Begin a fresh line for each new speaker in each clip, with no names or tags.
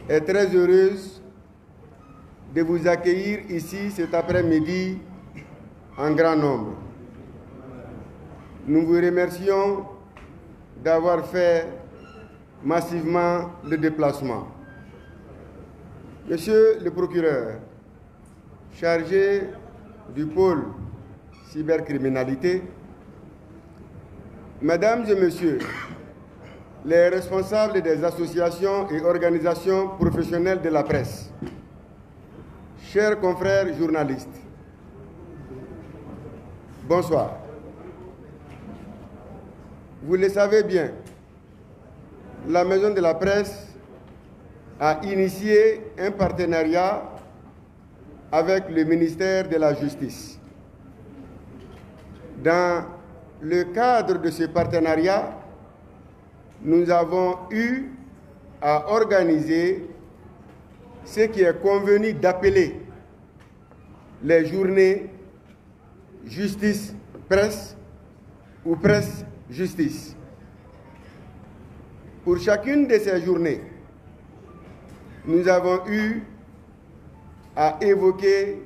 est très heureuse de vous accueillir ici cet après-midi en grand nombre. Nous vous remercions d'avoir fait massivement le déplacement. Monsieur le procureur, chargé du pôle cybercriminalité, Mesdames et Messieurs, les responsables des associations et organisations professionnelles de la presse, chers confrères journalistes, bonsoir. Vous le savez bien, la Maison de la Presse a initié un partenariat avec le ministère de la Justice. Dans le cadre de ce partenariat, nous avons eu à organiser ce qui est convenu d'appeler les journées justice-presse ou presse-justice. Pour chacune de ces journées, nous avons eu à évoquer,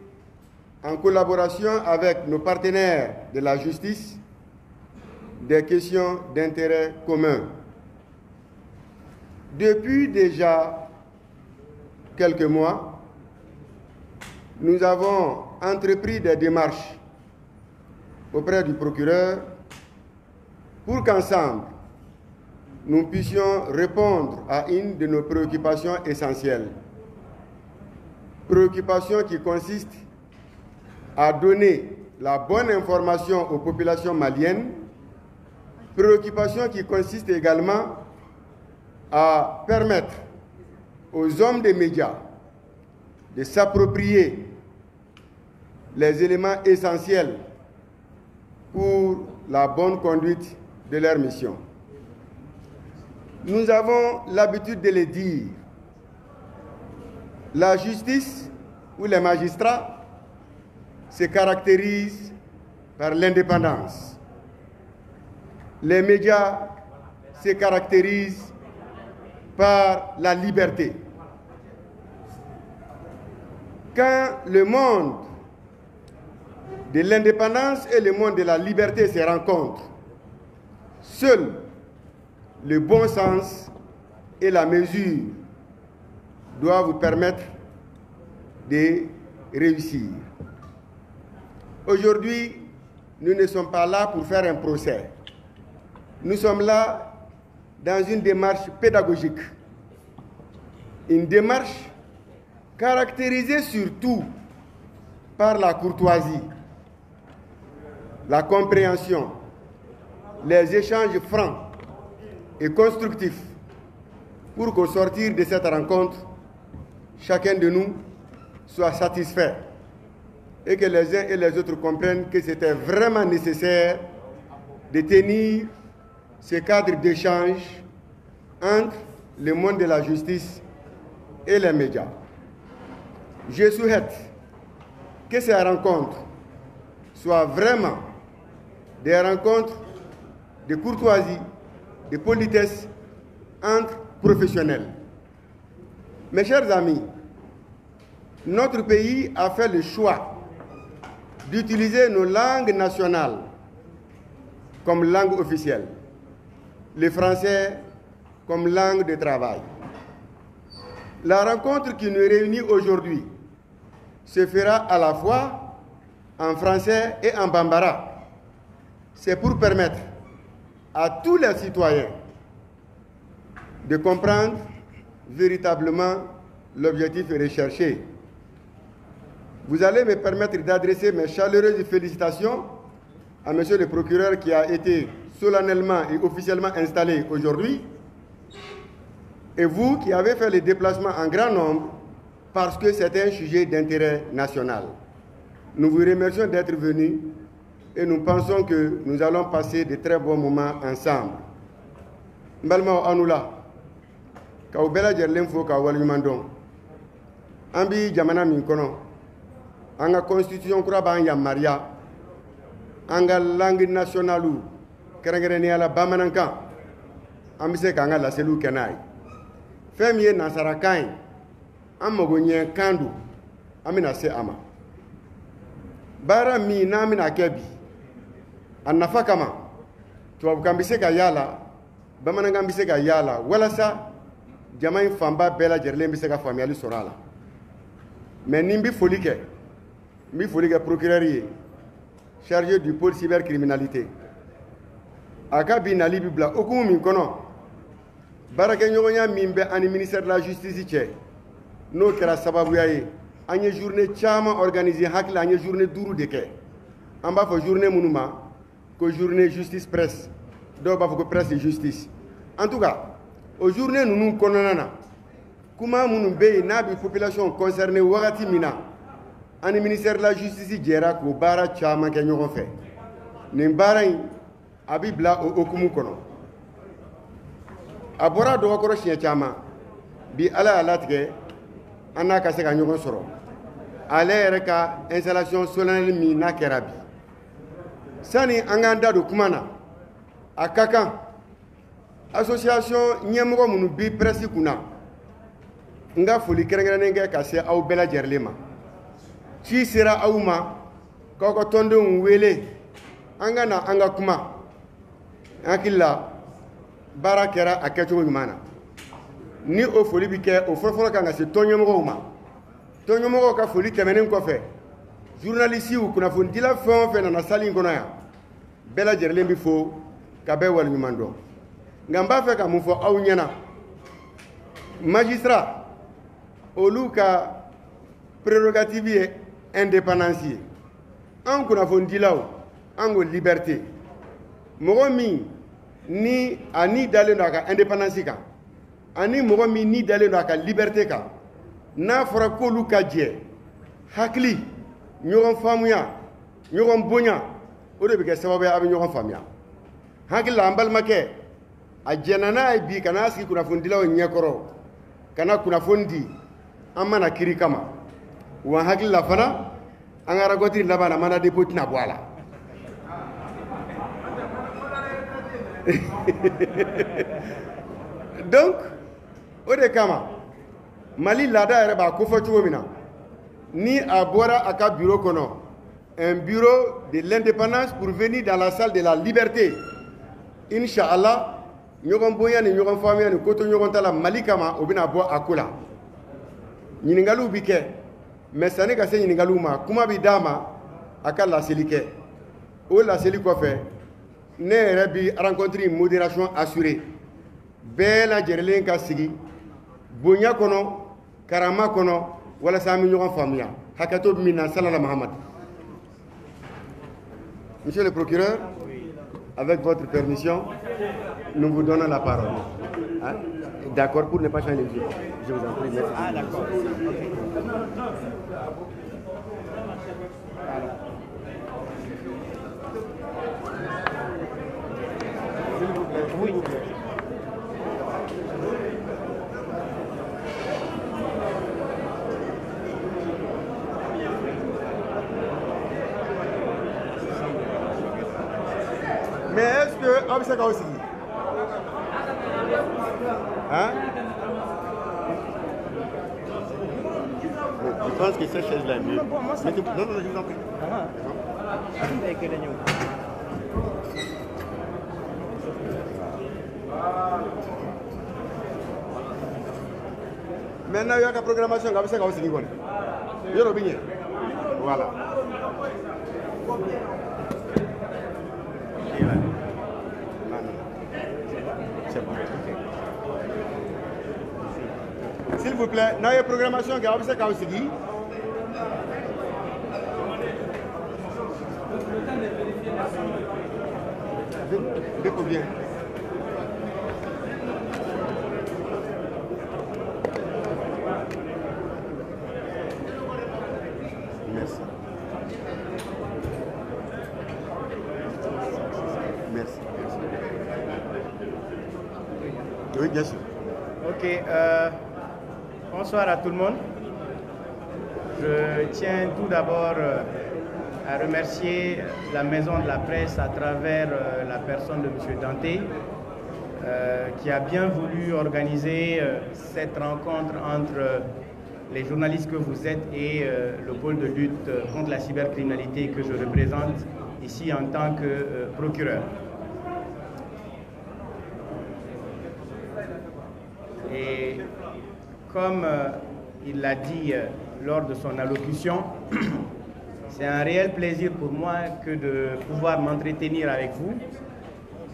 en collaboration avec nos partenaires de la justice, des questions d'intérêt commun. Depuis déjà quelques mois, nous avons entrepris des démarches auprès du procureur pour qu'ensemble, nous puissions répondre à une de nos préoccupations essentielles. Préoccupation qui consiste à donner la bonne information aux populations maliennes, préoccupation qui consiste également à permettre aux hommes des médias de s'approprier les éléments essentiels pour la bonne conduite de leur mission. Nous avons l'habitude de le dire, la justice ou les magistrats se caractérisent par l'indépendance. Les médias se caractérisent par la liberté. Quand le monde de l'indépendance et le monde de la liberté se rencontrent, seul le bon sens et la mesure doivent vous permettre de réussir. Aujourd'hui, nous ne sommes pas là pour faire un procès. Nous sommes là dans une démarche pédagogique. Une démarche caractérisée surtout par la courtoisie, la compréhension, les échanges francs et constructifs pour qu'au sortir de cette rencontre, chacun de nous soit satisfait et que les uns et les autres comprennent que c'était vraiment nécessaire de tenir ce cadre d'échange entre le monde de la justice et les médias. Je souhaite que ces rencontres soient vraiment des rencontres de courtoisie, de politesse entre professionnels. Mes chers amis, notre pays a fait le choix d'utiliser nos langues nationales comme langue officielle, le français comme langue de travail. La rencontre qui nous réunit aujourd'hui se fera à la fois en français et en bambara. C'est pour permettre à tous les citoyens de comprendre véritablement l'objectif recherché. Vous allez me permettre d'adresser mes chaleureuses félicitations à Monsieur le procureur qui a été solennellement et officiellement installé aujourd'hui, et vous qui avez fait le déplacement en grand nombre parce que c'est un sujet d'intérêt national. Nous vous remercions d'être venus et nous pensons que nous allons passer de très bons moments ensemble. Mbalma Anoula, Kaubela Jerlemfo Kawalumandon, Ambi Jamana Minkono, Anga Constitution Kuraban Yamaria, Anga langue nationale, Kerengrenia la Bamananka, Ambise Kanga la Selou Kenai. Femie Nasarakai, an mago ɲɛ kan don an bɛna se a ma baara min n'an bɛna kɛ bi a nafa kama tubabukan bɛ se ka y'a la bamanankan bɛ se ka y'a la walasa jama in fanba bɛɛ lajɛlen bɛ se ka faamuyali sɔrɔ a la mais ni n bɛ foli kɛ procureur ye chargé du pôle cybercriminalité a ka bi nali bi bila hukumu min kɔnɔ baarakɛɲɔgɔnya min bɛ ani ministère de la justice cɛ n'o kɛra sababuya ye an ye journée caman organiser hakili an ye journée 5 de kɛ an b'a fɔ journée minnu ma ko journée justice presse dɔw b'a fɔ ko presse justice en tout cas o journée ninnu kɔnɔna na kuma minnu bɛ yen n'a bɛ population concernée wagati min na ani ministère de la justice jɛra k'o baara caman kɛ ɲɔgɔn fɛ nin baara in a bɛ bila o hukumu kɔnɔ a bɔra dɔgɔkɔrɔ siɲɛ caman bi ala y'a latigɛ an n'a ka se ka ɲɔgɔn sɔrɔ ale yɛrɛ ka installation solennelle min n'a kɛra bi sani an k'an da don kuma na a ka kan association ɲɛmɔgɔ minnu bi presse kunna n ka foli kɛrɛnkɛrɛnnen kɛ ka se aw bɛɛ lajɛlen ma ci sera aw ma k'aw ka tɔndenw wele an ka na an ka kuma hakili la baara kɛra a kɛcogo ɲuman na ni o foli bɛ kɛ o fɔlɔfɔlɔ kan ka se tɔnɲɛmɔgɔw ma tɔnɲɛmɔgɔw ka foli tɛmɛnen kɔfɛ journalisiw kunnafonidila fɛn o fɛn nana sali in kɔnɔ yan bɛɛ lajɛlen bɛ fo ka bɛɛ waleɲuman dɔn nka n b'a fɛ ka mun fɔ aw ɲɛna magistrat olu ka prérogative ye indépendance ye an kunnafonidilaw an ko liberté mɔgɔ min ni a ni dalen don a ka indépendance kan ani mɔgɔ min ni dalen don a ka liberté kan n'a fɔra k'olu ka jɛ hakili ɲɔgɔn faamuya ɲɔgɔn bonya o de bɛ kɛ sababu ye a bɛ ɲɔgɔn faamuya hakili la an balimakɛ a jɛnna n'a ye bi ka n'a sigi kunnafonidilaw ɲɛkɔrɔ ka na kunnafoni di an mana kiri kama wa hakili la fana an ka ragɔtiri laban na mana depo tɛna bɔ a la donc o de kama mali laada yɛrɛ b'a kofɔ cogo min na ni a bɔra a ka bureau kɔnɔ un bureau de l'indépendance pour venir dans la salle de la liberté inch'Allah ɲɔgɔn bonya ni ɲɔgɔn faamuya ni ko to ɲɔgɔn ta la mali kama o bɛna bɔ a ko la ɲininkaliw bi kɛ mais sani ka se ɲininkaliw ma kuma bi d'a ma a ka laseli kɛ o laseli kɔfɛ ne yɛrɛ bi rencontre modération assurée bɛɛ lajɛlen ka sigi bonya kɔnɔ karama kɔnɔ walasa an bɛ ɲɔgɔn faamuya hakɛto min na salala Muhammad. Monsieur le procureur, avec votre permission, nous vous donnons la parole. Hein? D'accord, pour ne pas changer les yeux. Je vous en prie, merci. Ah, d'accord. Oui. Mais est-ce que on sait aussi hein? Je pense que cette chaise-là est mieux. Non, non, je vous en prie. Maintenant, il y a la programmation. Voilà. S'il vous plaît, dans la programmation, il y a la programmation. De combien? Merci. Merci. Oui, bien sûr.
Ok, bonsoir à tout le monde. Je tiens tout d'abord à remercier la Maison de la Presse à travers la personne de M. Danté qui a bien voulu organiser cette rencontre entre les journalistes que vous êtes et le pôle de lutte contre la cybercriminalité que je représente ici en tant que procureur. Et comme il l'a dit lors de son allocution, c'est un réel plaisir pour moi que de pouvoir m'entretenir avec vous,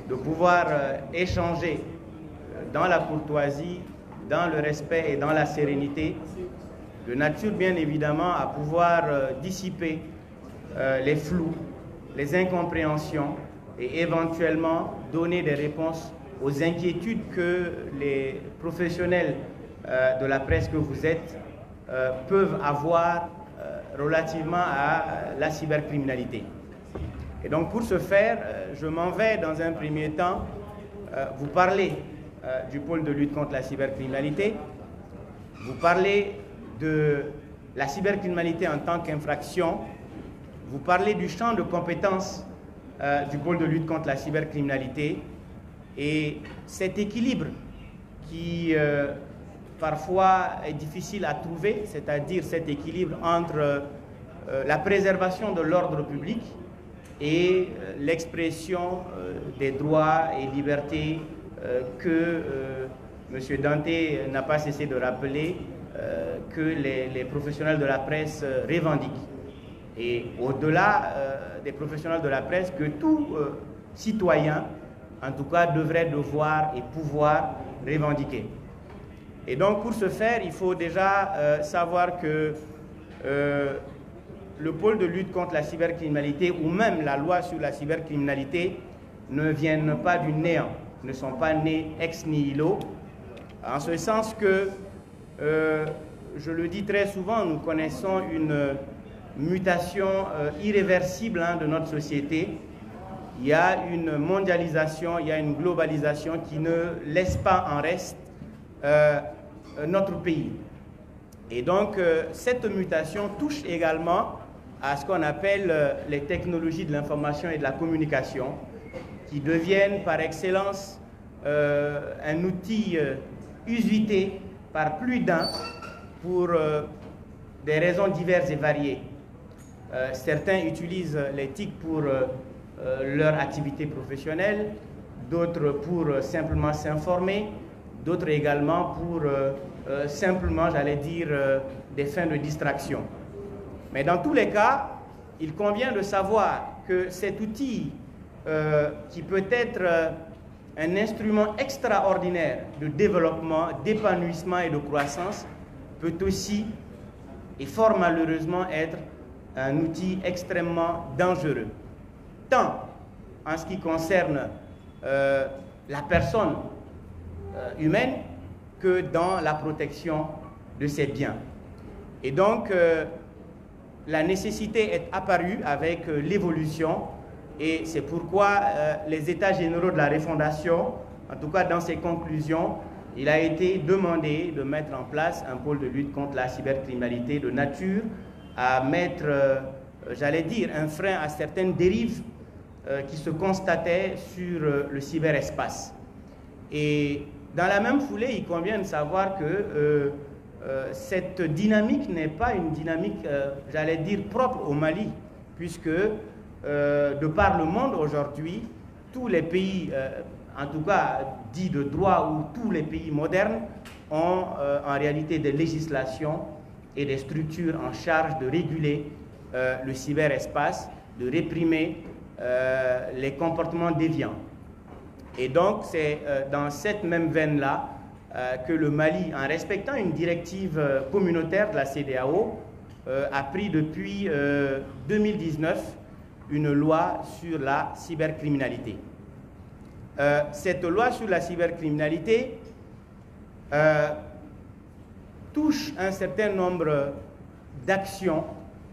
de pouvoir échanger dans la courtoisie, dans le respect et dans la sérénité, de nature bien évidemment à pouvoir dissiper les flous, les incompréhensions et éventuellement donner des réponses aux inquiétudes que les professionnels de la presse que vous êtes peuvent avoir relativement à la cybercriminalité. Et donc pour ce faire, je m'en vais dans un premier temps vous parler du pôle de lutte contre la cybercriminalité, vous parler de la cybercriminalité en tant qu'infraction, vous parler du champ de compétences du pôle de lutte contre la cybercriminalité et cet équilibre qui parfois est difficile à trouver, c'est-à-dire cet équilibre entre la préservation de l'ordre public et l'expression des droits et libertés que M. Dante n'a pas cessé de rappeler que les professionnels de la presse revendiquent. Et au-delà des professionnels de la presse, que tout citoyen, en tout cas, devrait devoir et pouvoir revendiquer. Et donc, pour ce faire, il faut déjà savoir que le pôle de lutte contre la cybercriminalité ou même la loi sur la cybercriminalité ne viennent pas du néant, ne sont pas nés ex nihilo, en ce sens que, je le dis très souvent, nous connaissons une mutation irréversible de notre société. Il y a une mondialisation, il y a une globalisation qui ne laisse pas en reste notre pays. Et donc, cette mutation touche également à ce qu'on appelle les technologies de l'information et de la communication, qui deviennent par excellence un outil usité par plus d'un pour des raisons diverses et variées. Certains utilisent les TIC pour leur activité professionnelle, d'autres pour simplement s'informer, d'autres également pour simplement, j'allais dire, des fins de distraction. Mais dans tous les cas, il convient de savoir que cet outil qui peut être un instrument extraordinaire de développement, d'épanouissement et de croissance peut aussi et fort malheureusement être un outil extrêmement dangereux, tant en ce qui concerne la personne humaine que dans la protection de ses biens. Et donc, la nécessité est apparue avec l'évolution et c'est pourquoi les États généraux de la refondation, en tout cas dans ses conclusions, il a été demandé de mettre en place un pôle de lutte contre la cybercriminalité de nature à mettre, j'allais dire, un frein à certaines dérives qui se constataient sur le cyberespace. Et dans la même foulée, il convient de savoir que cette dynamique n'est pas une dynamique, j'allais dire, propre au Mali, puisque de par le monde aujourd'hui, tous les pays, en tout cas dits de droit ou tous les pays modernes, ont en réalité des législations et des structures en charge de réguler le cyberespace, de réprimer les comportements déviants. Et donc, c'est dans cette même veine-là que le Mali, en respectant une directive communautaire de la CEDEAO, a pris depuis 2019 une loi sur la cybercriminalité. Cette loi sur la cybercriminalité touche un certain nombre d'actions,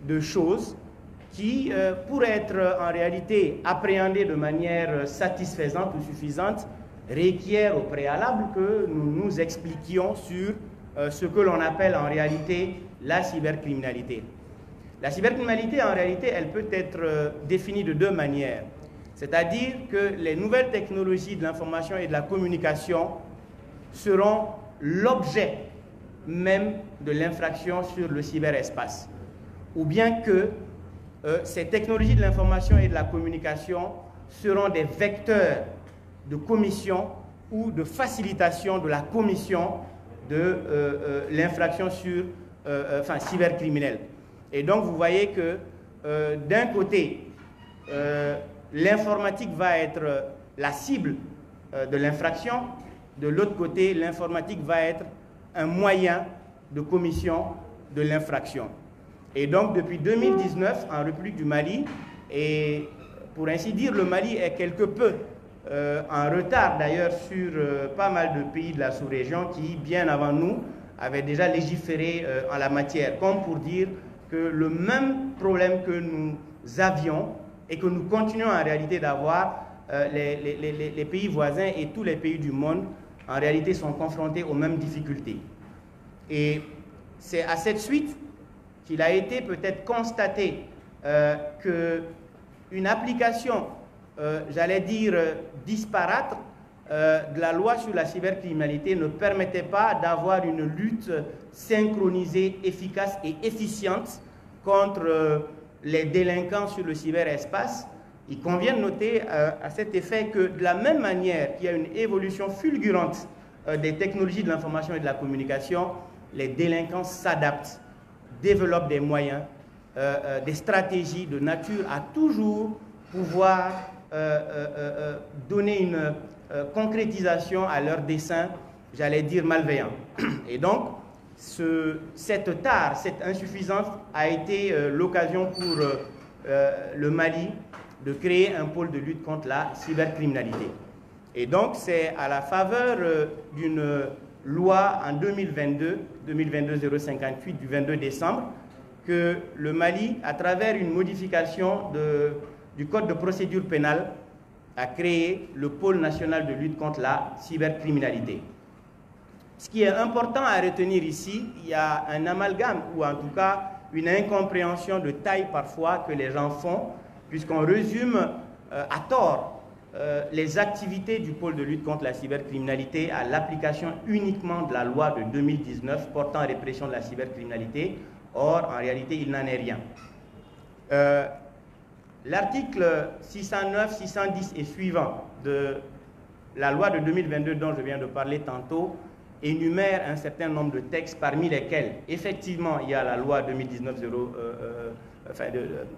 de choses qui pourraient être en réalité appréhendées de manière satisfaisante ou suffisante, requiert au préalable que nous nous expliquions sur ce que l'on appelle en réalité la cybercriminalité. La cybercriminalité, en réalité, elle peut être définie de deux manières. C'est-à-dire que les nouvelles technologies de l'information et de la communication seront l'objet même de l'infraction sur le cyberespace, ou bien que ces technologies de l'information et de la communication seront des vecteurs de commission ou de facilitation de la commission de l'infraction sur, cybercriminelle. Et donc vous voyez que d'un côté, l'informatique va être la cible de l'infraction, de l'autre côté, l'informatique va être un moyen de commission de l'infraction. Et donc depuis 2019, en République du Mali, et pour ainsi dire, le Mali est quelque peu en retard d'ailleurs sur pas mal de pays de la sous-région qui, bien avant nous, avaient déjà légiféré en la matière, comme pour dire que le même problème que nous avions et que nous continuons en réalité d'avoir, les pays voisins et tous les pays du monde, en réalité, sont confrontés aux mêmes difficultés. Et c'est à cette suite qu'il a été peut-être constaté qu'une application, j'allais dire, disparate de la loi sur la cybercriminalité ne permettait pas d'avoir une lutte synchronisée, efficace et efficiente contre les délinquants sur le cyberespace. Il convient de noter à cet effet que de la même manière qu'il y a une évolution fulgurante des technologies de l'information et de la communication, les délinquants s'adaptent, développent des moyens, des stratégies de nature à toujours pouvoir donner une concrétisation à leurs desseins, j'allais dire malveillants. Et donc, cette tare, cette insuffisance a été l'occasion pour le Mali de créer un pôle de lutte contre la cybercriminalité. Et donc, c'est à la faveur d'une loi en 2022-058 du 22 décembre que le Mali, à travers une modification du Code de procédure pénale, a créé le pôle national de lutte contre la cybercriminalité. Ce qui est important à retenir ici, il y a un amalgame, ou en tout cas une incompréhension de taille parfois que les gens font, puisqu'on résume à tort les activités du pôle de lutte contre la cybercriminalité à l'application uniquement de la loi de 2019 portant répression de la cybercriminalité. Or, en réalité, il n'en est rien. L'article 609, 610 et suivant de la loi de 2022 dont je viens de parler tantôt énumère un certain nombre de textes parmi lesquels, effectivement, il y a la loi 2019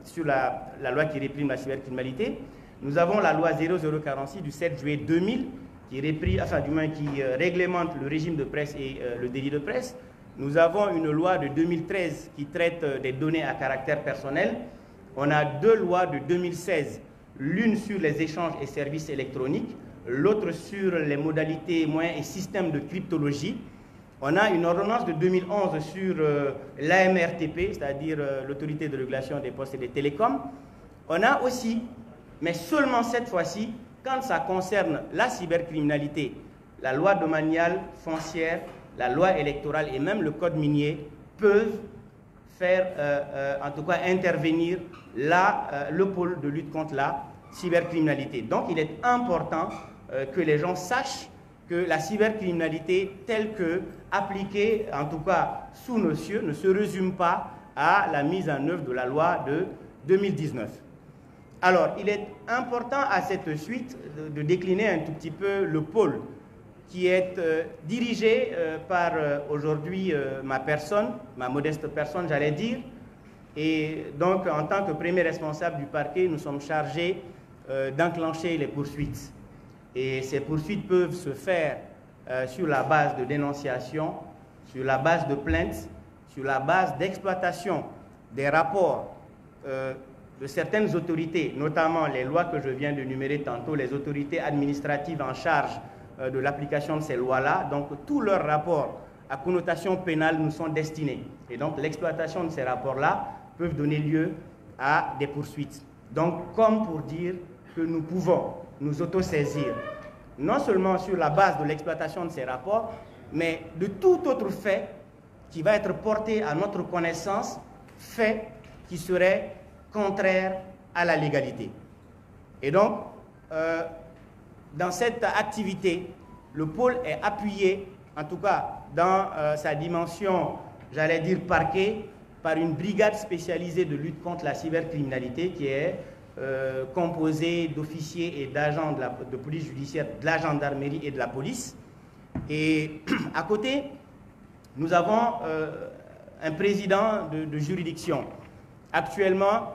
sur la loi qui réprime la cybercriminalité. Nous avons la loi 0046 du 7 juillet 2000 qui réglemente le régime de presse et le délit de presse. Nous avons une loi de 2013 qui traite des données à caractère personnel. On a deux lois de 2016, l'une sur les échanges et services électroniques, l'autre sur les modalités, moyens et systèmes de cryptologie. On a une ordonnance de 2011 sur l'AMRTP, c'est-à-dire l'autorité de régulation des postes et des télécoms. On a aussi, mais seulement cette fois-ci, quand ça concerne la cybercriminalité, la loi domaniale foncière, la loi électorale et même le code minier peuvent faire, en tout cas, intervenir le pôle de lutte contre la cybercriminalité. Donc, il est important que les gens sachent que la cybercriminalité, telle que appliquée, en tout cas sous nos cieux, ne se résume pas à la mise en œuvre de la loi de 2019. Alors, il est important à cette suite de décliner un tout petit peu le pôle qui est dirigé par aujourd'hui ma personne, ma modeste personne, j'allais dire. Et donc, en tant que premier responsable du parquet, nous sommes chargés d'enclencher les poursuites. Et ces poursuites peuvent se faire sur la base de dénonciation, sur la base de plaintes, sur la base d'exploitation des rapports de certaines autorités, notamment les lois que je viens de numérer tantôt, les autorités administratives en charge de l'application de ces lois-là. Donc, tous leurs rapports à connotation pénale nous sont destinés. Et donc, l'exploitation de ces rapports-là peuvent donner lieu à des poursuites. Donc, comme pour dire que nous pouvons nous autosaisir, non seulement sur la base de l'exploitation de ces rapports, mais de tout autre fait qui va être porté à notre connaissance, fait qui serait contraire à la légalité. Et donc, dans cette activité, le pôle est appuyé, en tout cas dans sa dimension, j'allais dire parquet, par une brigade spécialisée de lutte contre la cybercriminalité qui est composée d'officiers et d'agents de police judiciaire, de la gendarmerie et de la police. Et à côté, nous avons un président de juridiction. Actuellement,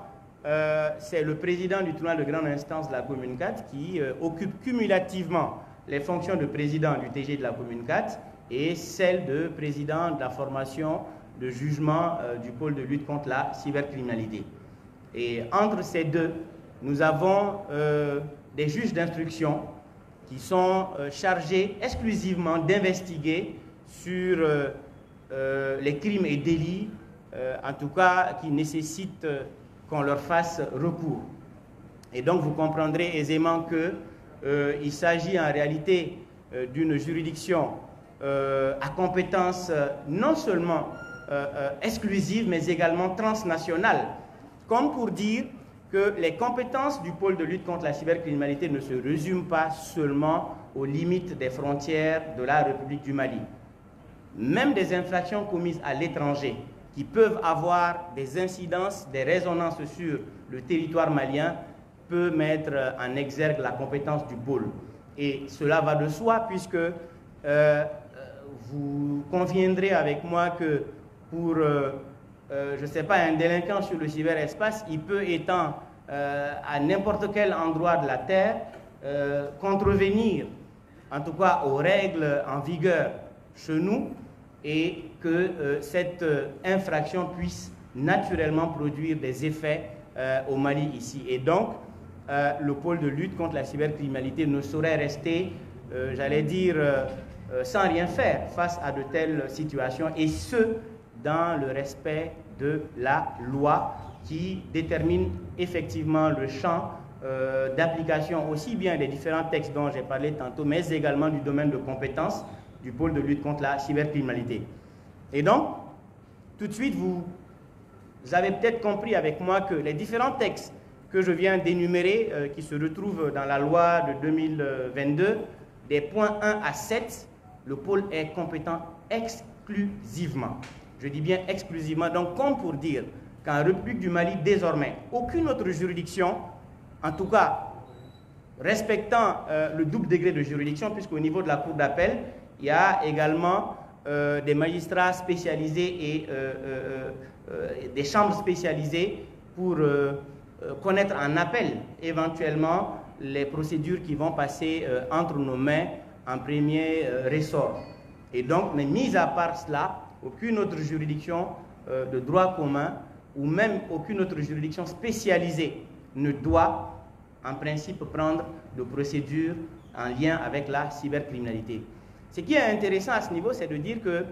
c'est le président du tribunal de grande instance de la commune 4 qui occupe cumulativement les fonctions de président du TG de la commune 4 et celle de président de la formation de jugement du pôle de lutte contre la cybercriminalité. Et entre ces deux, nous avons des juges d'instruction qui sont chargés exclusivement d'investiguer sur les crimes et délits, en tout cas qui nécessitent qu'on leur fasse recours. Et donc vous comprendrez aisément qu'il s'agit en réalité d'une juridiction à compétence non seulement exclusive, mais également transnationale, comme pour dire que les compétences du pôle de lutte contre la cybercriminalité ne se résument pas seulement aux limites des frontières de la République du Mali. Même des infractions commises à l'étranger qui peuvent avoir des incidences, des résonances sur le territoire malien peut mettre en exergue la compétence du pôle. Et cela va de soi puisque vous conviendrez avec moi que pour, je ne sais pas, un délinquant sur le cyberespace, il peut, étant à n'importe quel endroit de la Terre, contrevenir, en tout cas aux règles en vigueur chez nous, et que cette infraction puisse naturellement produire des effets au Mali ici. Et donc, le pôle de lutte contre la cybercriminalité ne saurait rester, j'allais dire, sans rien faire face à de telles situations, et ce, dans le respect de la loi qui détermine effectivement le champ d'application aussi bien des différents textes dont j'ai parlé tantôt, mais également du domaine de compétence du pôle de lutte contre la cybercriminalité. Et donc, tout de suite, vous avez peut-être compris avec moi que les différents textes que je viens d'énumérer, qui se retrouvent dans la loi de 2022, des points 1 à 7, le pôle est compétent exclusivement. Je dis bien exclusivement, donc comme pour dire qu'en République du Mali, désormais, aucune autre juridiction, en tout cas respectant le double degré de juridiction, puisqu'au niveau de la cour d'appel, il y a également des magistrats spécialisés et des chambres spécialisées pour connaître en appel éventuellement les procédures qui vont passer entre nos mains en premier ressort. Et donc, mais mis à part cela, aucune autre juridiction de droit commun ou même aucune autre juridiction spécialisée ne doit en principe prendre de procédures en lien avec la cybercriminalité. Ce qui est intéressant à ce niveau, c'est de dire que,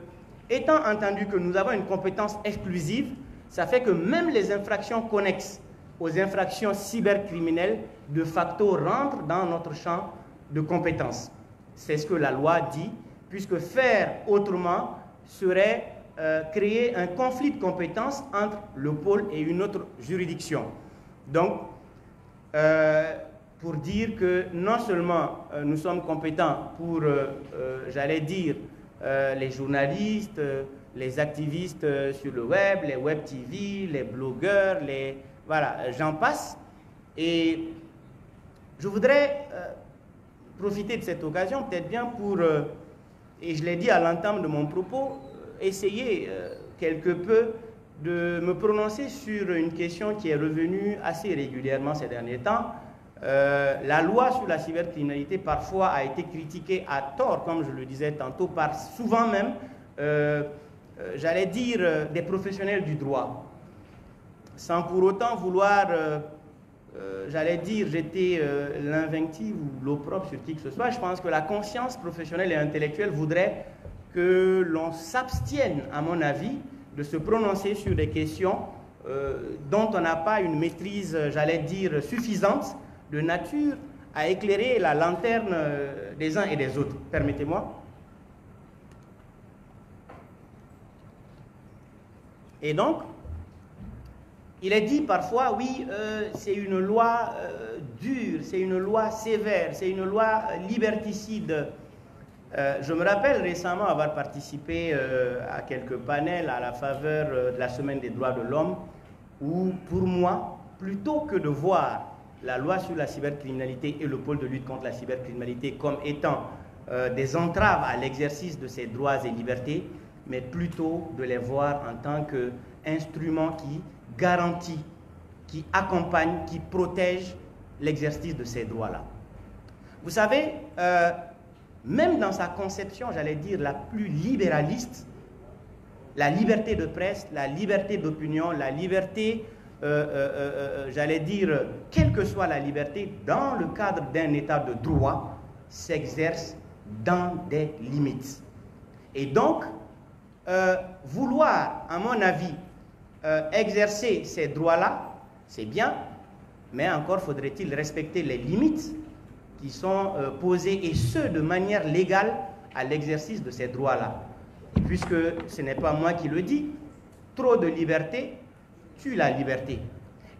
étant entendu que nous avons une compétence exclusive, ça fait que même les infractions connexes aux infractions cybercriminelles, de facto, rentrent dans notre champ de compétences. C'est ce que la loi dit, puisque faire autrement serait créer un conflit de compétences entre le pôle et une autre juridiction. Donc, pour dire que non seulement nous sommes compétents pour, j'allais dire, les journalistes, les activistes sur le web, les web TV, les blogueurs, voilà, j'en passe. Et je voudrais profiter de cette occasion, peut-être bien pour, et je l'ai dit à l'entame de mon propos, essayer quelque peu de me prononcer sur une question qui est revenue assez régulièrement ces derniers temps. La loi sur la cybercriminalité parfois a été critiquée à tort, comme je le disais tantôt, par souvent même, j'allais dire, des professionnels du droit, sans pour autant vouloir, j'allais dire, jeter l'invective ou l'opprobre sur qui que ce soit. Je pense que la conscience professionnelle et intellectuelle voudrait que l'on s'abstienne, à mon avis, de se prononcer sur des questions dont on n'a pas une maîtrise, j'allais dire, suffisante, de nature à éclairer la lanterne des uns et des autres. Permettez-moi. Et donc, il est dit parfois, oui, c'est une loi dure, c'est une loi sévère, c'est une loi liberticide. Je me rappelle récemment avoir participé à quelques panels à la faveur de la Semaine des droits de l'homme, où pour moi, plutôt que de voir la loi sur la cybercriminalité et le pôle de lutte contre la cybercriminalité comme étant des entraves à l'exercice de ces droits et libertés, mais plutôt de les voir en tant qu'instruments qui garantissent, qui accompagnent, qui protègent l'exercice de ces droits-là. Vous savez, même dans sa conception, j'allais dire, la plus libéraliste, la liberté de presse, la liberté d'opinion, la liberté, j'allais dire, quelle que soit la liberté, dans le cadre d'un état de droit, s'exerce dans des limites. Et donc, vouloir, à mon avis, exercer ces droits-là, c'est bien, mais encore faudrait-il respecter les limites qui sont posées, et ce, de manière légale, à l'exercice de ces droits-là. Et puisque ce n'est pas moi qui le dis, trop de liberté tue la liberté.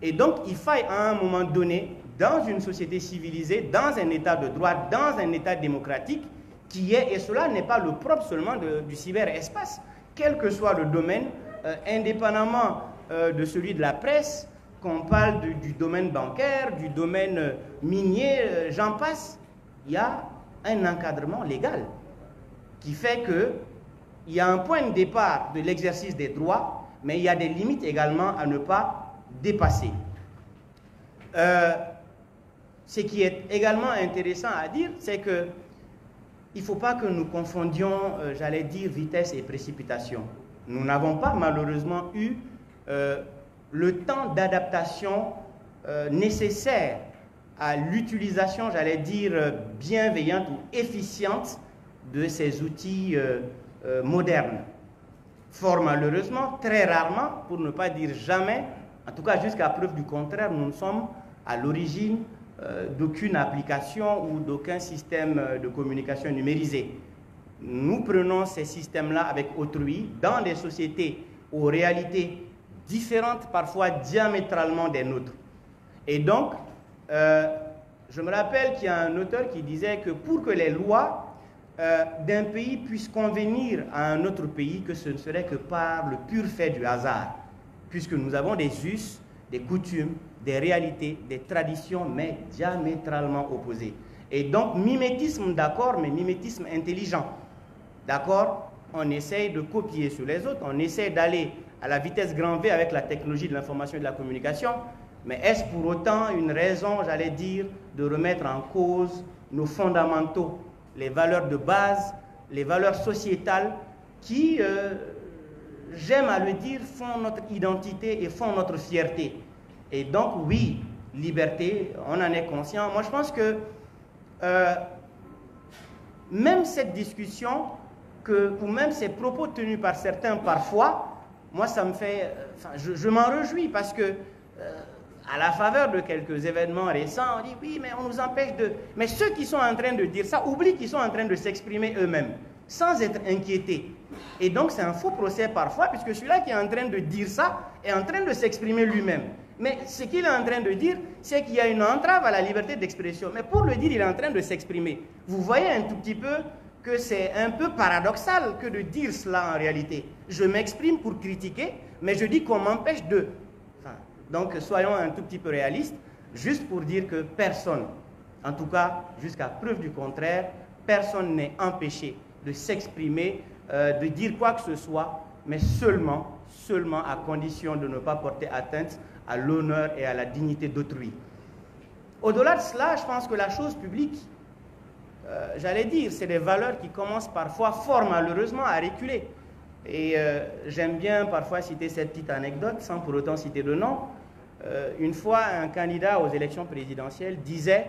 Et donc, il faille à un moment donné, dans une société civilisée, dans un état de droit, dans un état démocratique, qui est, et cela n'est pas le propre seulement du cyberespace, quel que soit le domaine, indépendamment de celui de la presse, qu'on parle du domaine bancaire, du domaine minier, j'en passe, il y a un encadrement légal qui fait qu'il y a un point de départ de l'exercice des droits, mais il y a des limites également à ne pas dépasser. Ce qui est également intéressant à dire, c'est que il ne faut pas que nous confondions, j'allais dire, vitesse et précipitation. Nous n'avons pas malheureusement eu le temps d'adaptation nécessaire à l'utilisation, j'allais dire, bienveillante ou efficiente de ces outils modernes. Fort malheureusement, très rarement, pour ne pas dire jamais, en tout cas jusqu'à preuve du contraire, nous ne sommes à l'origine d'aucune application ou d'aucun système de communication numérisé. Nous prenons ces systèmes-là avec autrui dans des sociétés aux réalités différentes, parfois diamétralement des nôtres. Et donc, je me rappelle qu'il y a un auteur qui disait que pour que les lois d'un pays puissent convenir à un autre pays, que ce ne serait que par le pur fait du hasard, puisque nous avons des us, des coutumes, des réalités, des traditions, mais diamétralement opposées. Et donc, mimétisme, d'accord, mais mimétisme intelligent. D'accord, on essaye de copier sur les autres, on essaie d'aller à la vitesse grand V avec la technologie de l'information et de la communication, mais est-ce pour autant une raison, j'allais dire, de remettre en cause nos fondamentaux, les valeurs de base, les valeurs sociétales qui, j'aime à le dire, font notre identité et font notre fierté. Et donc, oui, liberté, on en est conscient. Moi, je pense que même cette discussion, ou même ces propos tenus par certains parfois, moi, ça me fait... je m'en réjouis parce que, à la faveur de quelques événements récents, on dit oui, mais on nous empêche de... Mais ceux qui sont en train de dire ça oublient qu'ils sont en train de s'exprimer eux-mêmes, sans être inquiétés. Et donc, c'est un faux procès parfois, puisque celui-là qui est en train de dire ça est en train de s'exprimer lui-même. Mais ce qu'il est en train de dire, c'est qu'il y a une entrave à la liberté d'expression. Mais pour le dire, il est en train de s'exprimer. Vous voyez un tout petit peu que c'est un peu paradoxal que de dire cela en réalité. Je m'exprime pour critiquer, mais je dis qu'on m'empêche de... donc soyons un tout petit peu réalistes, juste pour dire que personne, en tout cas jusqu'à preuve du contraire, personne n'est empêché de s'exprimer, de dire quoi que ce soit, mais seulement à condition de ne pas porter atteinte à l'honneur et à la dignité d'autrui. Au-delà de cela, je pense que la chose publique, j'allais dire, c'est des valeurs qui commencent parfois fort malheureusement à reculer. Et j'aime bien parfois citer cette petite anecdote, sans pour autant citer de nom. Une fois, un candidat aux élections présidentielles disait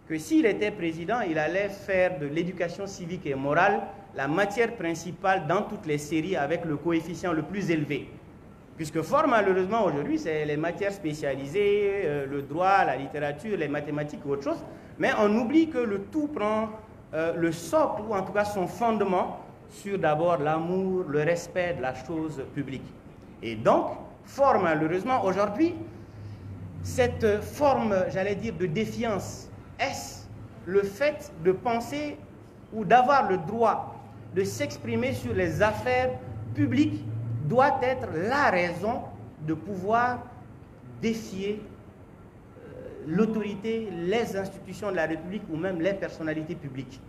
que s'il était président, il allait faire de l'éducation civique et morale la matière principale dans toutes les séries avec le coefficient le plus élevé. Puisque fort malheureusement aujourd'hui, c'est les matières spécialisées, le droit, la littérature, les mathématiques ou autre chose, mais on oublie que le tout prend le socle, ou en tout cas son fondement, sur d'abord l'amour, le respect de la chose publique. Et donc, fort malheureusement aujourd'hui, cette forme, j'allais dire, de défiance, est-ce le fait de penser ou d'avoir le droit de s'exprimer sur les affaires publiques doit être la raison de pouvoir défier l'autorité, les institutions de la République ou même les personnalités publiques.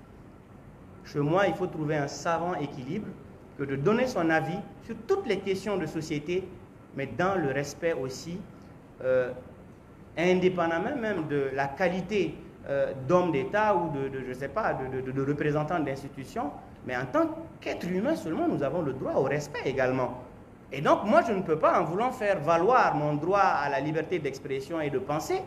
Chez moi, il faut trouver un savant équilibre que de donner son avis sur toutes les questions de société, mais dans le respect aussi, indépendamment même de la qualité d'homme d'État ou je sais pas, de représentant d'institutions, mais en tant qu'être humain seulement, nous avons le droit au respect également. Et donc, moi, je ne peux pas, en voulant faire valoir mon droit à la liberté d'expression et de penser,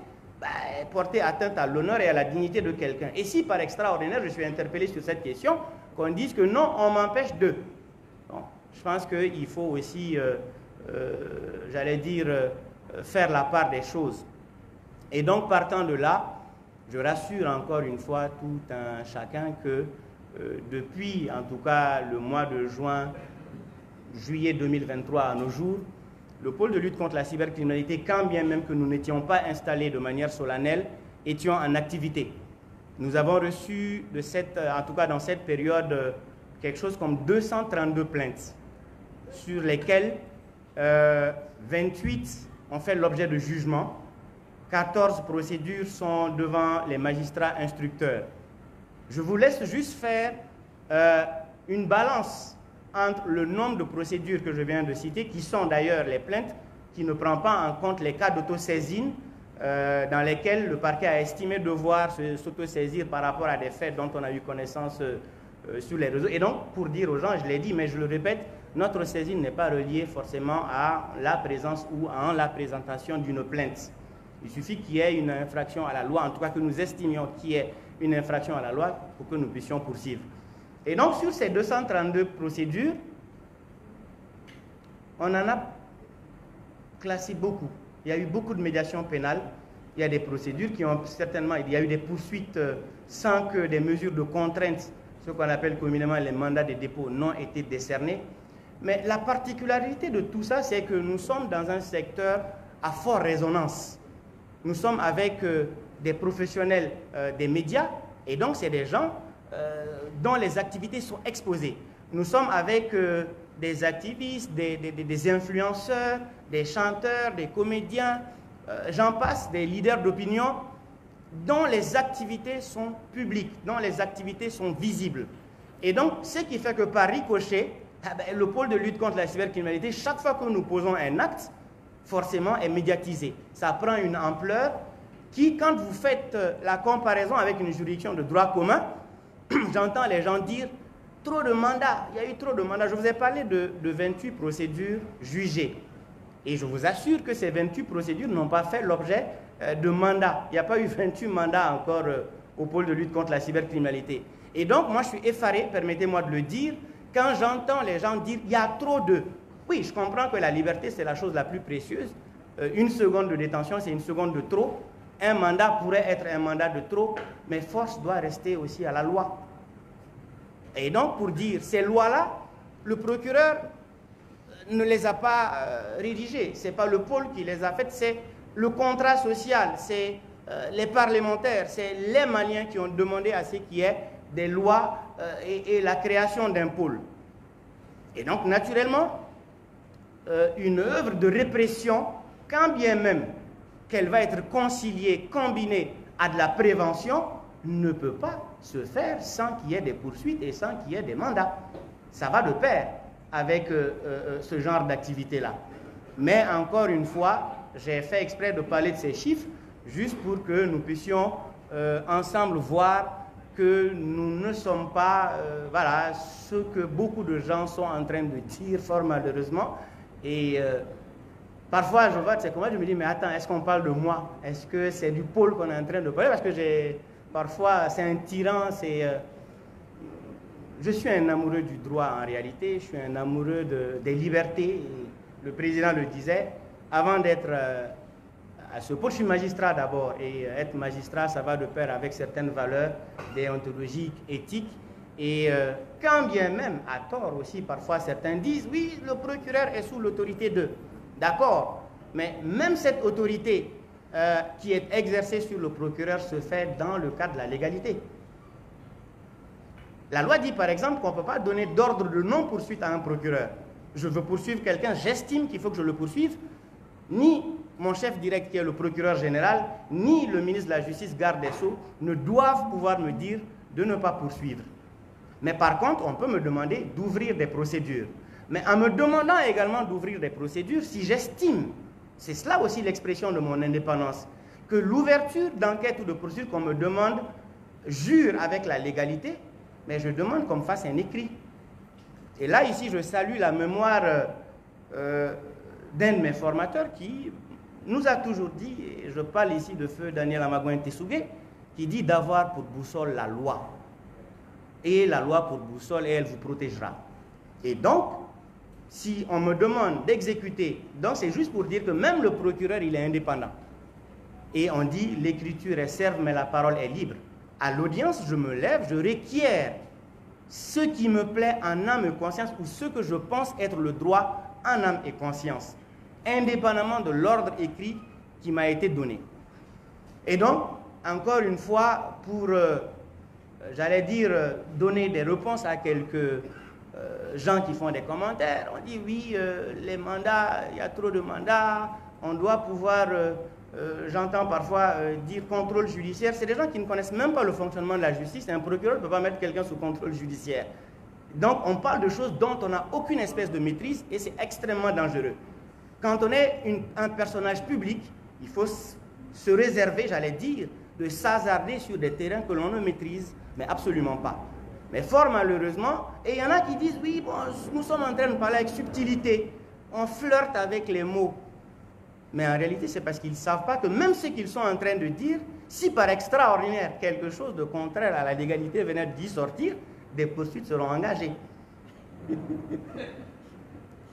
porter atteinte à l'honneur et à la dignité de quelqu'un. Et si, par extraordinaire, je suis interpellé sur cette question, qu'on dise que non, on m'empêche de... Bon, je pense qu'il faut aussi, j'allais dire, faire la part des choses. Et donc, partant de là, je rassure encore une fois tout un chacun que depuis, en tout cas, le mois de juillet 2023 à nos jours, le pôle de lutte contre la cybercriminalité, quand bien même que nous n'étions pas installés de manière solennelle, étions en activité. Nous avons reçu, en tout cas dans cette période, quelque chose comme 232 plaintes, sur lesquelles 28 ont fait l'objet de jugement, 14 procédures sont devant les magistrats instructeurs. Je vous laisse juste faire une balance entre le nombre de procédures que je viens de citer, qui sont d'ailleurs les plaintes, qui ne prend pas en compte les cas d'autosaisine dans lesquels le parquet a estimé devoir s'autosaisir par rapport à des faits dont on a eu connaissance sur les réseaux. Et donc, pour dire aux gens, je l'ai dit, mais je le répète, notre saisine n'est pas reliée forcément à la présence ou à la présentation d'une plainte. Il suffit qu'il y ait une infraction à la loi, en tout cas que nous estimions qu'il y ait une infraction à la loi pour que nous puissions poursuivre. Et donc, sur ces 232 procédures, on en a classé beaucoup. Il y a eu beaucoup de médiations pénales. Il y a des procédures qui ont certainement... Il y a eu des poursuites sans que des mesures de contrainte, ce qu'on appelle communément les mandats de dépôt, n'ont été décernés. Mais la particularité de tout ça, c'est que nous sommes dans un secteur à forte résonance. Nous sommes avec des professionnels des médias, et donc c'est des gens dont les activités sont exposées. Nous sommes avec des activistes, des influenceurs, des chanteurs, des comédiens, j'en passe, des leaders d'opinion, dont les activités sont publiques, dont les activités sont visibles. Et donc, ce qui fait que par ricochet, le pôle de lutte contre la cybercriminalité, chaque fois que nous posons un acte, forcément est médiatisé. Ça prend une ampleur qui, quand vous faites la comparaison avec une juridiction de droit commun, j'entends les gens dire trop de mandats, il y a eu trop de mandats. Je vous ai parlé de 28 procédures jugées. Et je vous assure que ces 28 procédures n'ont pas fait l'objet de mandats. Il n'y a pas eu 28 mandats encore au pôle de lutte contre la cybercriminalité. Et donc, moi, je suis effaré, permettez-moi de le dire, quand j'entends les gens dire « il y a trop de ». Oui, je comprends que la liberté, c'est la chose la plus précieuse. Une seconde de détention, c'est une seconde de trop. Un mandat pourrait être un mandat de trop, mais force doit rester aussi à la loi. Et donc, pour dire, ces lois-là, le procureur ne les a pas rédigées. Ce n'est pas le pôle qui les a faites, c'est le contrat social, c'est les parlementaires, c'est les Maliens qui ont demandé à ce qu'il y ait des lois et la création d'un pôle. Et donc, naturellement, une œuvre de répression, quand bien même qu'elle va être conciliée, combinée à de la prévention, ne peut pas se faire sans qu'il y ait des poursuites et sans qu'il y ait des mandats. Ça va de pair avec ce genre d'activité-là. Mais encore une fois, j'ai fait exprès de parler de ces chiffres, juste pour que nous puissions ensemble voir que nous ne sommes pas, voilà, ce que beaucoup de gens sont en train de dire, fort malheureusement. Et parfois, je vois, c'est comment je me dis, mais attends, est-ce qu'on parle de moi? Est-ce que c'est du pôle qu'on est en train de parler? Parce que parfois, c'est un tyran, je suis un amoureux du droit en réalité, je suis un amoureux des libertés. Le président le disait, avant d'être à ce pôle, je suis magistrat d'abord, et être magistrat, ça va de pair avec certaines valeurs déontologiques, éthiques. Et quand bien même, à tort aussi, parfois certains disent, oui, le procureur est sous l'autorité de... D'accord, mais même cette autorité qui est exercée sur le procureur se fait dans le cadre de la légalité. La loi dit par exemple qu'on ne peut pas donner d'ordre de non-poursuite à un procureur. Je veux poursuivre quelqu'un, j'estime qu'il faut que je le poursuive. Ni mon chef direct qui est le procureur général, ni le ministre de la Justice, garde des Sceaux, ne doivent pouvoir me dire de ne pas poursuivre. Mais par contre, on peut me demander d'ouvrir des procédures. Mais en me demandant également d'ouvrir des procédures, si j'estime, c'est cela aussi l'expression de mon indépendance, que l'ouverture d'enquête ou de procédure qu'on me demande jure avec la légalité, mais je demande qu'on me fasse un écrit. Et là, ici, je salue la mémoire d'un de mes formateurs qui nous a toujours dit, et je parle ici de feu Daniel Amagouin Tessougué, qui dit d'avoir pour boussole la loi. Et la loi pour boussole, et elle vous protégera. Et donc, si on me demande d'exécuter, donc c'est juste pour dire que même le procureur, il est indépendant. Et on dit, l'écriture est serve, mais la parole est libre. À l'audience, je me lève, je requiers ce qui me plaît en âme et conscience, ou ce que je pense être le droit en âme et conscience, indépendamment de l'ordre écrit qui m'a été donné. Et donc, encore une fois, pour, j'allais dire, donner des réponses à quelques gens qui font des commentaires, on dit oui, les mandats, il y a trop de mandats, on doit pouvoir, j'entends parfois dire contrôle judiciaire. C'est des gens qui ne connaissent même pas le fonctionnement de la justice. Un procureur ne peut pas mettre quelqu'un sous contrôle judiciaire. Donc on parle de choses dont on n'a aucune espèce de maîtrise et c'est extrêmement dangereux. Quand on est un personnage public, il faut se réserver, j'allais dire, de s'hasarder sur des terrains que l'on ne maîtrise, mais absolument pas. Mais fort malheureusement, et il y en a qui disent, oui, bon, nous sommes en train de parler avec subtilité, on flirte avec les mots. Mais en réalité, c'est parce qu'ils ne savent pas que même ce qu'ils sont en train de dire, si par extraordinaire, quelque chose de contraire à la légalité venait d'y sortir, des poursuites seront engagées.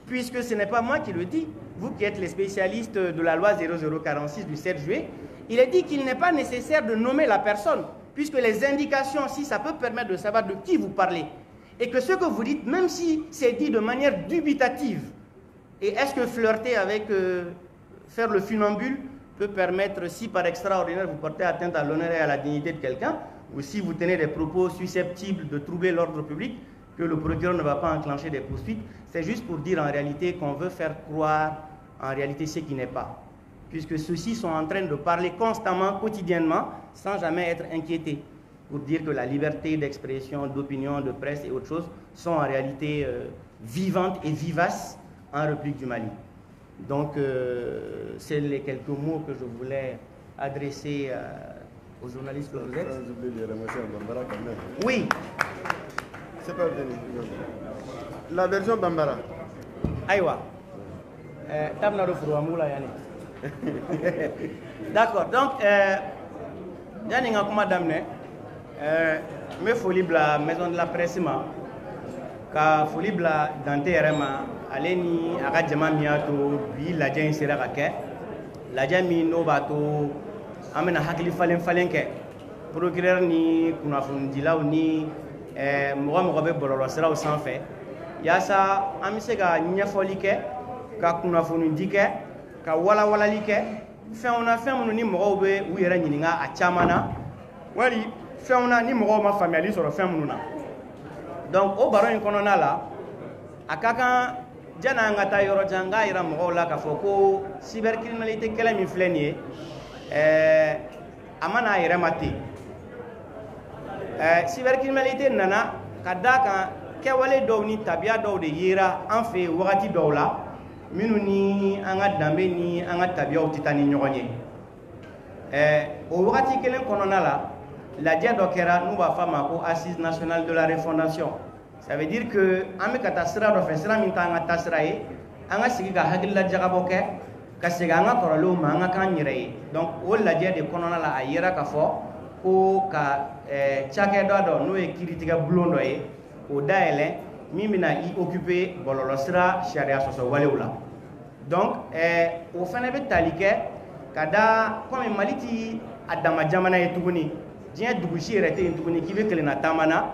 Puisque ce n'est pas moi qui le dis, vous qui êtes les spécialistes de la loi 0046 du 7 juillet, il est dit qu'il n'est pas nécessaire de nommer la personne, puisque les indications, si ça peut permettre de savoir de qui vous parlez, et que ce que vous dites, même si c'est dit de manière dubitative, et est-ce que flirter avec, faire le funambule, peut permettre, si par extraordinaire vous portez atteinte à l'honneur et à la dignité de quelqu'un, ou si vous tenez des propos susceptibles de troubler l'ordre public, que le procureur ne va pas enclencher des poursuites, c'est juste pour dire en réalité qu'on veut faire croire en réalité ce qui n'est pas. Puisque ceux-ci sont en train de parler constamment, quotidiennement, sans jamais être inquiétés, pour dire que la liberté d'expression, d'opinion, de presse et autres choses sont en réalité vivantes et vivaces en République du Mali. Donc, c'est les quelques mots que je voulais adresser aux journalistes que vous êtes. Oui.
C'est pas venu. La version Bambara.
Aïwa. D'accord. Donc, Yanni Ngakuma Damne, me folie la maison de la presse, ka folie la Dante Rema, Aleni, Agadjama Miato, Bi, la Jen Serakake, la Jami Nobato, Amena Hakili Falenke, procureur ni Kunafundila ou ni. Mɔgɔ mɔgɔ bɛ bɔlɔlɔ siraw sanfɛ yaasa an bɛ se ka ɲɛfɔli kɛ ka kunnafonidi kɛ ka walawalali kɛ fɛnw na fɛn minnu ni mɔgɔw bɛ u yɛrɛ ɲininka a caman na wali fɛnw na ni mɔgɔw ma faamuyali sɔrɔ fɛn minnu na. Donc o baro in kɔnɔna la a ka kan janni an ka taa yɔrɔ jan n k'a yira mɔgɔw la k'a fɔ ko cybercriminalité kɛlɛ min filɛ nin ye a ma n'a yɛrɛ ma ten. Cybercriminalité nana ka da kan kɛwale dɔw ni tabiya dɔw de yera an fɛ wagati dɔw la minnu ni an ka danbe ni an ka tabiyaw tɛ taa ni ɲɔgɔn ye. O wagati kelen kɔnɔna la lajɛ dɔ kɛra n'u b'a fɔ a ma ko assise nationale de la refondation. Ça veut dire que an bɛ ka taa sira dɔ fɛ sira min t'an ka taa sira ye an ka sigi ka hakililajagabɔ kɛ ka segin an ka kɔrɔlenw ma an ka k'an yɛrɛ ye. Donc o lajɛ de kɔnɔna la a yera k'a fɔ ko ka cakɛda dɔ n'o ye kiiritigɛ bulon dɔ ye o dayɛlɛ min bɛna i occuper bɔlɔlɔsira sariya sɔsɔ walew la. Donc o fana bɛ tali kɛ ka da komi Mali ti a dama jamana ye tuguni diɲɛ dugusi yɛrɛ tɛ yen tuguni k'i bɛ kelenna taama na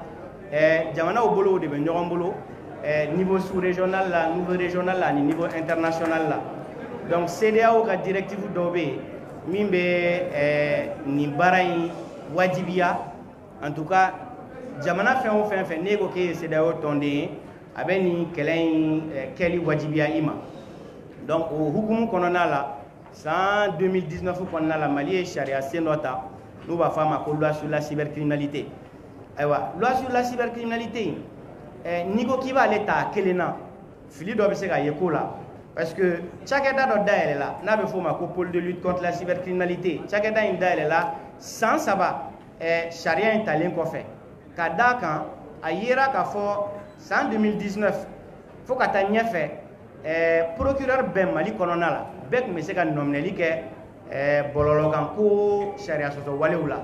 jamanaw bolo de bɛ ɲɔgɔn bolo niveau sous-régional la niveau régional la ani niveau international la. Donc CEDEAO ka directive dɔw bɛ yen min bɛ nin baara in wajibiya. En tout cas, jamana fɛn o fɛn fɛn n'e ko k'e ye CEDEAO tɔnden ye a bɛ nin kɛlɛ in kɛli wajibiya i ma donc o hukumu kɔnɔna la san 2019 kɔnɔna la Mali ye sariya sen dɔ ta n'u b'a fɔ a ma ko loi sur la cybercriminalité ayiwa loi sur la cybercriminalité n'i ko k'i b'ale ta kelen na fili dɔ bɛ se ka ye ko la parce que cakɛda dɔ dayɛlɛ la n'a bɛ f'o ma ko pôle de lutte contre la cybercriminalité cakɛda in dayɛlɛ la san 3 sariya in talen kɔfɛ ka d'a kan a yera k'a fɔ san 2019 fo ka taa ɲɛfɛ procureur bɛɛ Mali kɔnɔna la bɛɛ tun bɛ se ka nɔminɛli kɛ bɔlɔlɔkan ko sariya sɔsɔ walew la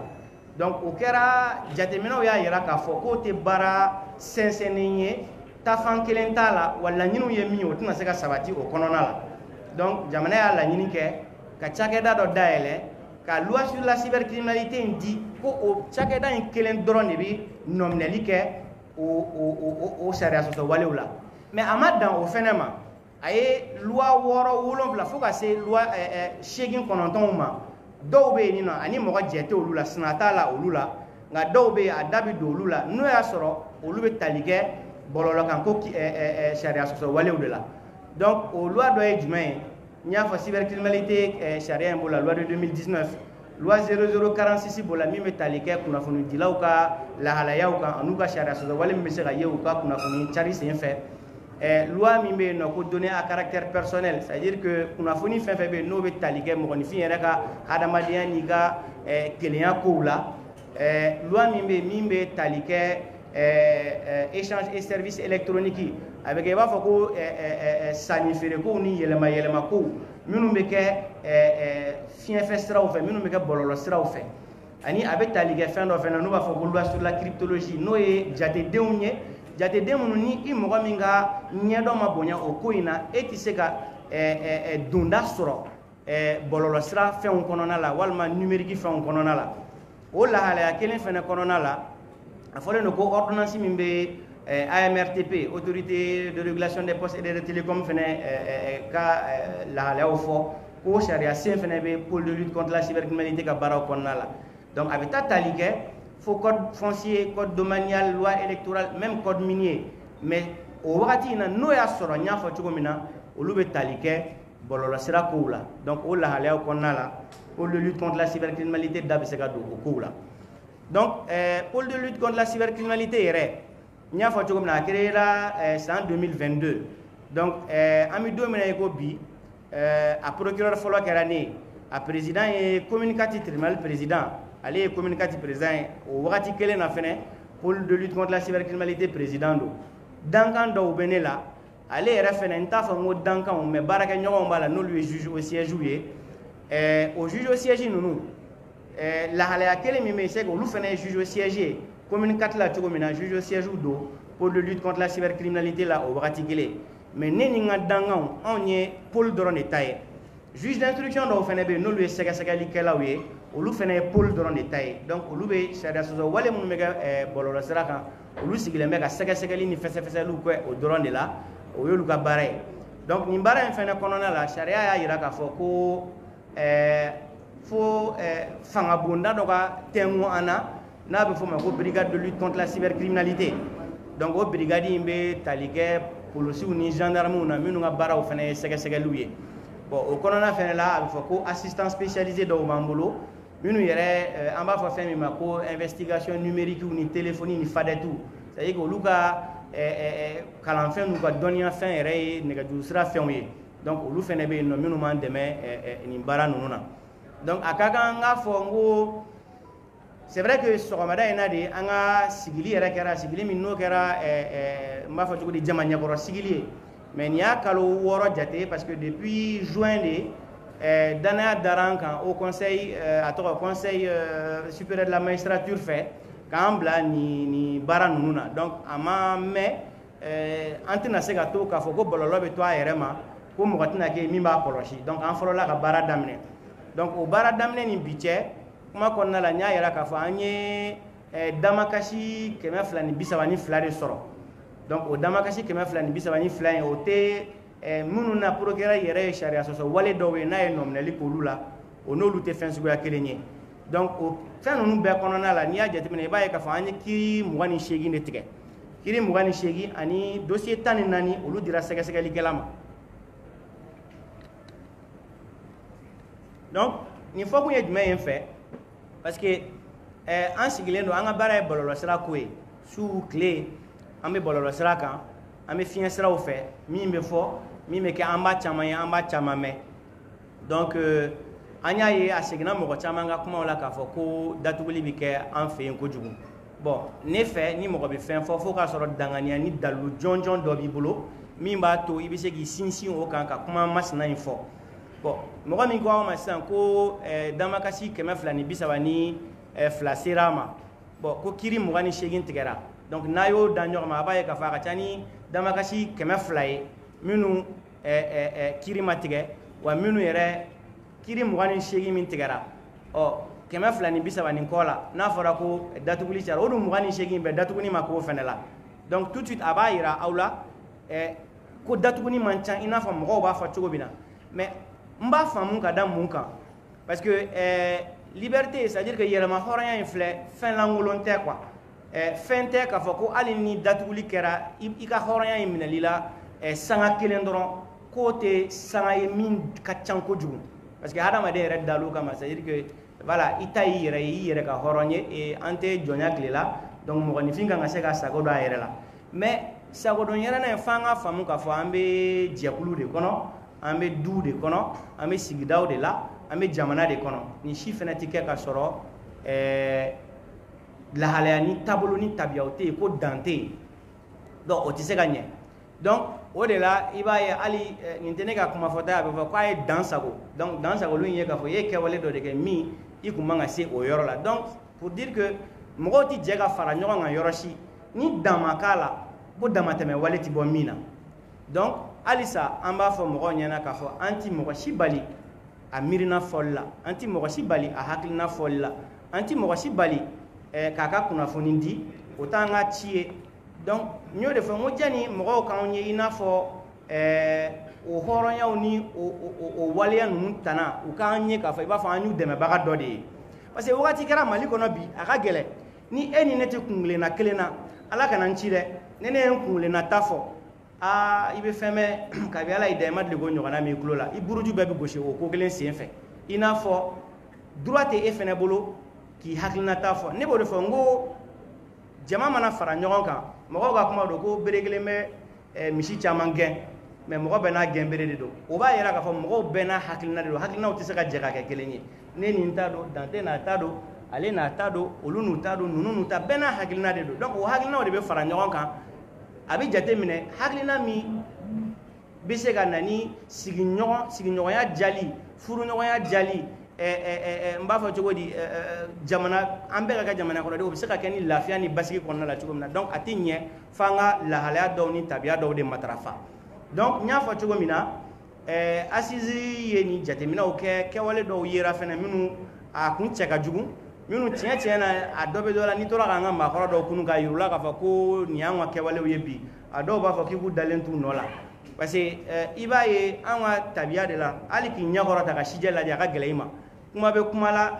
donc o kɛra jateminɛw y'a yira k'a fɔ k'o tɛ baara sɛnsɛnnen ye tafan kelen t'a la wa laɲiniw ye min ye o tɛna se ka sabati o kɔnɔna la donc jamana y'a laɲini kɛ ka cakɛda dɔ dayɛlɛ ka loi sur la cybercriminalité in di ko o cakɛda in kelen dɔrɔn de bɛ nɔminɛli kɛ o sariya sɔsɔ walew la mais a ma dan o fɛnɛ ma a ye loi 6 7 fo ka se loi 8 9 ma dɔw bɛ yen nɔ ani mɔgɔ jɛ tɛ olu la sina t'a la olu la nka dɔw bɛ yen a da bɛ don olu la n'o y'a sɔrɔ olu bɛ tali kɛ bɔlɔlɔkan ko sariya sɔsɔ walew de la donc o loi dɔ ye jumɛn ye n y'a fɔ cybercriminalité sariya in b'o la loi de 2019 loi 0046 b'o la min bɛ tali kɛ kunnafonidilaw ka lahalayaw kan an'u ka sariya sɔsɔ wale min bɛ se ka ye u ka kunnafoni cari sen fɛ loi min bɛ yen nɔ ko données à caractère personnel c'est à dire que kunnafoni fɛn fɛn bɛ yen n'o bɛ tali kɛ mɔgɔninfin yɛrɛ ka hadamadenya n'i ka kelenya kow la loi min bɛ yen min bɛ tali kɛ échange et services électroniques a bɛ kɛ i b'a fɔ ko sanni feere kow ni yɛlɛma yɛlɛma kow minnu bɛ kɛ fiɲɛfɛ siraw fɛ minnu bɛ kɛ bɔlɔlɔ siraw fɛ ani a bɛ tali kɛ fɛn dɔ fɛnɛ n'o b'a fɔ ko loi sur la cryptologie n'o ye jatedenw ye jateden minnu ni i mɔgɔ min ka ɲɛdɔn ma bonya o ko in na e tɛ se ka donda sɔrɔ bɔlɔlɔ sira fɛnw kɔnɔna la walima numérique fɛnw kɔnɔna la o lahalaya kelen fɛnɛ kɔnɔna la a fɔlen don ko ordonnance min bɛ AMRTP autorité de régulation des postes et des télécoms fɛnɛ ka lahalayaw fɔ ko sariya sen fɛnɛ bɛ pôle de lutte contre la cybercriminalité ka baaraw kɔnɔna la donc a bɛ taa tali kɛ fo code foncier code domanial loi électorale même code minier mais o wagati in na n'o y'a sɔrɔ n y'a fɔ cogo min na olu bɛ tali kɛ bɔlɔlɔ sira kow la donc o lahalayaw kɔnɔna la pôle de lutte contre la cybercriminalité da bɛ se ka don o kow la donc pôle de lutte contre la cybercriminalité yɛrɛ n y'a fɔ cogo min na a créera san 2022 donc an bɛ don min na i ko bi a procureur fɔlɔ kɛra ne ye a président ye communicati tribunal président ale ye communicati président ye o wagati kelen na fɛnɛ pôle de lutte contre la cybercriminalité président don dankan dɔw bɛ ne la ale yɛrɛ fɛnɛ n t'a fɔ n ko dankanw mais baarakɛɲɔgɔnw b'a la n'olu ye juge au siège ye o juge au siège ninnu lahalaya kelen min bɛ yen c'est que olu fɛnɛ ye juge au siège ye communicati la cogo min na juge au siège don pôle de lutte contre la cybercriminalité la o wagati kelen mais ne ni n ka dankanw anw ye pôle dɔrɔn de ta ye juge d'instruction dɔw fɛnɛ bɛ yen n'olu ye sɛgɛsɛgɛlikɛlaw ye olu fɛnɛ ye pôle dɔrɔn de ta ye donc olu bɛ sariya sɔsɔ wale minnu bɛ kɛ bɔlɔlɔ sira kan olu sigilen bɛ ka sɛgɛsɛgɛli ni fɛsɛfɛsɛliw kɛ o dɔrɔn de la o y'olu ka baara ye donc nin baara in fɛnɛ kɔnɔna la sariya y'a yira k'a fɔ ko fo fanga bonda dɔ ka tɛngu an na n'a bɛ f'o ma ko brigade de lutte contre la cybercriminalité donc o brigade in bɛ tali kɛ policiw ni gendarmew na minnu ka baaraw fɛnɛ ye sɛgɛsɛgɛliw ye bon o kɔnɔna fɛnɛ la a bɛ fɔ ko assistant spécialisé dɔw b'an bolo minnu yɛrɛ an b'a fɔ fɛn min ma ko investigation numérique ni téléphonie ni fadɛtu c'est à dire que olu ka kalanfɛn n'u ka dɔnniya fɛn yɛrɛ ye nɛgɛjuru sira fɛnw ye donc olu fɛnɛ bɛ yen nɔ minnu b'an dɛmɛ nin baara ninnu na donc a ka kan n k'a fɔ n ko c'est vrai que sɔgɔmada in na de an ka sigili yɛrɛ kɛra sigili min n'o kɛra n b'a fɔ cogo di jama ɲɛkɔrɔ sigili ye mais nin y'a kalo 6 jate parce que depuis juin de danaya dara an kan au conseil a tɔgɔ conseil supérieur de la magistrature fɛ k'an bila nin baara ninnu na donc a ma mɛn an tɛna se ka to k'a fɔ ko bɔlɔlɔ bɛ to a yɛrɛ ma ko mɔgɔ tɛna kɛ min b'a kɔlɔsi donc an fɔlɔla ka baara daminɛ donc o baara daminɛ ni bi cɛ kuma kɔnɔna la n y'a yira k'a fɔ an ye damakasi 232 de sɔrɔ donc o damakasi 232 in o tɛ minnu na procureur yɛrɛ ye sariya sɔsɔ wale dɔw ye n'a ye nɔminɛli k'olu la o n'olu tɛ fɛn suguya kelen ye donc o fɛn ninnu bɛɛ kɔnɔna la n'i y'a jateminɛ i b'a ye k'a fɔ an ye kiiri 28 de tigɛ kiiri 28 ani dossier 14 olu dira sɛgɛsɛgɛlikɛla ma. Donc nin fɔ kun ye jumɛn ye n fɛ parce que an sigilen don an ka baara ye bɔlɔlɔsira ko ye su tile an bɛ bɔlɔlɔsira kan an bɛ fiɲɛ siraw fɛ min bɛ fɔ min bɛ kɛ an b'a caman ye an b'a caman mɛn donc an y'a ye a seginna mɔgɔ caman ka kumaw la k'a fɔ ko datuguli bɛ kɛ an fɛ yen kojugu bon ne fɛ ni mɔgɔ bɛ fɛn fɔ fo k'a sɔrɔ danganiya ni dalilu jɔnjɔn dɔ b'i bolo min b'a to i bɛ se k'i sinsin o kan ka kuma masina in fɔ bon mɔgɔ min ko aw ma sisan ko damakasi 232 sera a ma bon ko kiiri 28 tigɛra donc n'a y'o da ɲɔgɔn ma a b'a ye k'a fɔ a ka ca ni damakasi 200 ye minnu kiiri ma tigɛ wa minnu yɛrɛ kiiri 28 min tigɛra ɔ 230 kɔ la n'a fɔra ko datuguli cayara o dun 28 bɛɛ datuguni ma k'o fɛnɛ la donc tout de suite a b'a yira aw la ko datuguni man ca i n'a fɔ mɔgɔw b'a fɔ cogo min na mais n b'a faamu ka da mun kan parce que liberté c'est à dire que yɛlɛma hɔrɔnya in filɛ fɛn lankolon tɛ quoi fɛn tɛ k'a fɔ ko hali ni datuguli kɛra i ka hɔrɔnya in minɛli la sanga kelen dɔrɔn k'o tɛ sanga ye min ka ca kojugu parce que hadamaden yɛrɛ dal'o kama c'est à dire que voilà i ta y'i yɛrɛ ye i yɛrɛ ka hɔrɔn ye an tɛ jɔnya tile la donc mɔgɔninfin kan ka se ka sago dɔn a yɛrɛ la mais sago dɔn yɛrɛ n'a f'an ka faamu k'a fɔ an bɛ jɛkulu de kɔnɔ an bɛ du de kɔnɔ an bɛ sigidaw de la an bɛ jamana de kɔnɔ nin si fɛnɛ tɛ kɛ ka sɔrɔ lahalaya ni taabolo ni tabiyaw tɛ yen ko dan tɛ yen donc o tɛ se ka ɲɛ donc o de la i b'a ye hali nin tɛ ne ka kuma fɔta a bɛ fɔ k'a ye dan sago donc dan sagolu in ye k'a fɔ i ye kɛwale dɔ de kɛ min i kun man ka se o yɔrɔ la donc pour dire que mɔgɔw tɛ jɛ ka fara ɲɔgɔn kan yɔrɔ si ni dan ma k'a la ko damatɛmɛ wale tɛ bɔ min na donc halisa an b'a fɔ mɔgɔw ɲɛna k'a fɔ an tɛ mɔgɔ si bali a miirina fɔli la an tɛ mɔgɔ si bali a hakilina fɔli la an tɛ mɔgɔ si bali k'a ka kunnafoni di o t'an ka ci ye donc n y'o de fɔ n ko jani mɔgɔw k'anw ye i n'a fɔ o hɔrɔnyaw ni o waleya ninnu tana u k'an ye k'a fɔ i b'a fɔ an y'u dɛmɛbaga dɔ de ye parce que wagati kɛra mali kɔnɔ bi a ka gɛlɛn ni e ni ne tɛ kunkelenna kelen na ala kana n ci dɛ ne ye n kunkelenna ta fɔ i bɛ fɛn bɛɛ kabi ala y'i da i ma deli k'o ɲɔgɔnna min tulo la i buruju bɛɛ bɛ gosi o ko kelen sen fɛ i n'a fɔ droit tɛ e fɛnɛ bolo k'i hakilinata fɔ ne b'o de fɔ n ko jama mana fara ɲɔgɔn kan mɔgɔw ka kuma don ko bere kelen bɛ misi caman gɛn mais mɔgɔ bɛɛ n'a gɛn bere de don o b'a yira k'a fɔ mɔgɔw bɛɛ n'a hakilina de don hakilinaw tɛ se ka jɛ ka kɛ kelen ye ne nin ta don Dante n'a ta don ale n'a ta don olu n'u ta don ninnu n'u ta bɛɛ n'a hakilina de don donc o hakilinaw de bɛ fara ɲɔgɔn kan a bɛ jate minɛ hakilina min bɛ se ka na ni sigiɲɔgɔnya jali furuɲɔgɔnya jali n b'a fɔ cogo di jamana an bɛɛ ka kɛ jamana kɔnɔdenw o bɛ se ka kɛ ni lafiya ni basigi kɔnɔna la cogo min na donc a tɛ ɲɛ f'an ka lahalaya dɔw ni tabiya dɔw de matarafa donc n y'a fɔ cogo min na assise ye nin jateminɛw kɛ kɛwale dɔw yera fɛnɛ minnu a kun cɛ ka jugu minnu tiɲɛ na a dɔ bɛ dɔ la n'i tora k'an ka maakɔrɔ dɔw kunu k'a yir'u la k'a fɔ ko nin y'an ka kɛwalew ye bi a dɔw b'a fɔ k'i k'u dalen t'u nɔ la parce que i b'a ye an ka tabiya de la hali k'i ɲɛkɔrɔ ta ka sijɛ lajɛ a ka gɛlɛn i ma kuma bɛ kuma la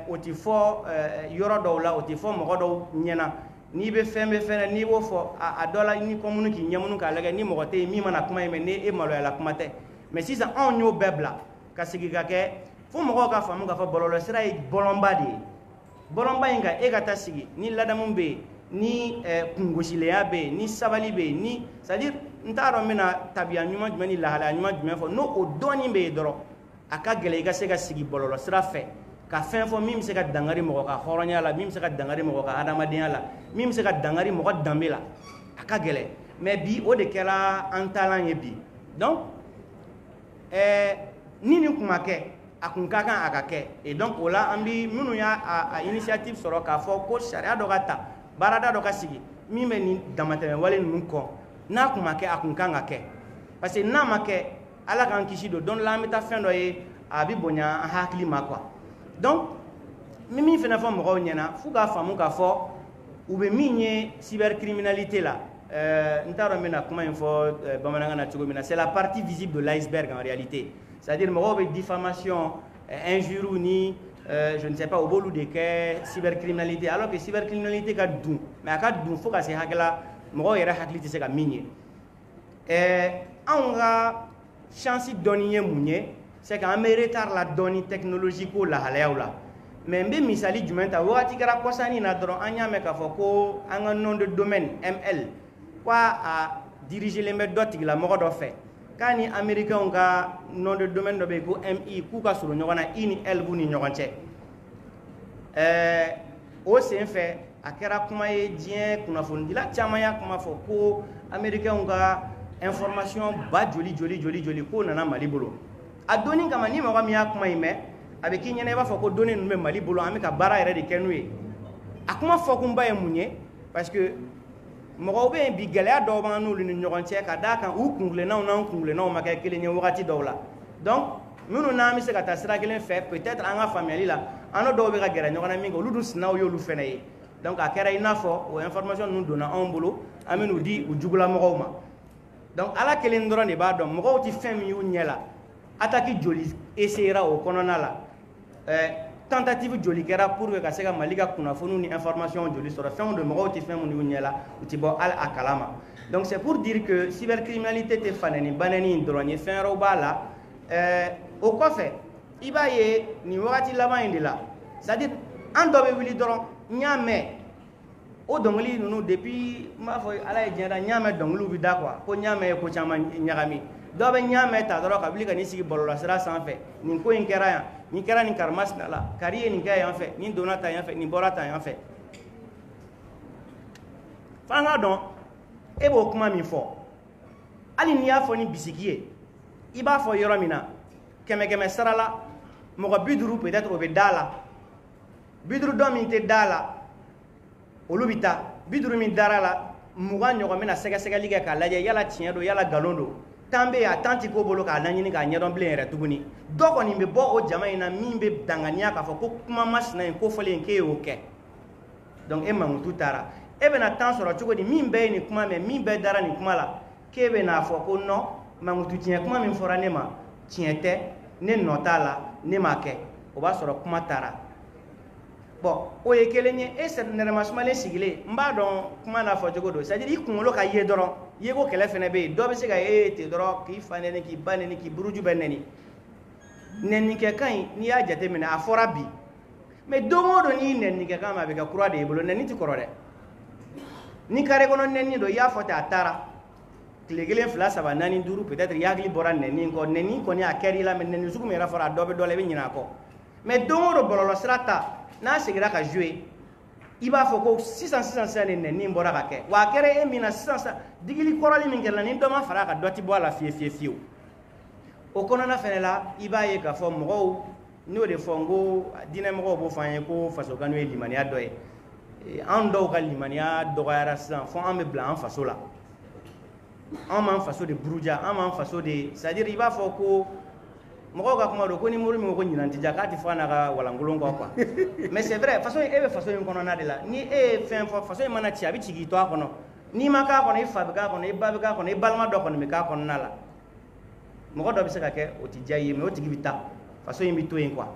o tɛ fɔ yɔrɔ dɔw la o tɛ fɔ mɔgɔ dɔw ɲɛna n'i bɛ fɛn bɛ fɛn n'i b'o fɔ a dɔ la ni kɔmunu k'i ɲɛmunu k'a lajɛ ni mɔgɔ tɛ yen min mana kuma ye mɛ ni e maloyala kuma tɛ mais sisan anw y'o bɛɛ bila ka sigi ka kɛ fo mɔgɔw ka faamu k'a fɔ bɔlɔlɔsira ye bɔlɔnba de ye bɔlɔnba in kan e ka taa sigi ni ladamu bɛ yen ni kungosileya bɛ yen ni sabali bɛ yen ni c'est à dire n t'a dɔn n bɛna tabiya ɲuman jumɛn ni lahalaya ɲuman jumɛn fɔ n'o o dɔɔnin bɛ yen dɔrɔn a ka gɛlɛn i ka se ka sigi bɔlɔlɔsira fɛ ka fɛn fɔ min bɛ se ka dangari mɔgɔ ka hɔrɔnya la min bɛ se ka dangari mɔgɔ ka adamadenya la min bɛ se ka dangari mɔgɔ danbe la a ka gɛlɛn mais bi o de kɛra an taalan ye bi donc ni nin kun ma kɛ a kun ka kan a ka kɛ et donc o la an bɛ minnu y'a initiative sɔrɔ k'a fɔ ko sariya dɔ ka ta baarada dɔ ka sigi min bɛ nin damatɛmɛwale ninnu kɔ n'a kun ma kɛ a kun kan ka kɛ parce que n'a ma kɛ ala k'an kisi don don la an bɛ taa fɛn dɔ ye a bɛ bonya an hakili ma quoi donc min fana fɔ mɔgɔw ɲɛna f'u k'a faamu k'a fɔ u bɛ min ye cybercriminalité la n t'a dɔn n bɛna kuma in fɔ bamanankan na cogo min na c'est la partie visible de l'iceberg en réalité c'est-à-dire mɔgɔw bɛ diffamation injure ni je ne sais pas, au bolo de cybercriminalité, alors que cybercriminalité ka dun, mais ka dun faut que c'est hakla, mo yera hakli c'est ka minier. On a chance donnier mounier, c'est qu'en retard la donnée technologique ou la haléoula. Mais mbe misali jumenta wati kara kosani na dron anya me ka foko un nom de domaine ML quoi à diriger les méthodes la mo do fait kani américain nga nom de domaine do be ko MI ku ka suru nyogana ini L bu ni nyogonche o c'est fait akera kuma ye dien kuna fondila chamaya kuma foko américain nga information ba joli ko nana mali bolo adoni kama ni mo ga mi akuma ime avec qui n'y a pas fait que donner nous Mali bolo avec un barra de kenoué. À comment faut qu'on baille mounier parce que moi bien bigalé d'oban nous le n'ignorantie kada quand ou kungle na on kungle na on m'a calculé ni wakati dola. Donc nous nous n'avons pas qu'à sera qu'elle fait peut-être en famille là en a d'ober à guerre n'y aura mingo ludus na yo lu fenaye. Donc à kera inafo ou information nous donne en boulot ami nous dit ou jugula moroma. Donc à la qu'elle ndora ne ba donc moi ti femme yu nyela attaque joli essayera au konona là. Tentative joli kera pour que kaseka malika kuna fonu ni information joli sur la fin de moro ti fait mon nyela uti bo al akalama. Donc c'est pour dire que cybercriminalité te fanani banani ndronie fin robala au quoi fait ibaye ni wati lama indila c'est-à-dire en dobe wili doron nyame o dongli nous depuis ma fo ala jenda nyame donglu bida quoi ko nyame ko chama nyagami dobe nyame ta doro kabili ni sigi bolola sera sans fait ni ko inkera ya ni kera ni karmas na la kariye ni kaya en fait ni donata en fait ni borata en fait fanga don ebo kuma mi fo ali ni ya fo ni bisikiye iba fo yoro mina keme sarala mo ko biduru peut-être obe dala biduru do min te dala olubita biduru min darala muga nyogo mina sega liga ka laje yala tiedo yala galondo tambe ya tanti ko bolo ka nanyini ka nyadon blen re tuguni doko ni be bo o jama ina mimbe dangania ka fo ko kuma masna ko fole nke oke donc e mangutu tara e be na tan soro chugo di mimbe ni kuma me mimbe dara ni kuma la ke be na fo ko no mangutu tien kuma min fora ne ma tiente ne notala ne make o ba soro kuma tara bon o ye kelenye e se ne remasmale sigile mba don kuma na fo chugo do c'est à dire ikungolo ka ye doron yego kele fene be do be se ga te doro ki fanene ki banene ki buruju beneni nenni ke kan ni ya jate mina afora bi mais domo do ni nenni ke kan ma be ka kura de bolo nenni ti korode ni kare kono nenni do ya fota atara klegele fla saba nani duru peut-être yagli boran nenni ko ni akeri la men nenni suku mera fora do be dole be nyina ko mais domo do bololo strata na segira ka jouer iba fo ko 600 nenni mbora ka ke wa kere e mina 600 digili korali min gerla ni do ma fara ka doti bo la fie o kono na fenela iba ye ka fo mo no de fongo dina mo bo fanye ko faso kanu e limania doye an do ka limania do gara san fo an me blanc faso la an man faso de bruja an man faso de c'est-à-dire iba fo ko mo ka kuma do ko ni muru mi ko nyinanti jakati fo na ka walangulon ko quoi mais c'est vrai façon e be façon en kono na de la ni e fin façon mana ti abi tigi to akono ni maka kono e fabika kono e babika kono e balma do kono me ka kono na la mo do be se ka ke o ti jayi me o tigi bita façon yimi to en quoi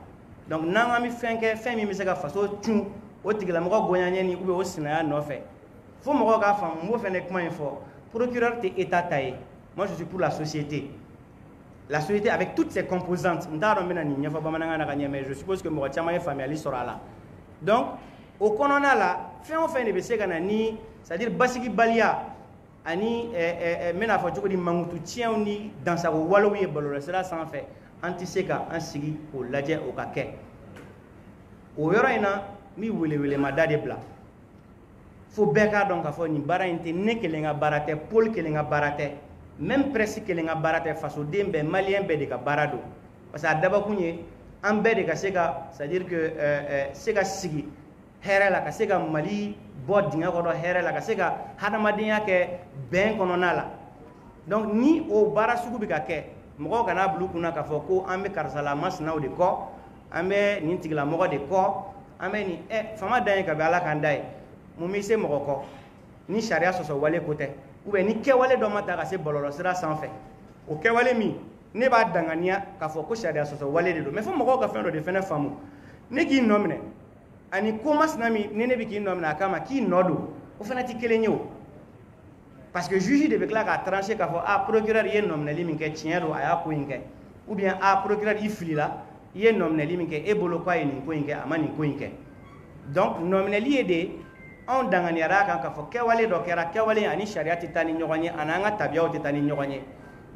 donc nanga mi fenke fin mi se ka façon tu o tigi la mo ko gonyanye ni ube o sina ya no fe fo mo ka fam mo fe ne kuma info procureur te état taillé moi je suis pour la société avec toutes ses composantes mais je suppose que moi chama famille sera là donc au konona là fait on fait ne bese kana ni c'est-à-dire basiki balia ani mena fo joko di mangutu tien ni dans sa walowi balora cela sans fait antiseka ansigi ko laje o kake o yoro ina mi wele madade bla fo beka donc afo ni bara inte ne kelenga barate pol kelenga barate même presse kelenga barate faso dembe malien be de ka barado parce que adaba kunye ambe de ka sega c'est-à-dire que sega sigi here la ka sega mali bod dinga ko do here la ka sega hadamadinya ke ben kono nala donc ni o bara sugu bi ka ke mo kana blu kuna ka fo ko ambe karsala mas naw de ko ambe ni tigla mo de ko ambe ni fama dan ka be ala kan dai mo mi se mo ko ni sharia so wale kote ou bien ni kewale do mata ka se bololo sira sans fait o kewale mi ne ba dangania ka fo ko sharia so wale de do mais fo mo ko ka fe do de fene famu ne k'i nɔ minɛ ani ko masina min ne bɛ k'i nɔ minɛ a kama k'i nɔ don o fana tɛ kelen ye o parce que juge de bɛ tila k'a trancher k'a fɔ procureur i ye nɔminɛli min kɛ tiɲɛ don a y'a ko in kɛ ou bien procureur i filila i ye nɔminɛli min kɛ e bolo k'a ye nin ko in kɛ a ma nin ko in kɛ donc nɔminɛli ye de anw danganiyara kan k'a fɔ kɛwale dɔ kɛra kɛwale ani sariya tɛ taa ni ɲɔgɔn ye ani an ka tabiyaw tɛ taa ni ɲɔgɔn ye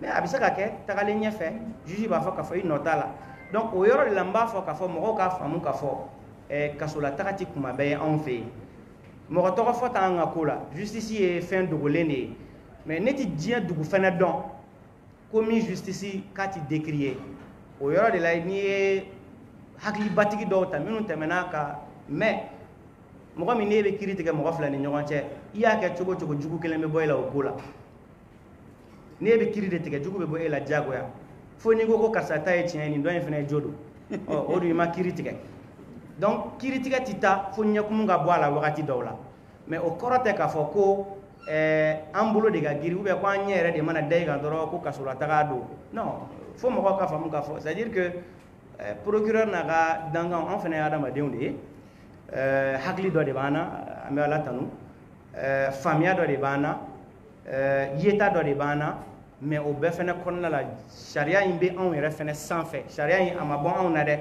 mais a bɛ se ka kɛ tagalen ɲɛfɛ juge b'a fɔ k'a fɔ i nɔ t'a la donc o yɔrɔ de la n b'a fɔ k'a fɔ mɔgɔw k'a faamu k'a fɔ kasola taga tɛ kuma bɛɛ ye anw fɛ yen mɔgɔ tɔgɔ fɔ t'an ka ko la justice ye fɛn dogolen de ye mais ne tɛ diɲɛ dugu fɛnɛ dɔn ko min justice k'a tɛ décrier o yɔrɔ de la n'i ye hakilibatigi dɔw ta minnu tɛmɛna kan mais mɔgɔ min n'e bɛ kiiri tigɛ mɔgɔ fila ni ɲɔgɔn cɛ i y'a kɛ cogo cogo jugu kelen bɛ bɔ e la o ko la n'e bɛ kiiri de tigɛ jugu bɛ bɔ e la diyagoya fo n'i ko ko karisa ta ye tiɲɛ ye nin dɔ in fana ye jo don o dun i ma kiiri tigɛ donc kiiri tigɛ tɛ taa fo ɲɛkumu ka bɔ a la wagati dɔw la mais o kɔrɔ tɛ k'a fɔ ko an bolo de ka giri ou bien ko an ɲɛ yɛrɛ de mana da i kan dɔrɔn ko kasola taga don non fo mɔgɔw ka faamu k'a fɔ c'est à dire que procureur n'a ka dankan an fana ye adamadenw de ye hakili dɔ de b'an na an bɛ ala tanu faamuya dɔ de b'an na yeta dɔ de b'an na mais o bɛɛ fana kɔnɔna la sariya in bɛ anw yɛrɛ fana sanfɛ sariya in a ma bɔ anw na dɛ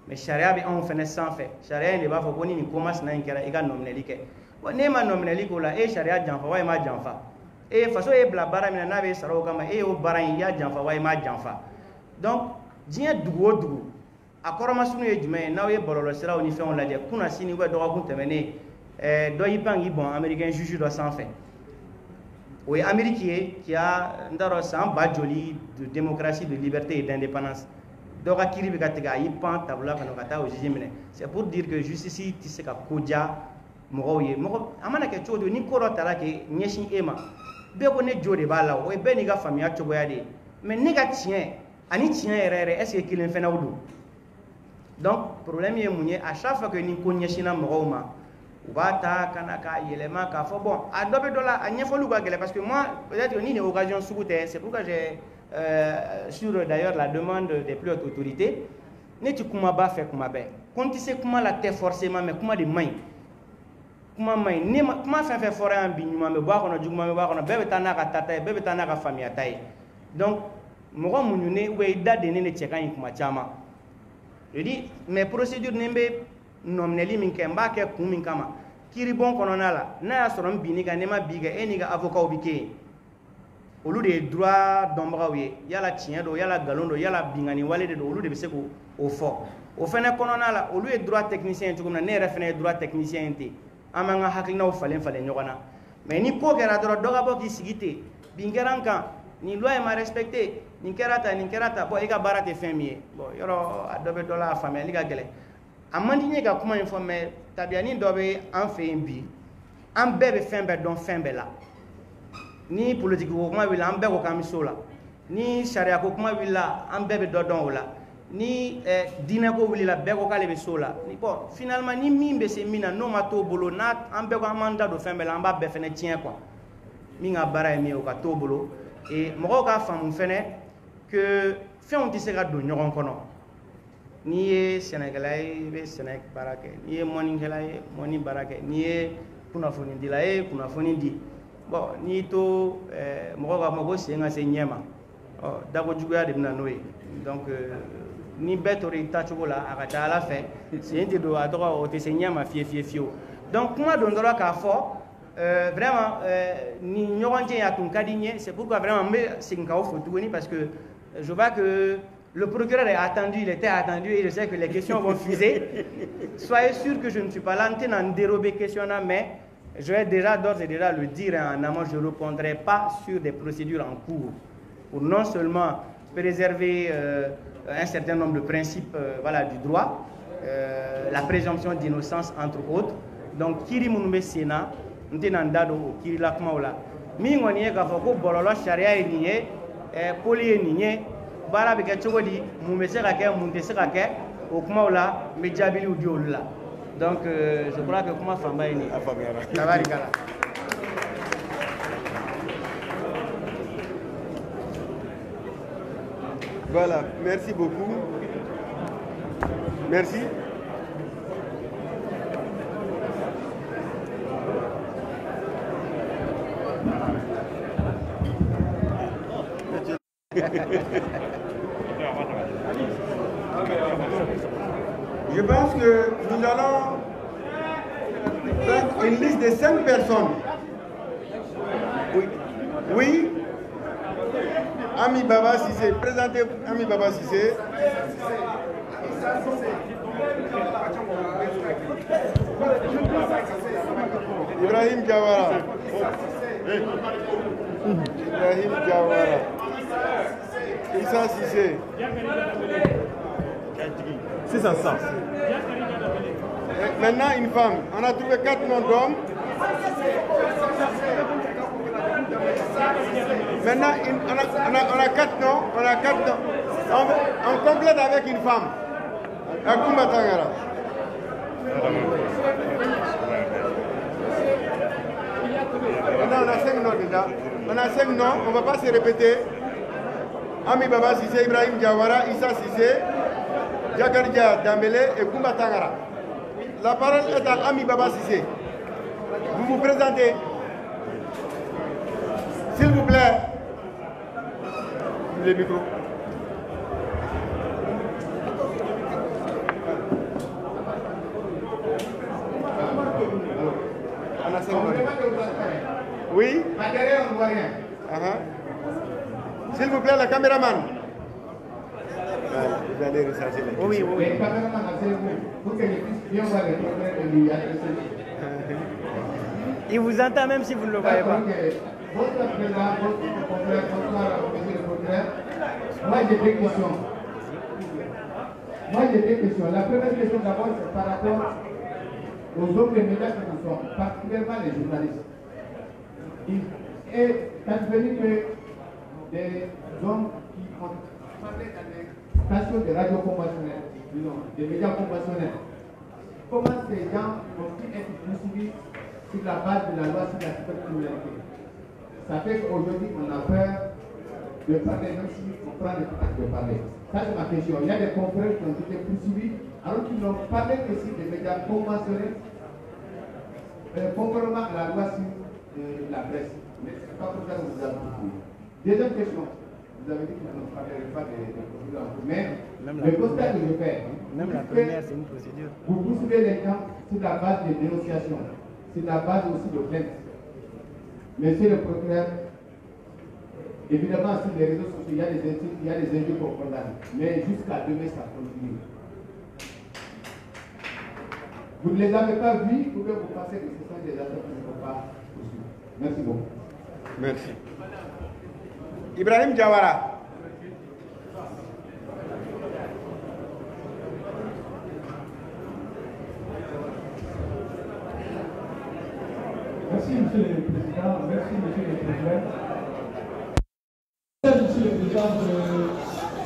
mais sariya bɛ anw fana sanfɛ sariya in de b'a fɔ ko ni nin ko masina in kɛra i ka nɔminɛli kɛ bon n'e ma nɔminɛli k'o la e ye sariya janfa wa i ma janfa faso ye bila baara min na n'a bɛ sara o kama e y'o baara in i y'a janfa wa i ma janfa donc diɲɛ dugu o dugu a kɔrɔmasunu ye jumɛn ye n'aw ye bɔlɔlɔsiraw ni fɛnw lajɛ kunna sini ou dɔgɔkun tɛmɛnen dɔ y'i pan k'i bɔn américain juge dɔ sanfɛ o ye Amérique ye qui a n t'a dɔn san ba joli de démocratie de liberté et d'indépendance dɔ ka kiiri bɛ ka tigɛ a y'i pan tabula kɔnɔ ka taa o juge minɛ c'est pour dire que justice tɛ se ka ko diya mɔgɔw ye mɔgɔ a mana kɛ cogo o cogo ni ko dɔ taara kɛ ɲɛsin e ma bɛɛ ko ne jo de b'a la o ye bɛɛ n'i ka faamuya cogoya de ye mais ne ka tiɲɛ ani tiɲɛ yɛrɛ yɛrɛ est ce que kelen fɛnɛw don donc problème ye mun ye à chaque fois que ni ko ɲɛsinna mɔgɔw ma u b'a ta ka na k'a yɛlɛma k'a fɔ bon a dɔ bɛ dɔ la a ɲɛfɔliw ka gɛlɛn parce que moi peut-être ni nin occasion sugu tɛ c'est pourquoi j'ai sur d'ailleurs la demande des plus hautes autorités ne ti kumaba fɛ kuma bɛɛ ko n tɛ se kuma la tɛ forcément mais kuma de man ɲi kuma man ɲi kuma fɛn fɛn fɔra yan bi ɲuman bɛ bɔ a kɔnɔ juguman bɛ bɔ a kɔnɔ bɛɛ bɛ taa n'a ka taata ye bɛɛ bɛ taa n'a ka faamuyata ye donc mɔgɔ muɲunen ou bien i da dennen de cɛ ka ɲi kuma caman je dis mais procédure ni n bɛ nɔminɛli min kɛ n b'a kɛ kun min kama kiiribon kɔnɔna la n'a y'a sɔrɔ n binni kan ne ma bi kɛ e n'i ka avocat bɛ kɛ yen olu de ye droit dɔnbagaw ye yala tiɲɛ don yala nkalon don yala bingani wale de don olu de bɛ se k'o fɔ o fana kɔnɔna la olu ye droit technicien ye cogo min na ne yɛrɛ fana ye droit technicien ye ten an b'an ka hakilinaw falen falen ɲɔgɔn na mais ni ko kɛra dɔrɔn dɔ ka bɔ k'i sigi ten bin kɛra n kan nin loi ma respecté nin kɛra ta nin kɛra ta bon i ka baara tɛ fɛn min ye bon yɔrɔ a dɔ bɛ dɔ la a faamuyali ka gɛlɛn a man di n ye ka kuma in fɔ mais tabiyanin dɔ bɛ an fɛ yen bi an bɛɛ bɛ fɛn bɛɛ dɔn fɛn bɛɛ la ni politique ko kuma wulila an bɛɛ ko k'an bɛ s'o la ni sariya ko kuma wulila an bɛɛ bɛ dɔ dɔn o la ni diinɛ ko wulila bɛɛ ko k'ale bɛ s'o la bon finalement ni min bɛ se min na n'o ma t'o bolo n'a an bɛɛ ko an b'an da don fɛn bɛɛ la an b'a bɛɛ fɛnɛ tiɲɛ quoi min ka baara ye min ye o ka t'o bolo et mɔgɔw k'a faamu fɛnɛ que fɛnw tɛ se ka don ɲɔgɔn kɔnɔ n'i ye sɛnɛkɛla ye i bɛ sɛnɛ baara kɛ n'i ye mɔnikɛla ye mɔni baara kɛ n'i ye kunnafonidila ye kunnafoni di bon n'i to mɔgɔw k'a fɔ ko sen ka se ɲɛ ma dako juguya de bɛ na n'o ye donc ni bɛɛ tora i tacogo la a ka ca ala fɛ sen tɛ don a tɔgɔ o tɛ se ɲɛ ma fiye fiye fiyewu donc kuma don dɔrɔn k'a fɔ vraiment ni ɲɔgɔn cɛ a tun ka di n ye c'est pourquoi vraiment n bɛ segin k'aw fo tuguni parce que je vois que le procureur est attendu, il était attendu et je sais que les questions vont fuser. Soyez sûr que je ne suis pas là en dérober questions, mais je vais déjà d'ores et déjà le dire en amont, je ne répondrai pas sur des procédures en cours pour non seulement préserver un certain nombre de principes voilà, du droit, la présomption d'innocence entre autres. Donc, Kiri Mounbe Sena, Ntenandado, Kiri Lakmaola. Mingoniye Kafoko, Bololo, Sharia et Niye, Poli et Niye, baara bɛ kɛ cogo di mun bɛ se ka kɛ mun tɛ se ka kɛ o kumaw la n bɛ jaabiliw di olu la donc je crois que kuma fanba ye nin ye tabarikala.
Voilà, merci beaucoup. Merci. Je pense que nous allons faire une liste de 5 personnes. Oui. Oui. Ami Baba Sissé, présentez Ami Baba Sissé. Ibrahim Jawara. Ibrahim Jawara. Issa Sissé.
C'est ça.
Maintenant une femme. On a trouvé 4 noms d'hommes. Maintenant on a 4 noms. On a 4 noms. On complète avec une femme. Akoumba Tangara. Maintenant on a 5 noms déjà. On a 5 noms. On ne va pas se répéter. Ami Baba Sissé, Ibrahim Jawara, Issa Sissé, Jakardia Dambélé et Koumba Tangara. La parole est à Ami Baba Sissé. Vous vous présentez. S'il vous plaît. Le micro. On a 5 minutes. Oui. S'il vous plaît, le caméraman. Vous allez recharger les questions.
Oui.
Le caméraman, asseyez-vous pour que je puisse bien voir les problèmes et lui adresser.
Il vous entend même si vous ne le voyez pas.
Votre président, votre confrère, bonsoir, monsieur le confrère. Moi, j'ai 2 questions. La première question d'abord, c'est par rapport aux hommes des médias que nous sommes, particulièrement les journalistes. Il est advenu que des hommes qui ont parlé dans des stations de radio conventionnelles, des médias conventionnels, comment ces gens ont pu être poursuivis sur la base de la loi sur la cybercriminalité? Ça fait qu'aujourd'hui, on a peur de parler, même si on prend le temps de parler. Ça, c'est ma question. Il y a des confrères qui ont été poursuivis alors qu'ils n'ont parlé que sur des médias conventionnels, conformément à la loi sur la presse. Mais ce n'est pas pour ça que vous avez poursuivi. Deuxième question. Vous avez dit que vous ne parlerez pas des procédures. Mais le constat que je fais,
Même la première, c'est une procédure.
vous poursuivez les gens sur la base de dénonciations, sur la base aussi de plaintes. Monsieur le procureur, évidemment, sur les réseaux sociaux, il y a des insultes, il y a des injures qu'on condamne. Mais jusqu'à demain, ça continue. Vous ne les avez pas vus, ou bien vous pensez que ce sont des affaires qui ne sont pas poursuivies. Merci beaucoup.
Merci. Ibrahim Jawara.
Merci, Monsieur le Président. Merci, Monsieur le Président. Monsieur le Président, je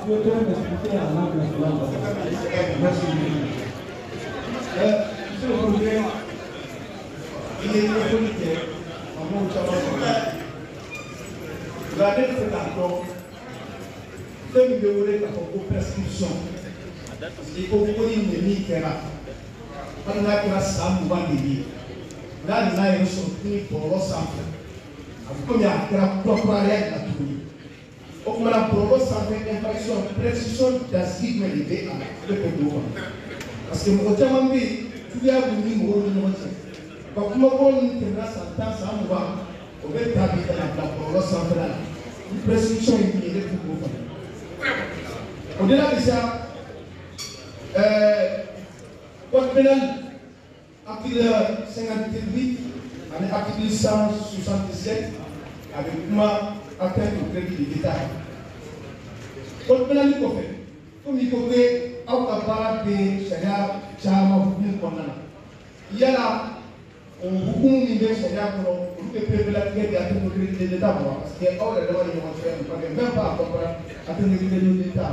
souhaiterais m'expliquer en langue nationale. Merci. Monsieur le Président, il est très politique. En mon temps, vous avez fait encore deux vidéos de prescription. Il faut que vous ayez mis là. On a que la salle va dire. Là, il y a une sortie pour l'ensemble. Comme il y a un propriétaire à tout. Au moins, la proposition d'infraction, précision d'asile médicale à l'époque. Parce que mon temps, tu viens vous dire, mon nom, quand vous m'avez dit que là, ça a ça, on va au fait habiter la proposition centrale. Une précision est pour vous. Au-delà de ça, code pénal, article 58, article 177, avec moi, atteinte au crédit de l'État. Code pénal, il faut faire. Comme il faut faire, on va parler de Sharia, Chama, il y a là, on beaucoup de Sharia pour que le peuple ait atteint au crédit de l'État. Parce qu'il y a hors de la loi, il ne même pas comprendre atteindre le crédit de l'État.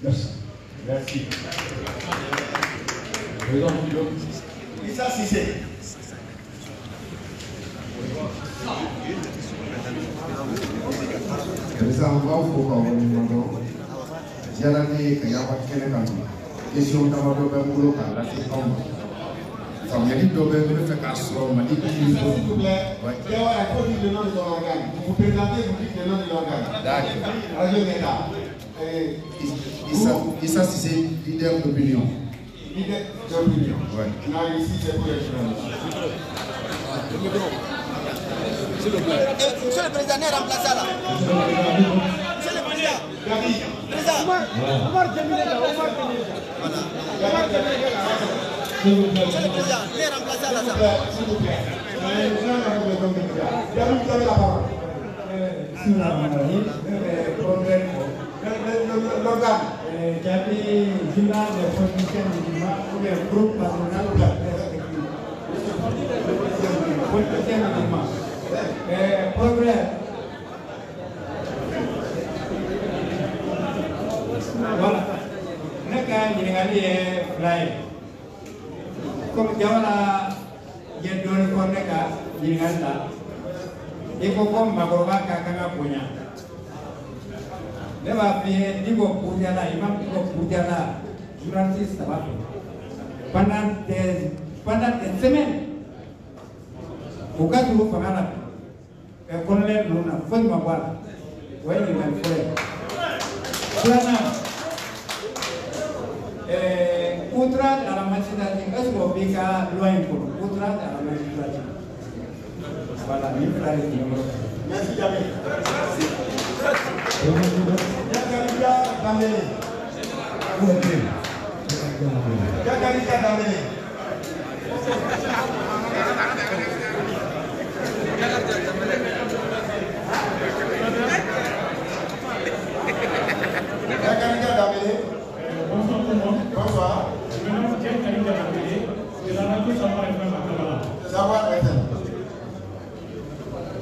Merci.
Merci.
Issa Sissé.
Président, on va vous comprendre. Jalani Kayawa Kenekan. Question d'Amado Bambulo, la Famille d'Obé, vous faites un sort, m'a dit.
S'il vous plaît, il faut dire le nom de ton organe. Vous vous présentez, vous dites le nom de l'organe.
D'accord.
Radio Méta.
Issa, c'est leader d'opinion.
Leader d'opinion.
Oui.
Non, ici, c'est pour les journalistes.
Monsieur le Président, n'est remplacé là. Monsieur le Président. Président. Omar Djamila là. Omar Djamila. Voilà. Omar Djamila là. Monsieur le Président, n'est remplacé là.
S'il vous plaît. Vous avez la parole. L'organe.
Jadi jumlah politiciens musulmans ou bien groupe patronal de la presse écrite. Politiciens musulmans. Progrès. Voilà. Neka nyingali fly. Comme jawala yendoni ko neka nyinganda. Iko ko magoroba kakanga punya. Ne b'a f'i ye n'i ko Koutiala imam n'i ko Koutiala journaliste saba pendant des semaines u ka juru fanga la colonel ninnu na foyi ma bɔ a la o ye ɲininkali fɔlɔ ye filanan outrage à la magistrature est-ce que o b'i ka loi in kɔnɔ outrage à la magistrature voilà nin fila de tun bɛ
Merci Jamil. Yakarika Dambélé. Yakarika Dambélé. Yakarika Dambélé.
Bonsoir tout le monde.
Bonsoir.
Je me nomme Yakarika Dambélé de la radio Savoir FM à Kabbalah.
Savoir FM.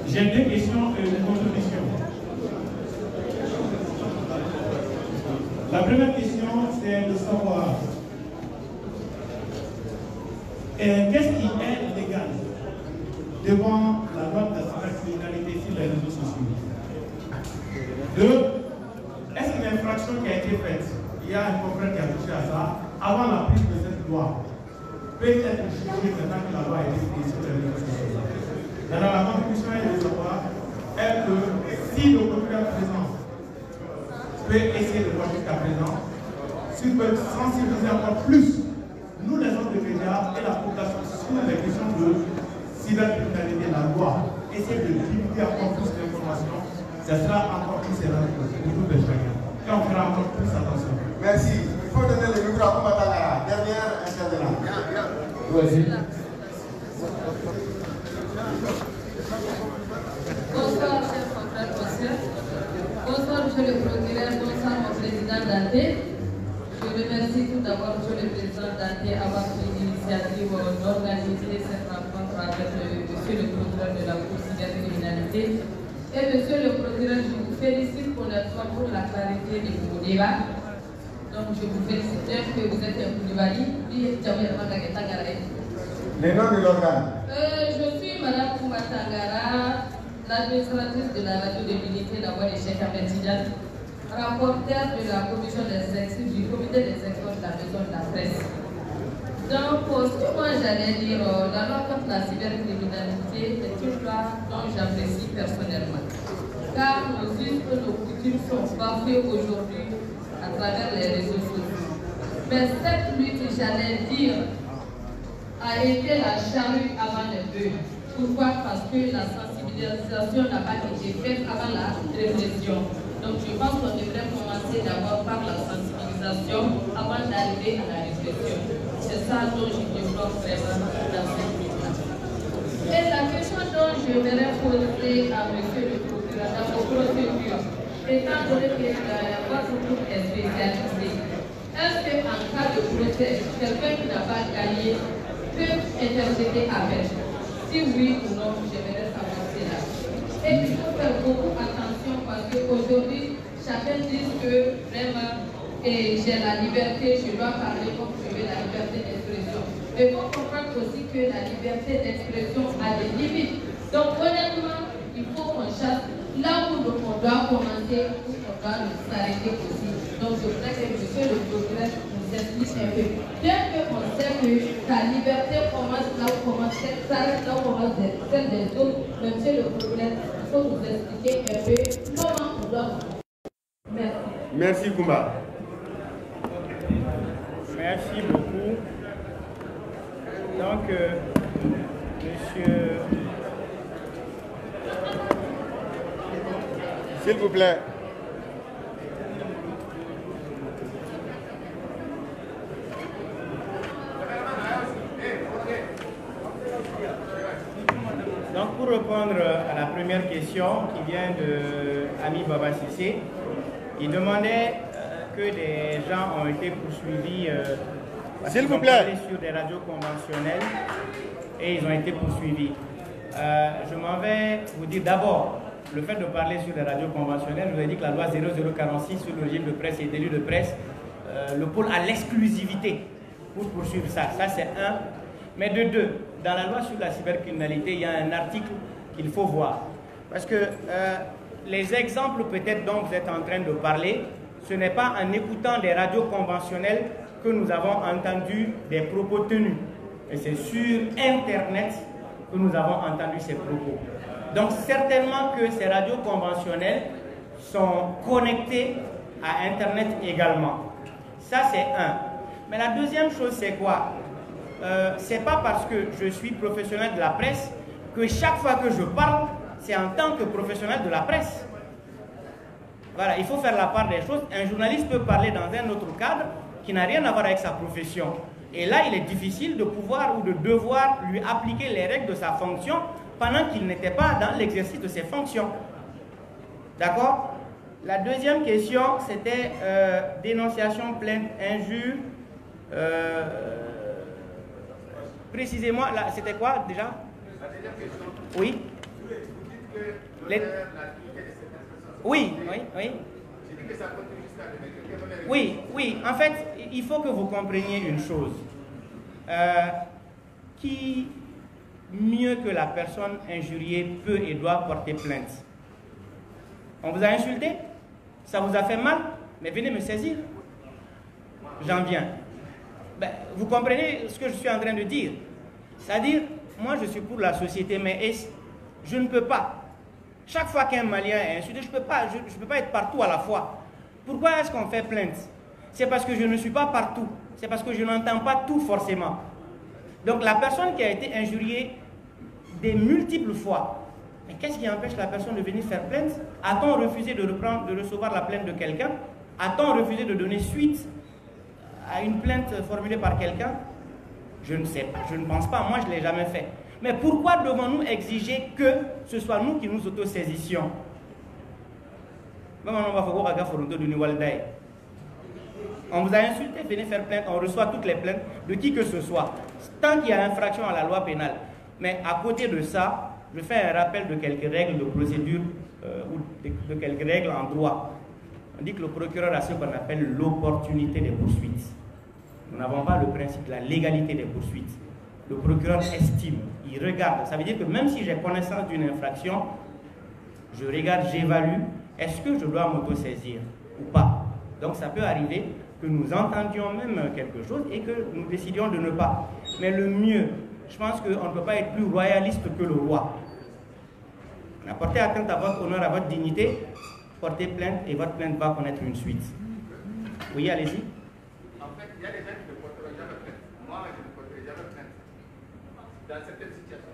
J'ai deux questions et une contribution. La première question, c'est de savoir qu'est-ce qui est légal devant la loi de la cybercriminalité sur les réseaux sociaux. Deux, est-ce que l'infraction qui a été faite, il y a un confrère qui a touché à ça, avant la prise de cette loi, peut être jugée maintenant que la loi a été prise sur les réseaux sociaux. Alors la contribution est de savoir que si le procureur présent peut essayer de voir jusqu'à présent, s'il peut sensibiliser encore plus nous les hommes de médias et la population sur les questions de cybercriminalité, la loi, essayer de divulguer encore plus d'informations, ce sera encore plus sévère pour tout le chacun. Et on fera encore plus attention.
Merci. Il faut donner le micro à Koumatangara. Dernière intervenante.
Vas-y.
Bonsoir, chers confrères consoeurs. Bonsoir, monsieur le procureur. Bonsoir, mon président Dante. Je remercie tout d'abord monsieur le président Dante d'avoir pris l'initiative d'organiser cette rencontre avec monsieur le procureur de la Cour cybercriminalité. Et monsieur le procureur, je vous félicite pour la clarité de vos débats. Donc, je vous félicite que vous êtes un Koulibaly.
Les noms de l'organe.
Je suis Madame Koumatangara, l'administratrice de la radio de l'unité La Voix des Cheikh Ahmed Tidiane, rapporteur de la commission des experts du comité des experts de la maison de la presse. Donc, ce que moi j'allais dire, la loi contre la cybercriminalité est une loi dont j'apprécie personnellement. Car nos us et nos coutumes sont bafouées aujourd'hui à travers les réseaux sociaux. Mais cette lutte, j'allais dire, a été la charrue avant les bœufs. Pourquoi? Parce que la sensibilisation n'a pas été faite avant la répression. Donc je pense qu'on devrait commencer d'abord par la sensibilisation avant d'arriver à la répression. C'est ça dont je développe vraiment dans cette lutte-là. Et la question dont je voudrais poser à M. le procureur, dans vos procédures, étant donné que votre groupe est spécialisé, est-ce qu'en cas de procès, quelqu'un qui n'a pas gagné peut intercéder avec? Si oui ou non, j'aimerais savoir cela. Et il faut faire beaucoup attention parce qu'aujourd'hui, chacun dit que vraiment, j'ai la liberté, je dois parler comme je veux, la liberté d'expression. Mais il faut comprendre aussi que la liberté d'expression a des limites. Donc honnêtement, il faut qu'on chasse là où on doit commencer, où on doit s'arrêter aussi. Donc je voudrais que monsieur le procureur nous explique un peu. Bien qu'on sait que ta liberté commence là où commence, s'arrête là où commence celle des autres, mais monsieur le problème, il faut nous expliquer un peu comment on doit. Merci.
Merci Koumba.
Merci beaucoup. Donc, monsieur...
S'il vous plaît.
Donc, pour répondre à la première question qui vient de Ami Baba Sissé, il demandait que des gens ont été poursuivis parce qu'ils ont parlé sur des radios conventionnelles et ils ont été poursuivis. Je m'en vais vous dire d'abord, le fait de parler sur des radios conventionnelles, je vous ai dit que la loi 0046 sur le régime de presse et délit de presse, le pôle a l'exclusivité pour poursuivre ça. Ça, c'est un. Mais de deux, dans la loi sur la cybercriminalité, il y a un article qu'il faut voir. Parce que les exemples peut-être dont vous êtes en train de parler, ce n'est pas en écoutant des radios conventionnelles que nous avons entendu des propos tenus. Et c'est sur Internet que nous avons entendu ces propos. Donc certainement que ces radios conventionnelles sont connectées à Internet également. Ça, c'est un. Mais la deuxième chose, c'est quoi? C'est pas parce que je suis professionnel de la presse que chaque fois que je parle, c'est en tant que professionnel de la presse. Voilà, il faut faire la part des choses. Un journaliste peut parler dans un autre cadre qui n'a rien à voir avec sa profession. Et là, il est difficile de pouvoir ou de devoir lui appliquer les règles de sa fonction pendant qu'il n'était pas dans l'exercice de ses fonctions. D'accord? La deuxième question, c'était dénonciation, plainte, injure. Précisez-moi, c'était quoi déjà?
La deuxième question.
Oui. Oui, oui, oui.
J'ai dit que ça continue jusqu'à
oui, oui. En fait, il faut que vous compreniez une chose. Qui, mieux que la personne injuriée, peut et doit porter plainte? On vous a insulté? Ça vous a fait mal? Mais venez me saisir. J'en viens. Ben, vous comprenez ce que je suis en train de dire? C'est-à-dire, moi je suis pour la société, mais je ne peux pas. Chaque fois qu'un Malien est insulté, je ne peux pas être partout à la fois. Pourquoi est-ce qu'on fait plainte? C'est parce que je ne suis pas partout. C'est parce que je n'entends pas tout forcément. Donc la personne qui a été injuriée des multiples fois, mais qu'est-ce qui empêche la personne de venir faire plainte? A-t-on refusé de recevoir la plainte de quelqu'un? A-t-on refusé de donner suite à une plainte formulée par quelqu'un? Je ne sais pas, je ne pense pas, moi je ne l'ai jamais fait. Mais pourquoi devons-nous exiger que ce soit nous qui nous autosaisissions? On vous a insulté, venez faire plainte, on reçoit toutes les plaintes de qui que ce soit, tant qu'il y a infraction à la loi pénale. Mais à côté de ça, je fais un rappel de quelques règles de procédure ou de quelques règles en droit. On dit que le procureur a ce qu'on appelle l'opportunité des poursuites. Nous n'avons pas le principe de la légalité des poursuites. Le procureur estime, il regarde. Ça veut dire que même si j'ai connaissance d'une infraction, je regarde, j'évalue, est-ce que je dois m'autosaisir ou pas? Donc ça peut arriver que nous entendions même quelque chose et que nous décidions de ne pas. Mais le mieux, je pense qu'on ne peut pas être plus royaliste que le roi. Portez atteinte à votre honneur, à votre dignité, portez plainte et votre plainte va connaître une suite. Oui, allez-y.
En fait, il y a des gens qui ne porteront jamais plainte. Moi, je ne porterai jamais plainte. Dans certaines situations.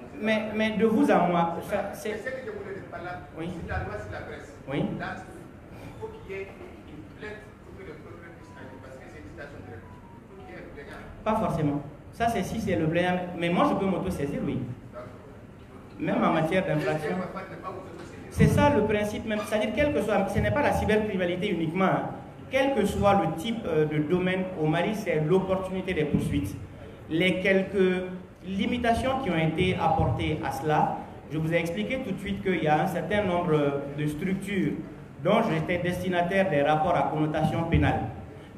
Mais de vous à moi,
c'est ce que je voulais dire par là.
Oui.
C'est la loi sur la presse.
Oui.
Là, il faut qu'il y ait une plainte pour que le procureur puisse agir parce que c'est une citation directe. Il faut qu'il y ait un plaignant.
Pas forcément. Ça, c'est si c'est le plaignant. Mais moi, je peux m'autosaisir, oui. Même en matière d'infraction. C'est ça le principe même. C'est-à-dire, quel que soit, ce n'est pas la cybercriminalité uniquement. Hein. Quel que soit le type de domaine au Mali, c'est l'opportunité des poursuites. Les quelques limitations qui ont été apportées à cela, je vous ai expliqué tout de suite qu'il y a un certain nombre de structures dont j'étais destinataire des rapports à connotation pénale.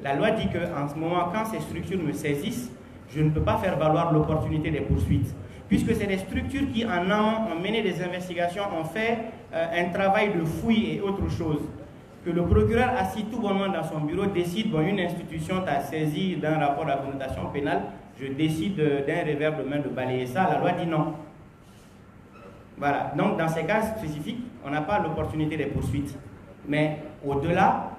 La loi dit qu'en ce moment, quand ces structures me saisissent, je ne peux pas faire valoir l'opportunité des poursuites. Puisque c'est des structures qui, en amont, ont mené des investigations, ont fait un travail de fouille et autre chose. que le procureur assis tout bonnement dans son bureau décide, bon, une institution t'a saisi d'un rapport à connotation pénale, je décide d'un revers de main de balayer ça, la loi dit non. Voilà, donc dans ces cas spécifiques, on n'a pas l'opportunité des poursuites. Mais au-delà,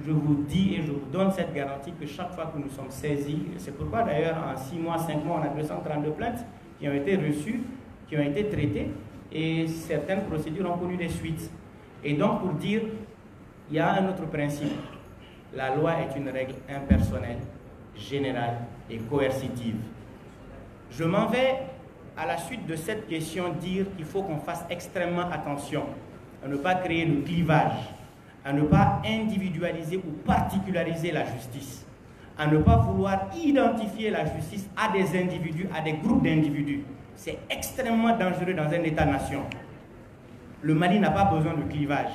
je vous dis et je vous donne cette garantie que chaque fois que nous sommes saisis, c'est pourquoi d'ailleurs en 6 mois, 5 mois, on a 232 plaintes qui ont été reçues, qui ont été traitées, et certaines procédures ont connu des suites. Et donc pour dire, il y a un autre principe. La loi est une règle impersonnelle, générale et coercitive. Je m'en vais à la suite de cette question dire qu'il faut qu'on fasse extrêmement attention à ne pas créer le clivage, à ne pas individualiser ou particulariser la justice, à ne pas vouloir identifier la justice à des individus, à des groupes d'individus. C'est extrêmement dangereux dans un État-nation. Le Mali n'a pas besoin de clivage.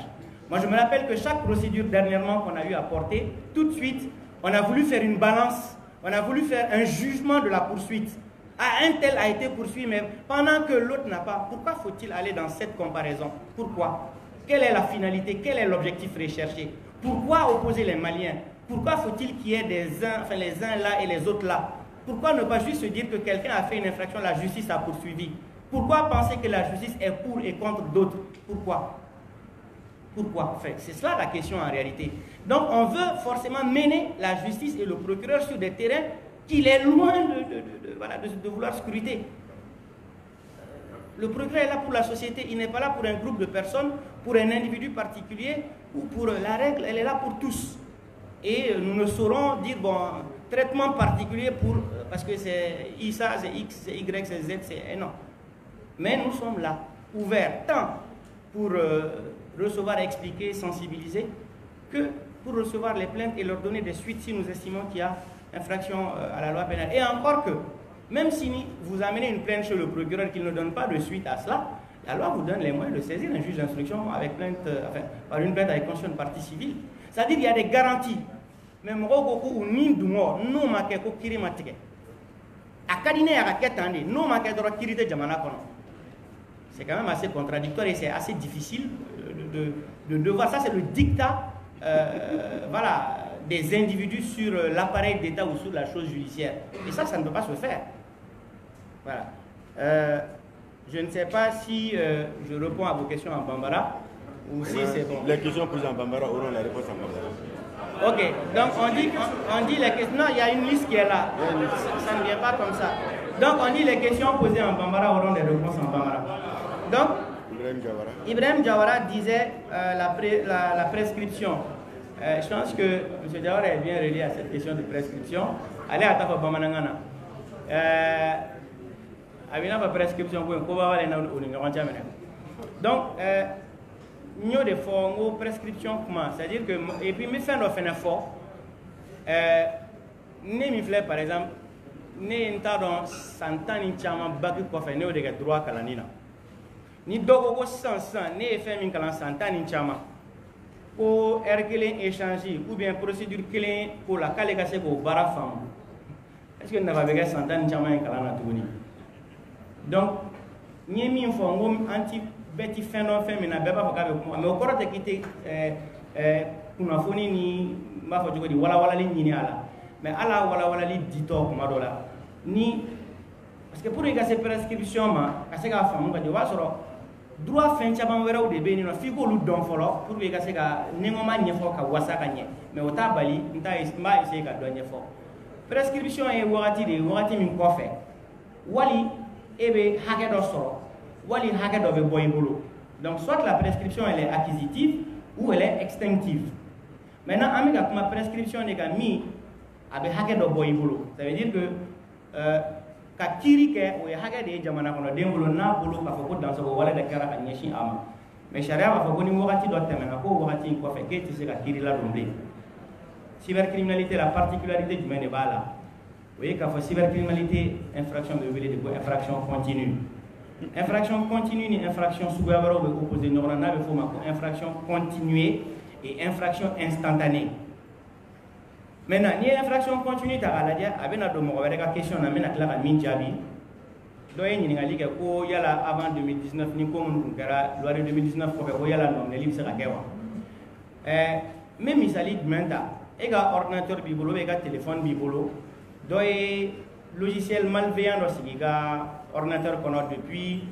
Moi, je me rappelle que chaque procédure dernièrement qu'on a eu à porter, tout de suite, on a voulu faire une balance, on a voulu faire un jugement de la poursuite. Ah, un tel a été poursuivi, mais pendant que l'autre n'a pas. Pourquoi faut-il aller dans cette comparaison? Pourquoi? Quelle est la finalité? Quel est l'objectif recherché? Pourquoi opposer les Maliens? Pourquoi faut-il qu'il y ait les uns là et les autres là? Pourquoi ne pas juste se dire que quelqu'un a fait une infraction, la justice a poursuivi? Pourquoi penser que la justice est pour et contre d'autres? Pourquoi? Pourquoi? Enfin, c'est cela la question en réalité. Donc on veut forcément mener la justice et le procureur sur des terrains qu'il est loin de vouloir scruter. Le procureur est là pour la société, il n'est pas là pour un groupe de personnes, pour un individu particulier ou pour la règle, elle est là pour tous. Et nous ne saurons dire, bon, traitement particulier pour, parce que c'est ISA, c'est X, c'est Y, c'est Z, c'est non. Mais nous sommes là, ouverts, tant pour recevoir, expliquer, sensibiliser, que pour recevoir les plaintes et leur donner des suites si nous estimons qu'il y a infraction à la loi pénale. Et encore que, même si vous amenez une plainte chez le procureur qui ne donne pas de suite à cela, la loi vous donne les moyens de saisir un juge d'instruction avec plainte, par une plainte avec conscience de partie civile. C'est-à-dire qu'il y a des garanties. Mais c'est quand même assez contradictoire et c'est assez difficile de devoir. Ça, c'est le dictat voilà, des individus sur l'appareil d'État ou sur la chose judiciaire. Et ça ne peut pas se faire. Voilà. Je ne sais pas si je réponds à vos questions en Bambara ou si c'est bon.
Les questions posées en Bambara auront la réponse en Bambara.
Ok, donc on dit les questions. Non, il y a une liste qui est là. Ça ne vient pas comme ça. Donc on dit les questions posées en Bambara auront des réponses en Bambara. Donc, Ibrahim Jawara disait la prescription. Je pense que M. Jawara est bien relié à cette question de prescription. Allez à Tafa Bamanangana. Avina pas prescription pour un coba donc nous avons des formes prescription comment, c'est-à-dire que et puis mes fins doivent faire un effort. Ne mi par exemple ne pas dans santani chama baki ko fa ne de droit kalanina ni dogo ko sansan ne fait min kalan santani chama ko erkelen échanger ou bien procédure clé pour la calégase ko bara fam est-ce que n'a pas besoin santani chama en kalana tuguni. Donc, ni min fo ngom anti beti feno femina beba ko gabe ko me ko rote kite kuna foni ni ma fo jogodi wala li ni ala mais ala wala li dito ko madola ni parce que pour y gase prescription ma ka se ka famu ka de wa soro droit fin chaban wera o de be ni no fi ko lu don folo pour y gase ka nengo ma nyefo ka wasa ka nye mais o ta bali nta ma ise ka do nyefo prescription e wati min ko fe wali ebe hake do soro wali hake do be boy bolo. Donc soit la prescription elle est acquisitive ou elle est extinctive. Maintenant amiga kuma prescription ne ga mi abe hake do boy bolo, ça veut dire que ka kiri ke o hake de jamana kono de bolo na bolo ka foko dans so wala de kara ka nyeshi ama mais sharia ba foko ni wakati do temena ko wakati ko fe ke ti se ka kiri la dombe. Cybercriminalité, la particularité du mène bala. Vous voyez qu'à cybercriminalité, infraction de infraction continue. Infraction continue ni infraction sous-gavaro opposé normalement infraction continuée et infraction instantanée. Maintenant, ni infraction continue ta ala dia abena do mo wala question na mena kala min jabi. Do yen ni ngali ko yala avant 2019 ni ko mun kara loi de 2019 ko yala non ne lim sera kewa. Même misali menta et ga ordinateur bibolo et ga téléphone bibolo doy logiciel malveillant dans ce ga ordinateur qu'on a depuis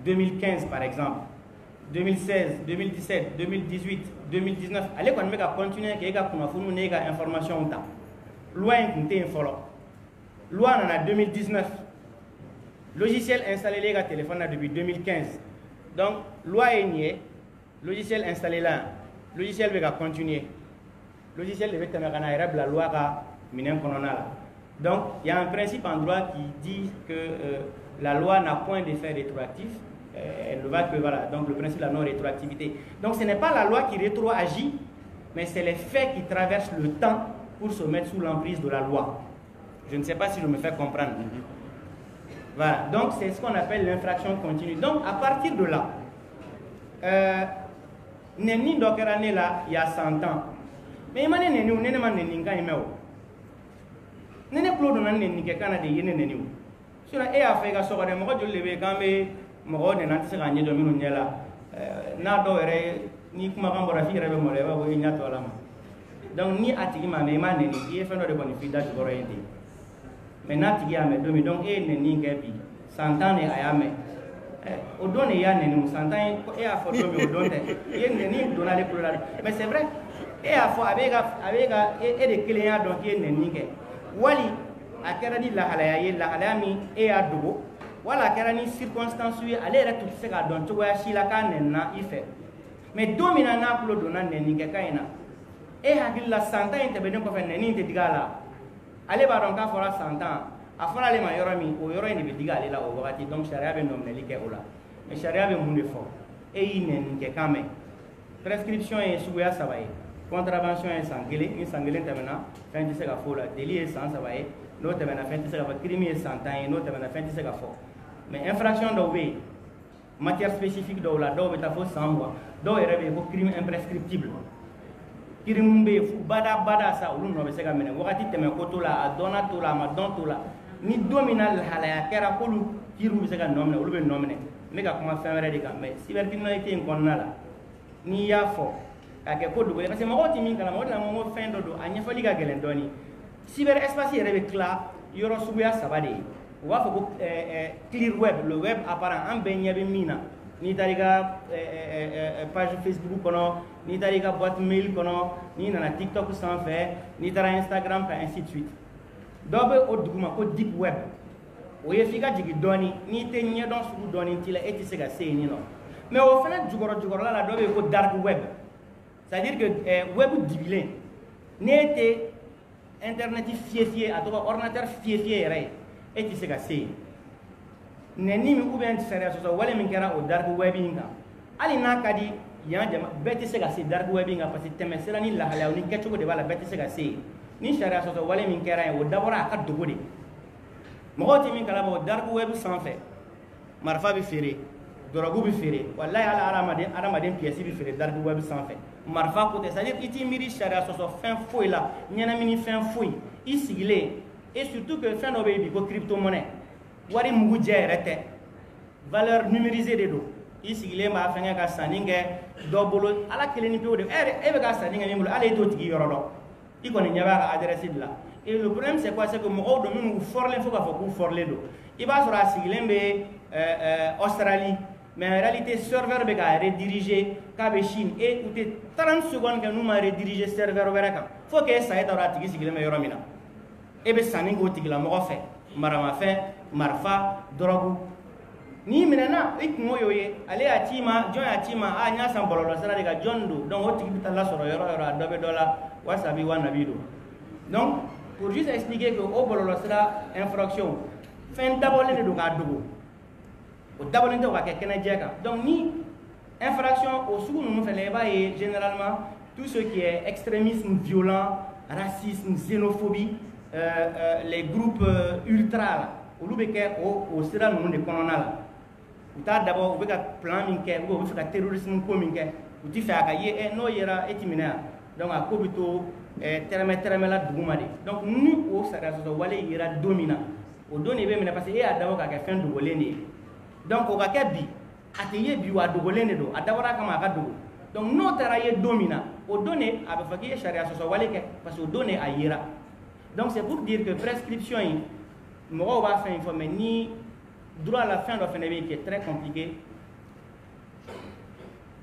2015 par exemple 2016 2017 2018 2019 allez quand même continuer que ga kuna funu ne ga information ta loi inte follow loi en 2019 logiciel installé les gars téléphone depuis 2015 donc loi est niée logiciel installé là logiciel va continuer logiciel devait être la loi ka minen kononala donc il y a un principe en droit qui dit que la loi n'a point d'effet rétroactif elle ne va que voilà donc le principe de la non rétroactivité donc ce n'est pas la loi qui rétroagit mais c'est les faits qui traversent le temps pour se mettre sous l'emprise de la loi. Je ne sais pas si je me fais comprendre. Voilà, donc c'est ce qu'on appelle l'infraction continue. Donc à partir de là, Neni Dokerane là, il y a 100 ans. Mais il m'a dit Neni, Neni m'a dit Neni, Neni Claude n'a Neni, Kekana de Yene Neni. Sur la Ea Fega Sora de Moro de Leve, Gambe, Moro de Nantis Ragné de Minunela, Nado Ere, ni Kumaramborafi, Rebe Moleva, ou Ignato Alama. Donc ni atigi ma me ma neni il fait de bonne fida de royauté mais natigi a me domi donc e neni ngebi santan e ayame o donne ya neni santan e a photo me o donne e neni dona le couleur mais c'est vrai e a fo abega e de client donc e neni nge wali akera di la halaya mi e a dogo wala akera ni circonstance wi ale re tout se ga don to ya shila ka nenna ife mais domina na plo dona neni nge kaina et hakilla 100 ans inte beden ko fen ni inte digala ale ba don ka fora 100 ans afara le ma yoromi o yoro ni be digala la o wakati donc sharia be nomne like ola mais sharia be munde fo e inen nke kame prescription e suya sabaye contravention e sangele ni sangele tamena fin de sega fola délit e sans sabaye no tamena fin de sega crime e 100 ans no tamena fin de sega fo mais infraction do we matière spécifique do la do beta fo 100 mois do rebe ko crime imprescriptible kirimbe fu bada sa ulu no be sega mene wakati teme ko to la adona to la ma don to la ni dominal halaya kera ko lu kiru be sega nomne ulu be nomne me ka kuma fenwere de ka mais cybercriminalité en konnala ni ya fo ka ke ko dugo parce que mo ti min kala mo la mo fin do anya fo liga gelen doni cyber espace rebe cla yoro subuya sabade wa fo ko clear web le web apparent en benye be mina ni tarika page Facebook kono ni tarika boîte mail kono ni nana TikTok sans faire ni tara Instagram et ainsi de suite dobe oduguma ko deep web o ye fika jigi doni ni te nye don su doni tila eti sega sei ni no mais au fana jugoro la dobe ko dark web c'est à dire que web dibilé n'était internet fiefie à toi ordinateur fiefie ré eti sega sei neni mi uben sere so wala min kera o dark webbing ali na kadi ya jama beti sega se dark webbing parce que teme sera ni la hala ni kecho de bala beti sega se ni sharia so wala min kera o dabora ka dogode mo hoti min kala bo dark web sans fait marfa bi fere dorogu bi fere wallahi ala aramadin pièce bi fere dark web sans fait marfa ko c'est à dire iti miri sharia so fin foi la nyana mini fin foi isigile et surtout que fin no be ko crypto monnaie wari mugu jerete valeur numérisée de do isigile ma fenga ka saninge do bolo ala keleni pe de be ka saninge ni bolo ala to tigi yorodo iko ni nyaba ka adresse de là et le problème c'est quoi c'est que mo do min forle fo ka fo ku forle do iba sura sigile be Australie mais en réalité serveur be ka rediriger ka be Chine et ou te 30 secondes que nous ma rediriger serveur weraka faut que ça eta tigi sigile me yoromina e be saninge o tigi la mo fait marama fait marfa drogu ni minana ikmo yoye ale atima jon atima a nya san bololo sala de ga jondo donc o tigi bitalla soro yoro adobe dola wasabi wa nabido donc pour juste expliquer que o bololo sala infraction fin d'abord le do ga dogo o d'abord le do ga kena jeka donc ni infraction au sous nous fait les bailler généralement tout ce qui est extrémisme violent racisme xénophobie les groupes ultra olu be kɛ o sira ninnu de kɔnɔna la u t'a dabɔ u bɛ ka plan min kɛ u bɛ fɛ ka terrorisme ko min kɛ u ti fɛ a ka ye n'o yera e ti minɛ yan donc a ko bɛ to tɛrɛmɛ la duguma de donc ni o sariya sɔsɔ wale yera don min na o don de bɛ minɛ parce que e y'a dabɔ k'a kɛ fɛn dogolen de ye donc o ka kɛ bi a tɛ ye bi wa a dogolen de don a dabɔra a kama a ka dogo donc n'o taara ye don min na au donné avec fakir charia so waleke parce que au donné à ira. Donc c'est pour dire que prescription moi on va faire une fois mais ni droit à la fin doit faire qui est très compliqué.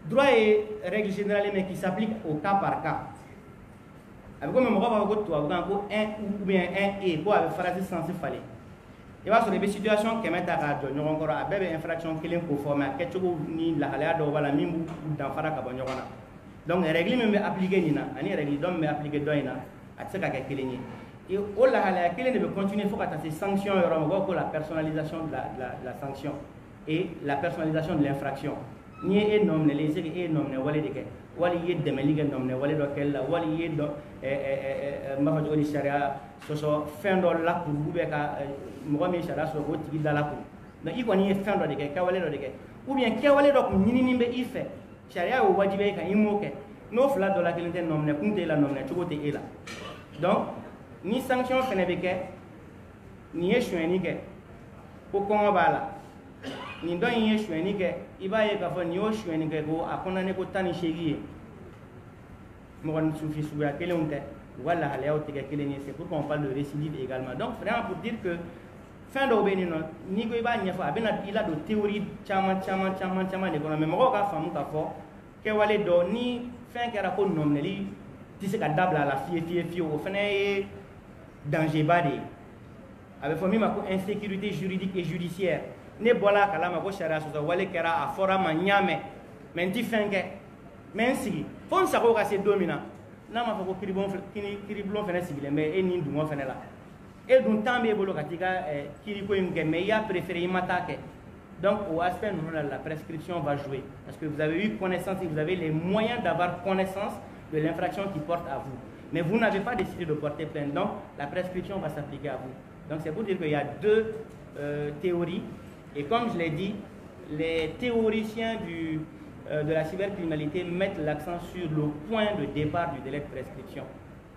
Droit et règle générale mais qui s'applique au cas par cas. Avec comme moi on va go to un ou bien un et pour avec phrase censé fallait. Il va sur des situations qui mettent à radio, nous encore à bébé infraction qui est conforme à quelque chose ni la halea de wala mimbu dans fara ka banyo wana. Donc les règles même appliquées nina, ani règles donc mais appliquées doina à ce qu'a keleni. Et au la halea keleni de continuer faut qu'à ces sanctions il y aura pour la personnalisation de la sanction et la personnalisation de l'infraction. Ni est nom ne les est nom ne wala de que wala y est de meliga nom ne wala de quel la wala y est do ma fa jodi sharia so fin do la pour bubeka moi mais charia so ko tigi dala ko donc il koni fin do de ke kawale do de ke ou bien kawale do ko nyini nimbe ife charia o wajibe ka imoke no fla do la kelente nom ne kunte la nom ne chokote ela donc ni sanction fene be ke ni eshweni ke ko ko bala ni don yi eshweni ke ibaye ka fo ni o shweni ke ko akona ne ko tani shegi mo kon soufi souya kelonte voilà c'est pour qu'on parle de récidive également. Donc vraiment pour dire que fin d'obénino ni ko iba nyafa abena ila do théorie chama l'économie mo ka famu ka fo ke wale do ni fin kera ko nomneli tise ka dabla la fie au fene danger bade avec fomi ma ko insécurité juridique et judiciaire ne bola kala ma ko sharia so wale kera a fora ma nyame menti fin ke mensi fon sa ko ka se domina na ma fako kiriblon fene sigile mais e ni dungo fene la e dun tambe bolo katika kiriko imke mais il a préféré m'attaquer. Donc au aspect nous la prescription va jouer parce que vous avez eu connaissance et vous avez les moyens d'avoir connaissance de l'infraction qui porte à vous, mais vous n'avez pas décidé de porter plainte, donc la prescription va s'appliquer à vous. Donc c'est pour dire qu'il y a deux théories et comme je l'ai dit, les théoriciens de la cybercriminalité mettent l'accent sur le point de départ du délai de prescription.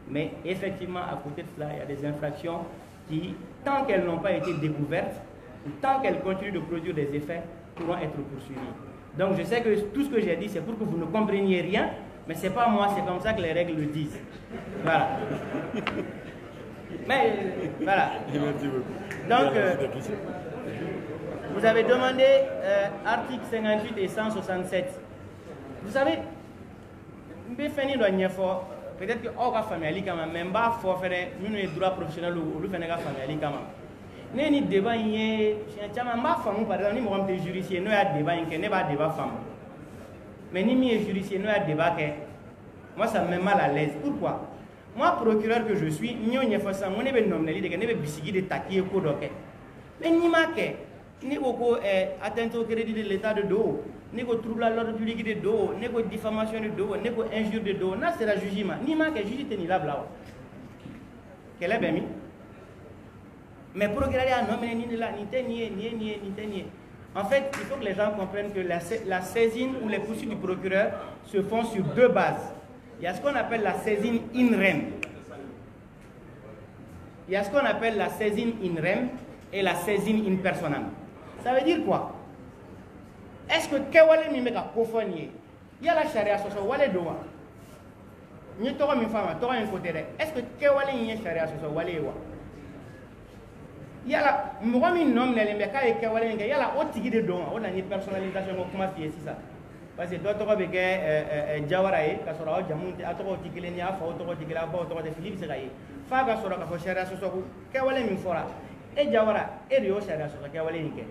Mais effectivement, à côté de cela, il y a des infractions qui, tant qu'elles n'ont pas été découvertes, ou tant qu'elles continuent de produire des effets, pourront être poursuivies. Donc je sais que tout ce que j'ai dit, c'est pour que vous ne compreniez rien, mais ce n'est pas moi, c'est comme ça que les règles le disent. Voilà. Mais voilà. Donc, vous avez demandé articles 58 et 167. Vous savez, peut-être que on va famille quand même pas faut faire une droit professionnel ou le faire famille quand même. Ni débat yé, chama ma femme par exemple ni mo am juriste no ya débat yé ne ba débat femme. Mais ni mi juriste no ya débat que moi ça me met mal à l'aise. Pourquoi? Moi procureur que je suis, ni on y fait ça, mon ebe nomneli de ne be bisigi de taquer ko doké. Mais ni ma ke ni ko atteinte au crédit de l'état de dos. Ni ko trouble à l'ordre public de dos, ni ko diffamation de dos, ni ko injure de dos, na c'est la jugement. Ni ma que juge teni là bla. Quel est bien mis? Mais pour regarder à non mais ni là ni teni. En fait, il faut que les gens comprennent que la saisine ou les poursuites du procureur se font sur deux bases. Il y a ce qu'on appelle la saisine in rem. Il y a ce qu'on appelle la saisine in rem et la saisine in personam. Ça veut dire quoi? Est-ce que Kewale mi meka kofonier? Il y a la charia soso wale doa. Ni toro mi fama, toro en côté. Est-ce que Kewale y charia soso wale wa? Il y a la moi mi nom ne lemeka e Kewale nge, il y a la otigi de don, on a une personnalisation ko kuma fier c'est ça. Parce que d'autres be ke jawarae ka sora o jamunti atoko tigile ni afa otoko tigila ba otoko de Philippe Seraye. Fa ka sora ka fo charia soso ko Kewale mi fora. E jawara e rio charia soso Kewale nge.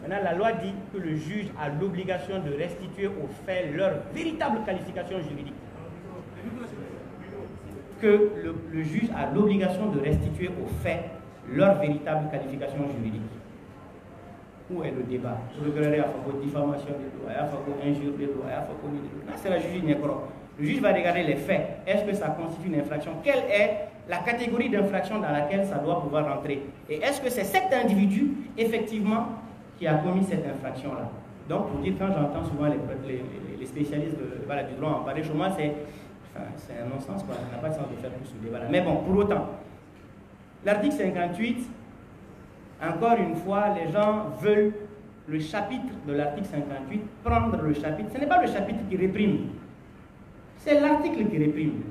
Maintenant, la loi dit que le juge a l'obligation de restituer aux faits leur véritable qualification juridique. Que le juge a l'obligation de restituer aux faits leur véritable qualification juridique. Où est le débat? Vous regardez à propos de diffamation de droit, à propos d'injure de droit, à propos de droit. C'est la juge Nécro. Le juge va regarder les faits. Est-ce que ça constitue une infraction? Quelle est la catégorie d'infraction dans laquelle ça doit pouvoir rentrer? Et est-ce que c'est cet individu, effectivement, qui a commis cette infraction-là? Donc, pour dire, quand j'entends souvent les spécialistes du droit en parler, chez moi, c'est un non-sens, quoi. Ça n'a pas de sens de faire tout ce débat-là. Mais bon, pour autant, l'article 58, encore une fois, les gens veulent le chapitre de l'article 58, prendre le chapitre. Ce n'est pas le chapitre qui réprime. C'est l'article qui réprime.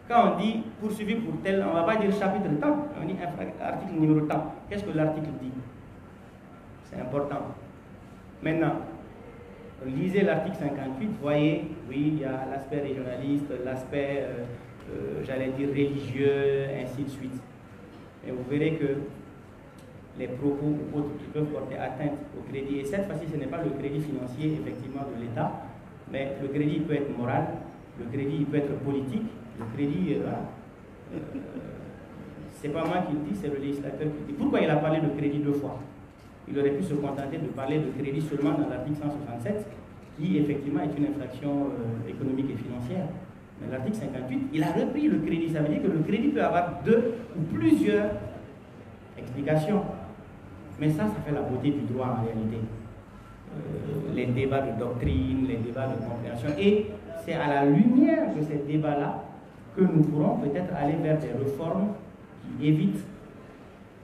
Quand on dit poursuivi pour tel, on ne va pas dire chapitre tant, on dit article numéro tant. Qu'est-ce que l'article dit? C'est important. Maintenant, lisez l'article 58, voyez, oui, il y a l'aspect régionaliste, l'aspect, j'allais dire, religieux, ainsi de suite. Et vous verrez que les propos ou autres qui peuvent porter atteinte au crédit, et cette fois-ci, ce n'est pas le crédit financier, effectivement, de l'État, mais le crédit peut être moral, le crédit peut être politique, le crédit, c'est pas moi qui le dis, c'est le législateur qui le dit. Pourquoi il a parlé de crédit 2 fois? Il aurait pu se contenter de parler de crédit seulement dans l'article 167, qui effectivement est une infraction économique et financière. Mais l'article 58, il a repris le crédit. Ça veut dire que le crédit peut avoir 2 ou plusieurs explications. Mais ça fait la beauté du droit en réalité. Les débats de doctrine, les débats de compréhension. Et c'est à la lumière de ces débats-là que nous pourrons peut-être aller vers des réformes qui évitent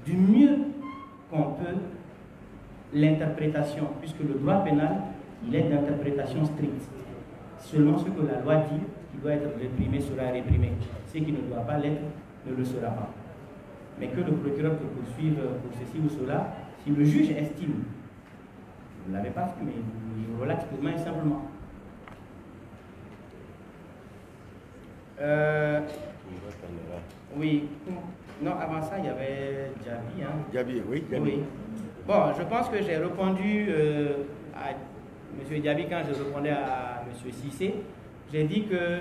du mieux qu'on peut l'interprétation, puisque le droit pénal, il est d'interprétation stricte. Seulement ce que la loi dit, qui doit être réprimé, sera réprimé. Ce qui ne doit pas l'être, ne le sera pas. Mais que le procureur peut poursuivre pour ceci ou cela, si le juge estime, vous ne l'avez pas fait, mais il relaxe purement et simplement. Oui. Non, avant ça, il y avait Djabi. Hein.
Djabi, oui. Djabi.
Oui. Bon, je pense que j'ai répondu à M. Djabi quand je répondais à M. Cissé. J'ai dit que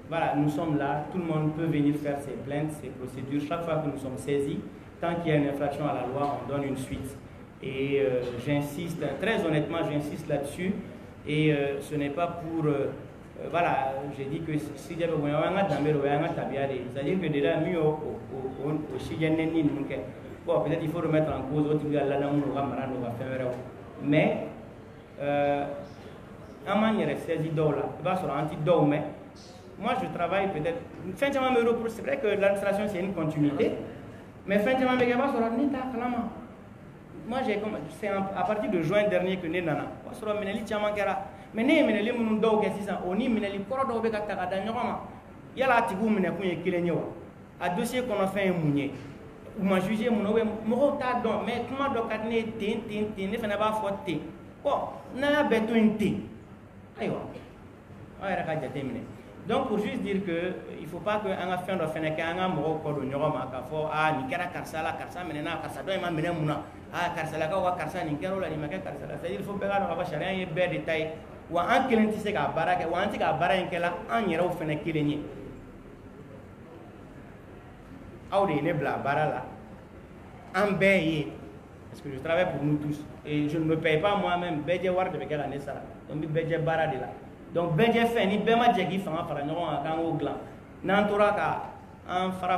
voilà, nous sommes là, tout le monde peut venir faire ses plaintes, ses procédures. Chaque fois que nous sommes saisis, tant qu'il y a une infraction à la loi, on donne une suite. Et j'insiste, très honnêtement, j'insiste là-dessus. Et ce n'est pas pour... voilà, j'ai dit que si il y avait c'est-à-dire que déjà, mieux au bon, peut-être il faut remettre en cause autre mais en manière saisi mais moi je travaille peut-être c'est vrai que l'administration c'est une continuité mais moi j'ai c'est à partir de juin dernier que nana mais ne meneli mun daw ke sisan oni meneli koro daw be ka taga da ɲɔgɔn yala tigu mene kun ye kelen ye wa a dossier kɔnɔ fɛn ye mun ye u ma juger mun na mɔgɔw t'a dɔn mais kuma dɔ ka di ne ye ten ne fana b'a fɔ ten bon n'a y'a bɛɛ to yen ten ayiwa aw yɛrɛ ka jate minɛ donc pour juste dire que il faut pas que an ka fɛn dɔ fɛnɛ kɛ an ka mɔgɔw kɔ don ɲɔgɔn ma k'a fɔ nin kɛra karisa la karisa minɛna karisa dɔ in ma minɛ mun na karisa lakaw ka karisa nin kɛra o la nin ma kɛ karisa la c'est-à-dire il faut bɛɛ k'a dɔn k'a fɔ sariya ye bɛɛ de ta ye wa an kelen tɛ se k'a baara kɛ wa an tɛ k'a baara in kɛla an yɛrɛw fɛnɛ kelen ye aw de ye ne bila baara la an bɛɛ ye parce que je travaille pour nous tous et je ne me paye pas moi-même bɛɛ jɛ wari de bɛ kɛ ka ne sara donc n bɛ bɛɛ jɛ baara de la donc bɛɛ jɛ fɛn ni bɛɛ ma jɛ k'i fanga fara ɲɔgɔn kan k'an k'o dilan n'an tora ka an fara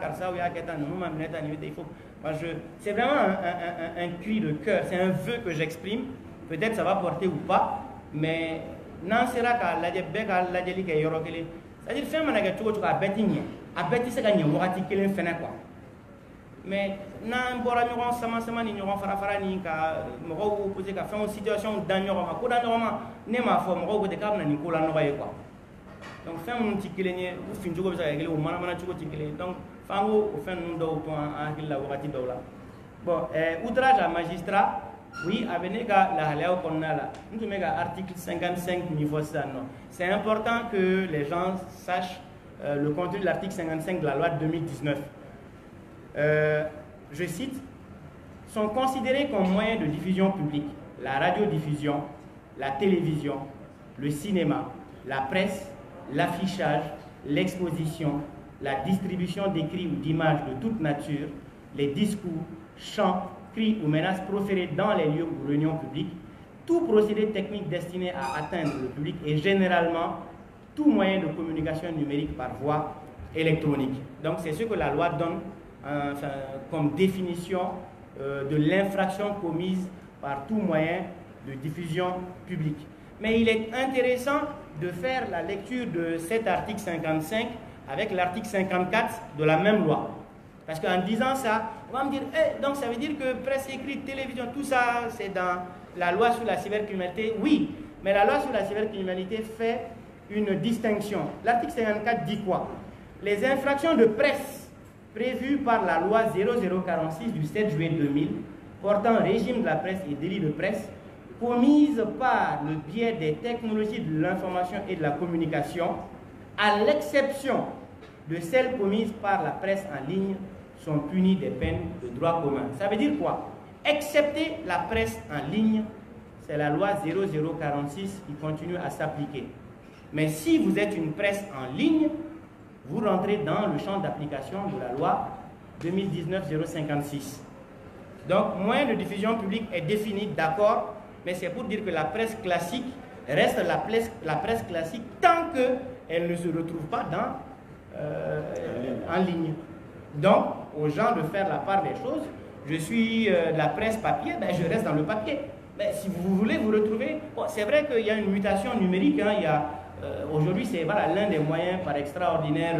karisa y'a kɛ tan ninnu ma minɛ tan nin bɛ tan il faut parce que c'est vraiment un cri de cœur c'est un vœu que j'exprime peut-être ça va porter ou pas mais n'an sera k'a lajɛ bɛɛ ka lajɛli kɛ yɔrɔ kelen c'est-à-dire fɛn mana kɛ cogo o cogo a bɛɛ ti ɲɛ a bɛɛ ti se ka ɲɛ wagati kelen fɛnɛ quoi mais n'an bɔra ɲɔgɔn sama ni ɲɔgɔn fara ni ka mɔgɔw opposé ka fɛnw situation da ɲɔgɔn ma ko da ɲɔgɔn ma ne m'a fɔ mɔgɔw ko ten k'a bɛna nin ko la nɔgɔ ye quoi donc fɛn minnu ti kelen ye u fin cogo bɛ se ka kɛ kelen o mana cogo ti kelen ye donc f'an k'o fɛn ninnu dɔw to an hakili la wagati dɔw la bon outrage à magistrat. Oui, avec l'article 55 niveau ça, non. C'est important que les gens sachent le contenu de l'article 55 de la loi de 2019. Je cite, sont considérés comme moyens de diffusion publique la radiodiffusion, la télévision, le cinéma, la presse, l'affichage, l'exposition, la distribution d'écrits ou d'images de toute nature, les discours, chants, cris ou menaces proférées dans les lieux ou réunions publiques, tout procédé technique destiné à atteindre le public et généralement tout moyen de communication numérique par voie électronique. Donc c'est ce que la loi donne comme définition de l'infraction commise par tout moyen de diffusion publique. Mais il est intéressant de faire la lecture de cet article 55 avec l'article 54 de la même loi. Parce qu'en disant ça, on va me dire, donc ça veut dire que presse écrite, télévision, tout ça, c'est dans la loi sur la cybercriminalité. Oui, Mais la loi sur la cybercriminalité fait une distinction. L'article 54 dit quoi? Les infractions de presse prévues par la loi 0046 du 7 juillet 2000 portant régime de la presse et délit de presse commises par le biais des technologies de l'information et de la communication, à l'exception de celles commises par la presse en ligne, sont punies des peines de droit commun. Ça veut dire quoi? Excepté la presse en ligne, c'est la loi 0046 qui continue à s'appliquer. Mais si vous êtes une presse en ligne, vous rentrez dans le champ d'application de la loi 2019-056. Donc, moyen de diffusion publique est défini, d'accord, mais c'est pour dire que la presse classique reste la presse classique tant qu'elle ne se retrouve pas en ligne. Donc, aux gens de faire la part des choses, je suis de la presse papier, ben je reste dans le papier. Mais si vous voulez vous retrouver, bon, c'est vrai qu'il y a une mutation numérique, hein, aujourd'hui c'est l'un des moyens par extraordinaire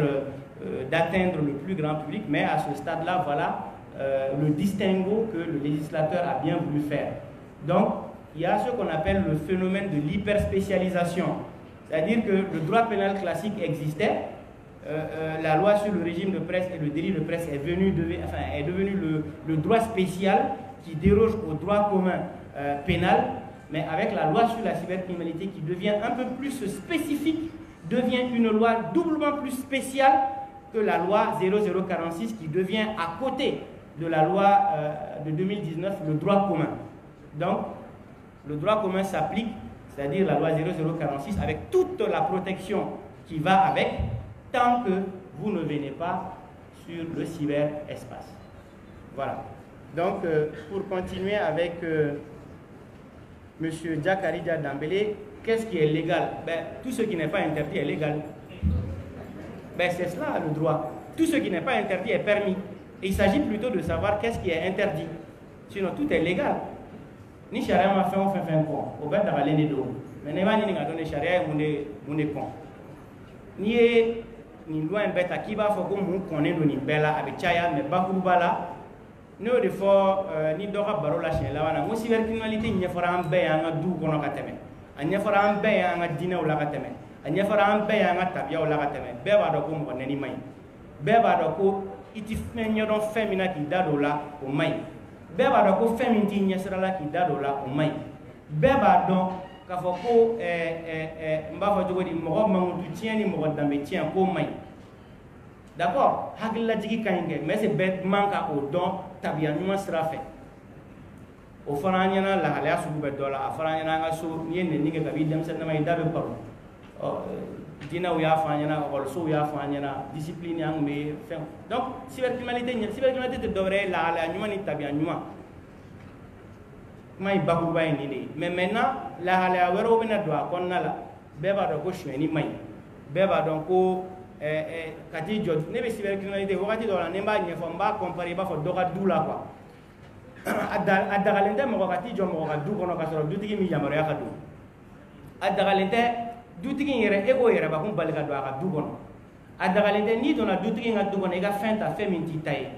d'atteindre le plus grand public, mais à ce stade-là, voilà le distinguo que le législateur a bien voulu faire. Donc, il y a ce qu'on appelle le phénomène de l'hyperspécialisation, c'est-à-dire que le droit pénal classique existait, la loi sur le régime de presse et le délit de presse est devenu le droit spécial qui déroge au droit commun pénal, mais avec la loi sur la cybercriminalité qui devient un peu plus spécifique, devient une loi doublement plus spéciale que la loi 0046 qui devient à côté de la loi de 2019 le droit commun. Donc, le droit commun s'applique, c'est-à-dire la loi 0046 avec toute la protection qui va avec, tant que vous ne venez pas sur le cyberespace. Voilà. Donc, pour continuer avec M. Diakarija Dambélé, qu'est-ce qui est légal? Tout ce qui n'est pas interdit est légal. C'est cela le droit. Tout ce qui n'est pas interdit est permis. Et il s'agit plutôt de savoir qu'est-ce qui est interdit. Sinon, tout est légal. Ni charia m'a fait un con. Au bas de l'année d'eau. Mais n'est pas ni donné charia mon con. Ni loi bêta qui va faire comme on connaît de bella avec chaya mais bakubala no de fo ni doka barola chez la wana mo cybercriminalité nya fara ambe anga du kono kateme anya fara ambe anga dina wala kateme anya fara ambe anga tabia wala kateme be ba do ko mo neni mai be ba do ko iti fenyo don femina ki dadola o mai be ba do ko feminti nya srala ki dadola o mai be ba do ka fo ko mba fo jogo di mo mangutu tieni mo dambe tien ko mai. D'accord, hakila jigi kanyenge mais c'est bête manka au don tabia nyuma sera fait o faranya na la hala su be dola faranya na nga so yenne ni ga bi dem sen na may dabe paro dina o ya fanya na o so ya fanya na discipline yang me fait. Donc cybercriminalité te devrait la hala nyuma ni tabia nyuma may baku bay ni mais maintenant la hala wero bina do akonna la beba do ko shweni may beba donc ko kati jot ne be cybercriminalité wakati do la nemba nyefo mba comparer ba fo doka dula quoi adagalente mo kati jo mo ka du kono ka so dutigi mi yamaro ya kadu adagalente dutigi yere ego yere ba kun balika do ka du kono adagalente ni do na dutigi nga du kono e ga fenta feminti tay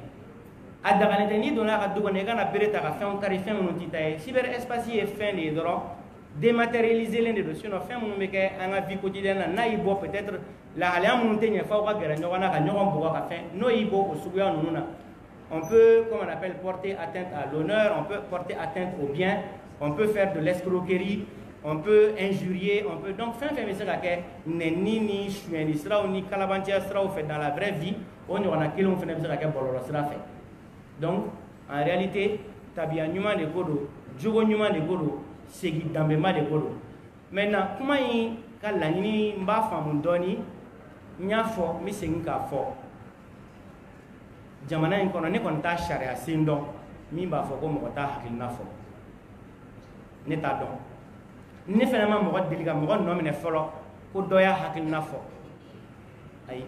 adagalente ni do na ka du kono e ga na bereta ka fen kari fen no titaye cyberespace e fin de doro dématérialiser les dossiers no fen mo meke anga vie quotidienne na ibo peut-être la halia montagne fa wa gara nyona ka nyoma mboka ka fin no ibo osuguya nuna. On peut, comme on appelle, porter atteinte à l'honneur, on peut porter atteinte au bien, on peut faire de l'escroquerie, on peut injurier, on peut donc faire mais c'est que ni chuenisra ou ni calabantia sera fait dans la vraie vie, on y en a qui l'ont fait mais c'est que bololo sera fait. Donc en réalité, tabia nyuma de kodo, jogo nyuma de kodo, segi dambema de kodo. Maintenant, comment y kalani mba famundoni nyafo mi senga fo. Jamana in kono ne kon ta sharia sindo mi ba fo ko mo ta hakilna fo ne ta don ne fena ma mo deliga mo no mine folo ko doya hakilna fo ay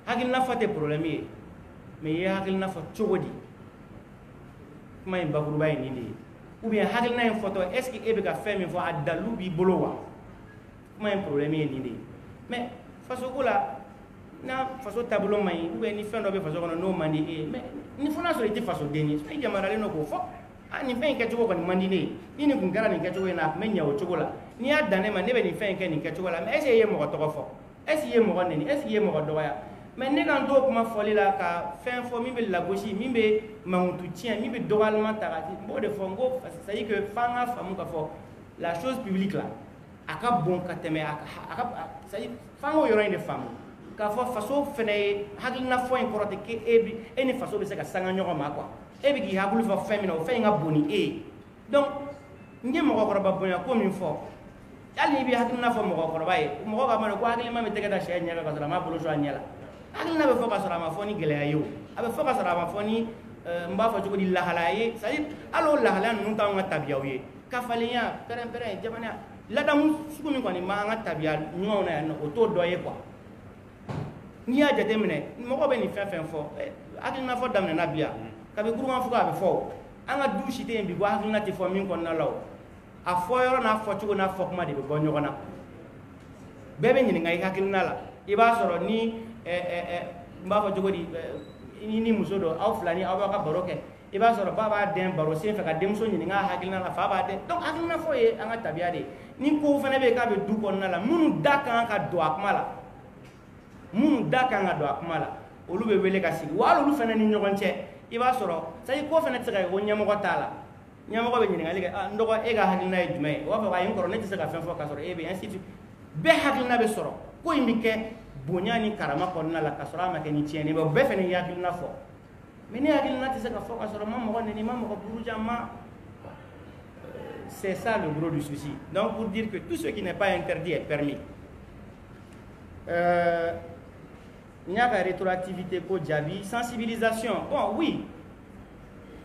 hakilna fo te problème yi mais ye hakilna fo chogodi kuma in bakuru bay ni ni ou bien hakilna en photo est ce que ebe ka fait mi fo adalu bi bolowa kuma un problème yi ni mais faso ko la na faso tableau mai ou ni fendo be faso kono no mandi mais ni fona so ite faso deni so ite marale no ko fo ani fen ke jogo ko ni mandi ni kun gara ni ke jogo na menya o jogo la Ni a donné ma ne ni fait ni quelque chose là mais essayer mo to fo essayer mo neni essayer mo do ya mais ne kan do kuma foli la ka fin fo mi be la gauche mi be mautu tien mi be doralement tarati bo de fongo ça dit que fanga famu ka fo la chose publique là aka bon ka teme aka ça dit fango yoro inde famu ka fo faso fene hagina fo en korote ke ebi eni faso be se ka sanga nyoko ma quoi ebi gi hagulu fo femina o fe nga boni e donc nge mo ko ba bonya ko min fo ali bi hakina fo mo ko ba e mo ko ma ko hakili ma me tege da she nyaka ka sala ma bolo so anyela hakina be fo ka sala ma fo ni gele ayo abe fo ka sala ma fo ni mba fo ko di la halaye ça dit alo la hala nun ta nga tabiya wi ka faliya pere jamana la dam su ko mi ko ni ma nga tabiya nyo na no to do ye quoi ni ya jate mine mo ko be ni fen fo hakina fo dam na biya ka be guru ma fo ka be fo anga du shite mbi gwa hakina ti fo min ko na law a fo yoro na fo chugo na fo kuma de be gonyo na bebe nyini ngai hakilina la iba soro ni mba fo chugo di ni musodo aw flani aw ka baroke iba soro baba den baro se fe ka demso nyini nga hakilina la fa ba de donc hakilina fo ye anga tabia de ni ko fene be ka be du ko na la munu daka ka do akuma la munu daka nga do akuma la olu be wele ka sigi wala olu fene ni nyogonche iba soro sai ko fene tsega ko nyamo ko tala nyamo ko be nyini ngali ga ndoko e ga hakilina e jume wa fa yin ko ne tsega fen fo ka soro e be ainsi be hakilina be soro ko imike bonyani karama ko na la ka soro ma ke ni tiene be be fene yakilina fo mais ne yakilina tsega fo ka soro mammo ko ni mammo ko buruja ma c'est ça le gros du souci donc pour dire que tout ce qui n'est pas interdit est permis nyaka rétroactivité ko jabi sensibilisation bon oui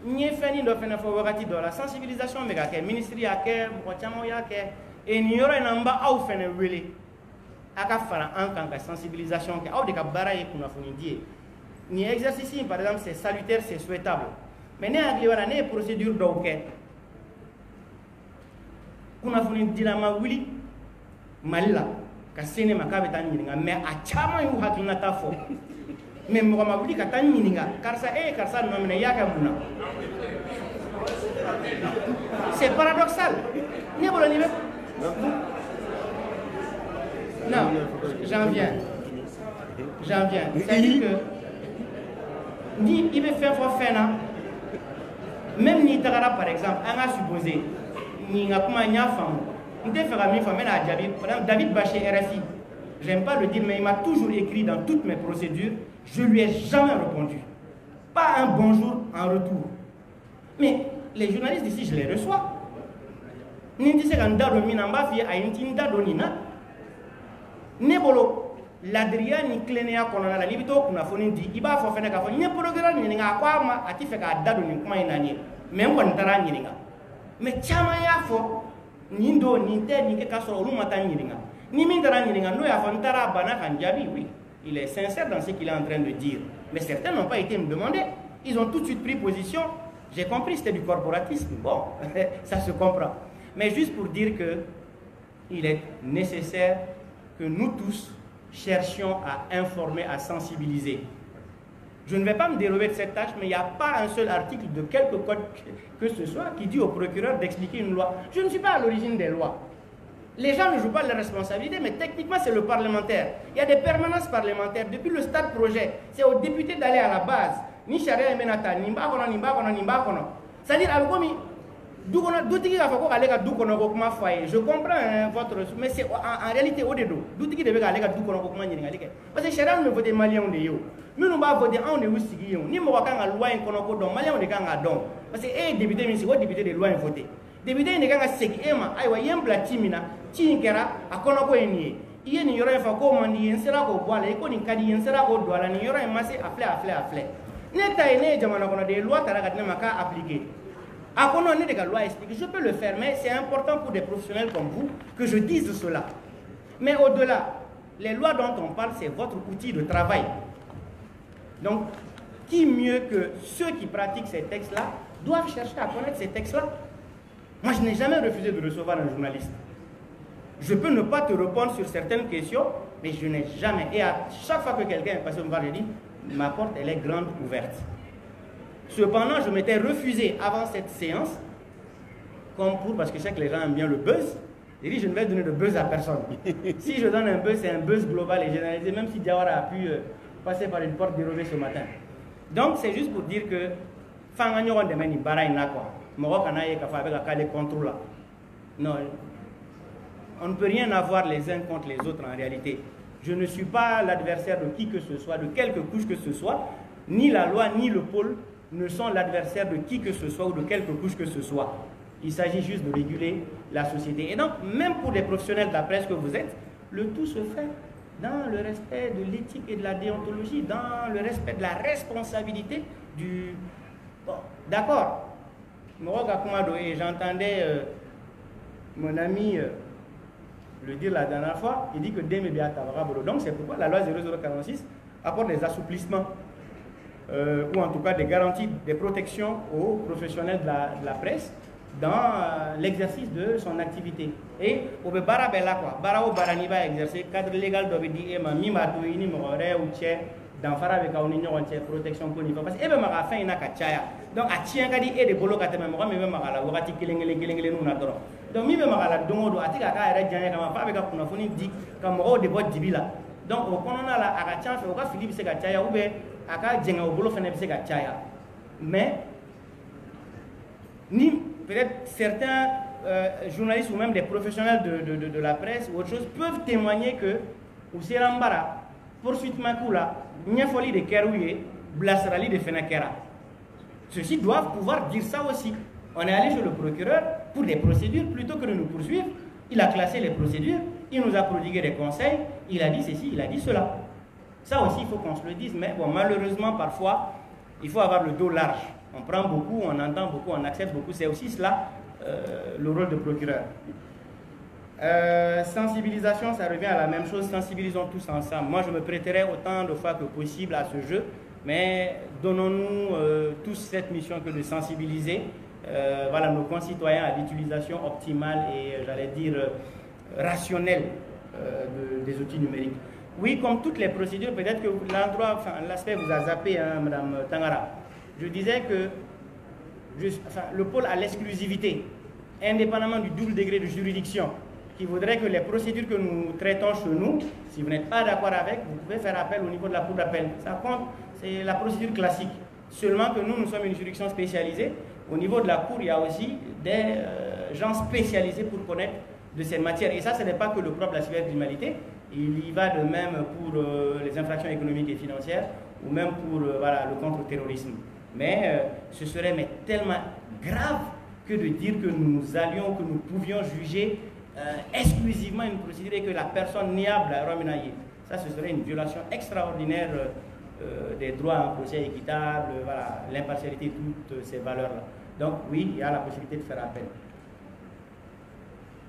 ni feni do fena fo wakati do la sensibilisation mega ke ministry ake mo chamo yake e ni yoro namba au fena wele aka fara en kan ka sensibilisation ke au de ka bara e kuna foni die ni exercice par exemple c'est salutaire c'est souhaitable mais ne agli wala ne procédure do ke kuna foni dinama wili malila ka sene makabe tan nyinga mais a chama yu hakina ta fo mais mo ma wuli ka tan nyinga karsa karsa no mena yaka buna c'est paradoxal ne bolo ni non j'en viens c'est-à-dire que ni il veut faire fena même ni tagara par exemple on a supposé ni nga kuma nya fam ndé fera mi fam na jabi par exemple David Baché RFI j'aime pas le dire mais il m'a toujours écrit dans toutes mes procédures je lui ai jamais répondu pas un bonjour en retour mais les journalistes ici je les reçois ni dise kan dado mi namba fi ayinti ndado ni na nebolo l'Adriani Clénéa konona la libito kuna foni di iba fo fene ka fo nye programme ni nga kwa ma ati fe ka dado ni kuma inani même ko ntara ni nga mais chama ya fo ni ndo ni te ni ke ka so lu mata ni nga ni min dara ni nga no ya fo ntara bana kan jabi oui il est sincère dans ce qu'il est en train de dire mais certains n'ont pas été me demander ils ont tout de suite pris position j'ai compris c'était du corporatisme bon ça se comprend mais juste pour dire que il est nécessaire que nous tous cherchions à informer, à sensibiliser. Je ne vais pas me dérober de cette tâche, mais il n'y a pas un seul article de quelque code que ce soit qui dit au procureur d'expliquer une loi. Je ne suis pas à l'origine des lois. Les gens ne jouent pas leurs responsabilités, mais techniquement c'est le parlementaire. Il y a des permanences parlementaires. Depuis le stade projet, c'est aux députés d'aller à la base. Ni charia menata, ni mbakono, ni mbakono, ni mbakono. C'est-à-dire, avec comme je comprends votre... Mais c'est en réalité au dedo. Parce que Chéran ne vote malien de yo. Nous ne pas voter en de Wustigi. Ni moi quand la loi en kono don malien de kanga don. Parce que eh député mais c'est quoi député de loi en voter. Député ne kanga sek ema aywa yembla timina tinkera akono ko eni. Iye ni yoro fa ko mandi yensera ko boala ko ni kadi yensera ko doala ni yoro masi afle. Ne ta ene jamana kono de loi taraga ne maka appliquer. Je peux le faire, mais c'est important pour des professionnels comme vous que je dise cela. Mais au-delà, les lois dont on parle, c'est votre outil de travail. Donc, qui mieux que ceux qui pratiquent ces textes-là doivent chercher à connaître ces textes-là. Moi, je n'ai jamais refusé de recevoir un journaliste. Je peux ne pas te répondre sur certaines questions, mais je n'ai jamais. Et à chaque fois que quelqu'un est passé me voir, je dis, ma porte, elle est grande ouverte. Cependant, je m'étais refusé avant cette séance, comme pour, parce que je sais que les gens aiment bien le buzz, Il dit, je ne vais donner de buzz à personne. Si je donne un buzz, c'est un buzz global et généralisé, même si Diawara a pu passer par une porte dérobée ce matin. Donc, c'est juste pour dire que, non, on ne peut rien avoir les uns contre les autres en réalité. Je ne suis pas l'adversaire de qui que ce soit, de quelque couche que ce soit. Ni la loi, ni le pôle ne sont l'adversaire de qui que ce soit ou de quelque couche que ce soit. Il s'agit juste de réguler la société. Et donc, même pour les professionnels de la presse que vous êtes, le tout se fait dans le respect de l'éthique et de la déontologie, dans le respect de la responsabilité du... Bon, d'accord. Et j'entendais mon ami le dire la dernière fois, il dit que Deme Bia Tavarabolo. Donc c'est pourquoi la loi 0046 apporte des assouplissements, ou en tout cas des garanties, des protections aux professionnels de la presse dans l'exercice de son activité. Et au bara bella quoi, bara o barani va exercer cadre légal d'obédi et ma mima to ini moré ou tché dans fara avec un union entière protection pour niveau parce que ebe mara fin ina kachaya. Donc a tien kadi e de bolo katema mo me mara la wakati kelengele nous na doro. Donc mi be mara la dongo do atika ka era janya kama fa be ka kuna foni di kama o de bot dibila. Donc au konona la aka chance o ka Philippe se kachaya ou be aka jenga o bolo fene be se kachaya. Mais ni peut-être certains journalistes ou même des professionnels de la presse ou autre chose peuvent témoigner que Ousserambara, poursuite Makula, Niafoli de Kerouye, Blasrali de Fenakera. Ceux-ci doivent pouvoir dire ça aussi. On est allé chez le procureur pour des procédures plutôt que de nous poursuivre. Il a classé les procédures, il nous a prodigué des conseils, il a dit ceci, il a dit cela. Ça aussi, il faut qu'on se le dise, mais bon, malheureusement, parfois, il faut avoir le dos large. On prend beaucoup, on entend beaucoup, on accepte beaucoup. C'est aussi cela le rôle de procureur. Sensibilisation, ça revient à la même chose. Sensibilisons tous ensemble. Moi, je me prêterai autant de fois que possible à ce jeu, mais donnons-nous tous cette mission que de sensibiliser voilà, nos concitoyens à l'utilisation optimale et, j'allais dire, rationnelle des outils numériques. Oui, comme toutes les procédures, peut-être que l'endroit, enfin, l'aspect vous a zappé, hein, Madame Tangara. Je disais que le pôle a l'exclusivité, indépendamment du double degré de juridiction, qui voudrait que les procédures que nous traitons chez nous, si vous n'êtes pas d'accord avec, vous pouvez faire appel au niveau de la cour d'appel. Ça compte, c'est la procédure classique. Seulement que nous sommes une juridiction spécialisée. Au niveau de la cour, il y a aussi des gens spécialisés pour connaître de cette matière. Et ça, ce n'est pas que le propre de la cybercriminalité. Il y va de même pour les infractions économiques et financières, ou même pour voilà, le contre-terrorisme. Mais ce serait tellement grave que de dire que nous allions, que nous pouvions juger exclusivement une procédure et que la personne niable à Rominaye. Ça, ce serait une violation extraordinaire des droits à un procès équitable, voilà, l'impartialité, toutes ces valeurs-là. Donc oui, il y a la possibilité de faire appel.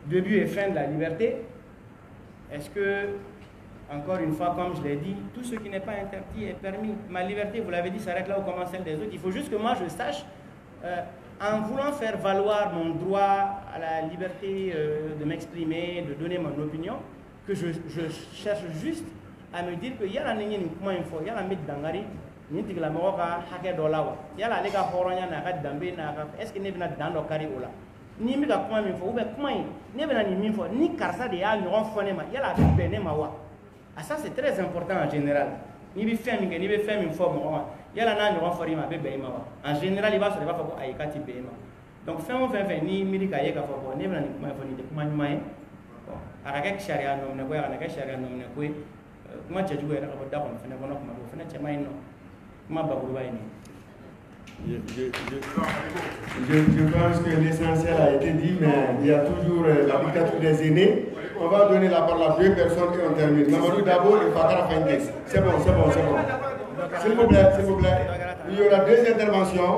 Début et fin de la liberté. Est-ce que, encore une fois, comme je l'ai dit, tout ce qui n'est pas interdit est permis. Ma liberté, vous l'avez dit, s'arrête là où commence celle des autres. Il faut juste que moi je sache, en voulant faire valoir mon droit à la liberté de m'exprimer, de donner mon opinion, que je cherche juste à me dire que y a la ligne comment il faut, y a la mettre d'angari, ni de la moroka hake dolawa, y a la lega horonya na kat dambe na est-ce que ne vient dans le carré ola. Ni mi ga comment il faut ou bien comment ne vient ni mi faut ni karsa de ya nyon fonema, y a la bene mawa. Ah ça c'est très important en général. Ni bi femme ni bi femme forme y a la na nyon forima be be mawa. En général il va se va faut ayikati be ma. Donc fin ni mi ka yeka faut ne vient ni comment il faut ni de comment mai. Bon, araka sharia no ne ko ya na ka sharia no ne ko comment tu joues avec le d'accord, on fait un bon comment on fait un chemin non, comment bagoura est
Je pense que l'essentiel a été dit, mais il y a toujours la dictature des aînés. On va donner la parole à deux personnes et on termine. Mamadou Dabo et Fakara Fankex. C'est bon. S'il vous plaît. Il y aura deux interventions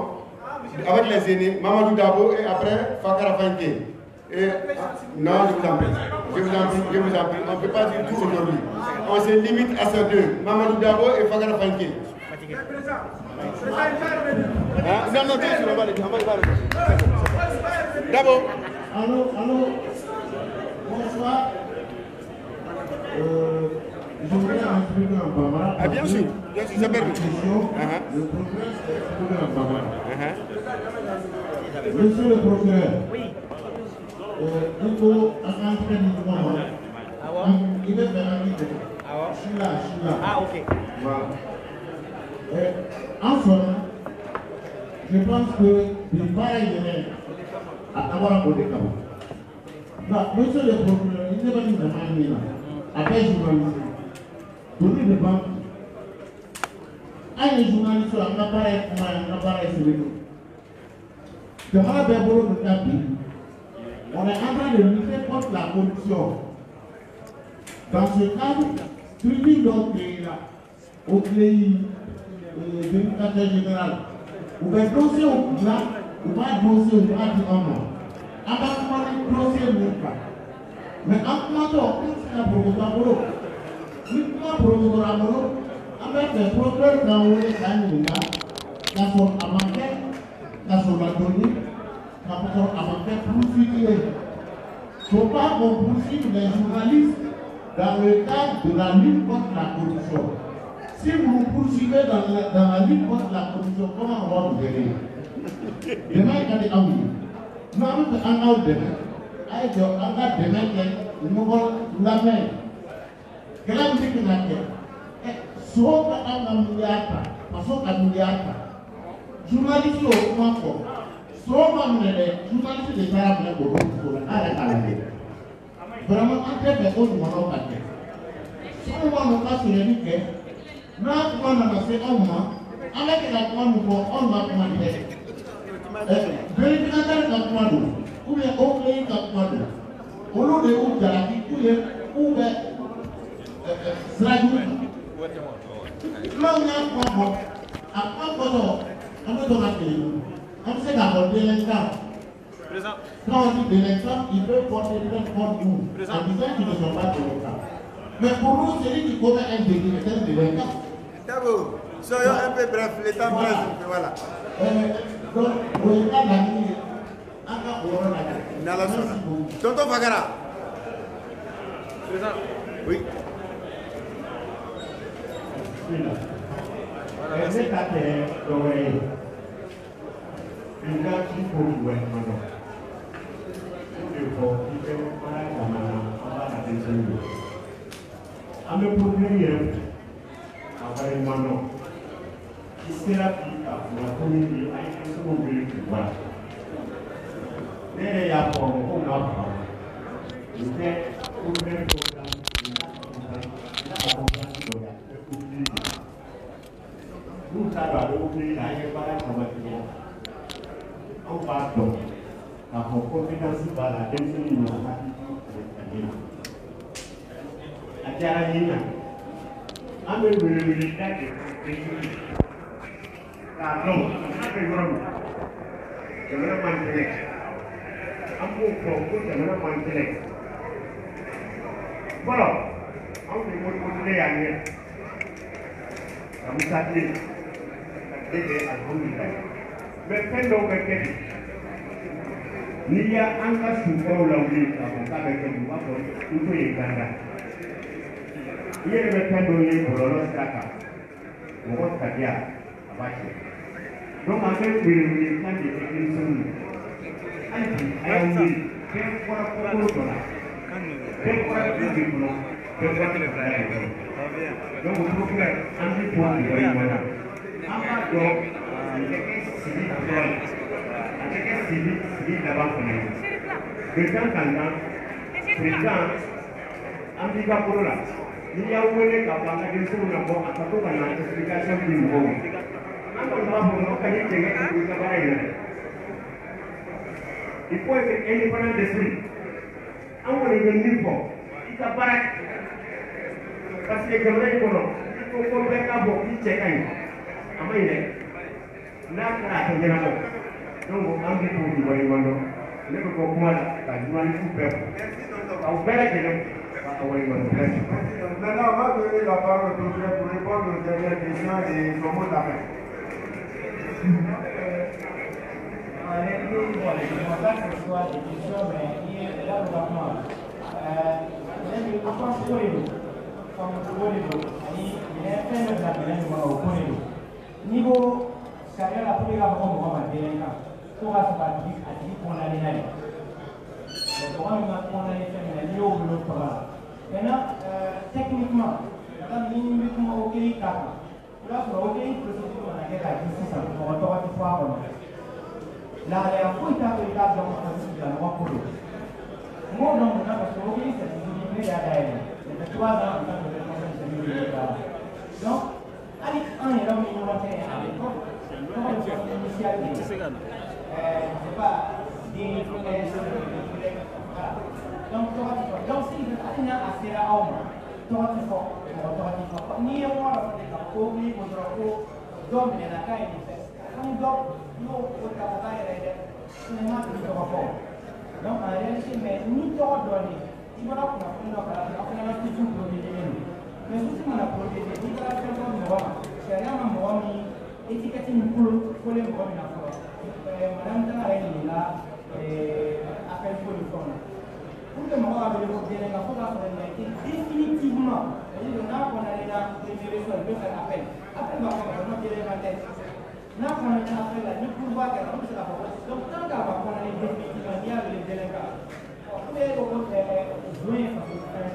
avec les aînés, Mamadou Dabo et après Fakara Fankex. Non, je vous en prie. On ne peut pas dire tout aujourd'hui. On se limite à ces deux, Mamadou Dabo et Fakara Fankex. Non, on va les dire. D'abord.
Allô, bonsoir. Je voudrais expliquer un Bambara.
Ah, bien sûr, c'est permis.
Le procureur s'est exprimé en Bambara. Monsieur le procureur,
il faut entrer du monde. Il veut faire un livre. Je suis là.
Ah, ok.
Voilà. En somme, je pense que le pareil est à avoir un côté comme ça. Monsieur le procureur, il n'est pas une demande là. Après, journaliste. Donner des banques. Un journaliste sur un appareil célébré. Devant le bureau de Capi, on est en train de lutter contre la corruption. Dans ce cadre, celui donc qui est là, au pays de l'éducateur général, vous pouvez dossier au là, ou pas dossier au bras du homme. Avant de dossier au bras. Mais en commentant, c'est un protocole. Uniquement protocole, avec des procureurs dans le Canada, la forme avanquée, la forme adonnée, la forme avanquée poursuivie. Il ne faut pas qu'on poursuive les journalistes dans le cadre de la lutte contre la corruption. Si vous nous poursuivez dans la lutte contre la corruption, comment on va vous aider? Demain, il y a des amis. Nous avons fait un autre demain. Avec un autre demain, nous avons la main. Quelle est la musique qui n'a pas? Soit un milliard, parce qu'un milliard. Journaliste au Mako. Soit un journaliste de Sarah pour arrêter à la vie. Vraiment, en fait, les autres m'en ont pas fait. Si on va nous passer les niquets, nous avons fait un mois, avec la commande, on va commander. Vérificateur de commande, ou bien au pays de commande, au lieu de où Jalaki, ou bien Sradou. Là, on a un point, à un point, on peut donner un pays. On sait d'abord délinquant. Quand on dit délinquant, il peut porter plainte contre nous, en disant qu'ils ne sont pas délinquants. Mais pour nous, celui qui commet un délit est un délinquant.
D'abord, soyons un peu bref, l'état bref, voilà.
Donc, au état d'année, encore au
Nala Sona. Tonton Fagara.
Président.
Oui.
Voilà, c'est à terre, il a qui pour le gouvernement. Il faut qu'il y ait un peu de problème. Vraiment, qui sera plus tard pour la communauté à une seconde de pouvoir. Mais il y a pour on a pas. Il y a un programme nous avons oublié la on va donc la compétence par la décision de la Ajarayina. I'm going to be that. No, I'm going Hier le temps donné pour le Saka, on va se dire à Bachi. Donc, en fait, we will plan the execution. I am the best for a proposal. Best for a people, best for the brand. Donc, on peut faire un petit point de vue. Avant donc, avec un civil d'avant pour nous. De temps en temps, président, Ambiga Polola. Il y a où les capables de se faire à partir de l'explication du nouveau. Il faut être indépendant d'esprit. On va revenir pour. Il faut pas. Parce que comme il faut comprendre à beaucoup de check. Ama il est. Là, là, on est là. Donc, on a dit pour du voyage. Le comment la journaliste peut. On va faire
Maintenant, on va donner la parole au docteur pour répondre aux dernières questions et son mot de la fin.
Niveau carrière la première fois on va dire pour la pratique à dire qu'on a les Maintenant, techniquement, dans l'uniquement au pays cap, là, sur le pays procédure, on a des cas ici, ça peut être une fois. Là, il y a un peu de cas dans le droit pour eux. Moi, non, parce que le pays, c'est une idée d'ailleurs. C'est 3 ans, on a de donc, allez, un est là, mais il va faire à l'époque. Comment le faire initialement? C'est pas des voilà. Donc, si vous avez un assez à homme, ni on va faire ni pour le dominer la caille de fait. Comme donc, nous, au travail, c'est un peu de rapport. Donc, en réalité, mais ni toi donner, il va avoir un toujours protéger. Mais si on a protégé, il va faire comme moi, c'est rien à moi, étiqueter une couleur, pour les bonnes affaires. Madame Tanaré est là, appelle pour le fond. Pour le moment, avec le modèle, la photo définitivement, on a les réseaux, on peut faire appel. Après, on va faire un modèle en tête. Là, on a appel là, ni pour voir qu'elle a la photo. Donc, tant qu'à va qu'on a les définitivement, il y a les délinquants. Pour les autres, jouer, ça peut faire.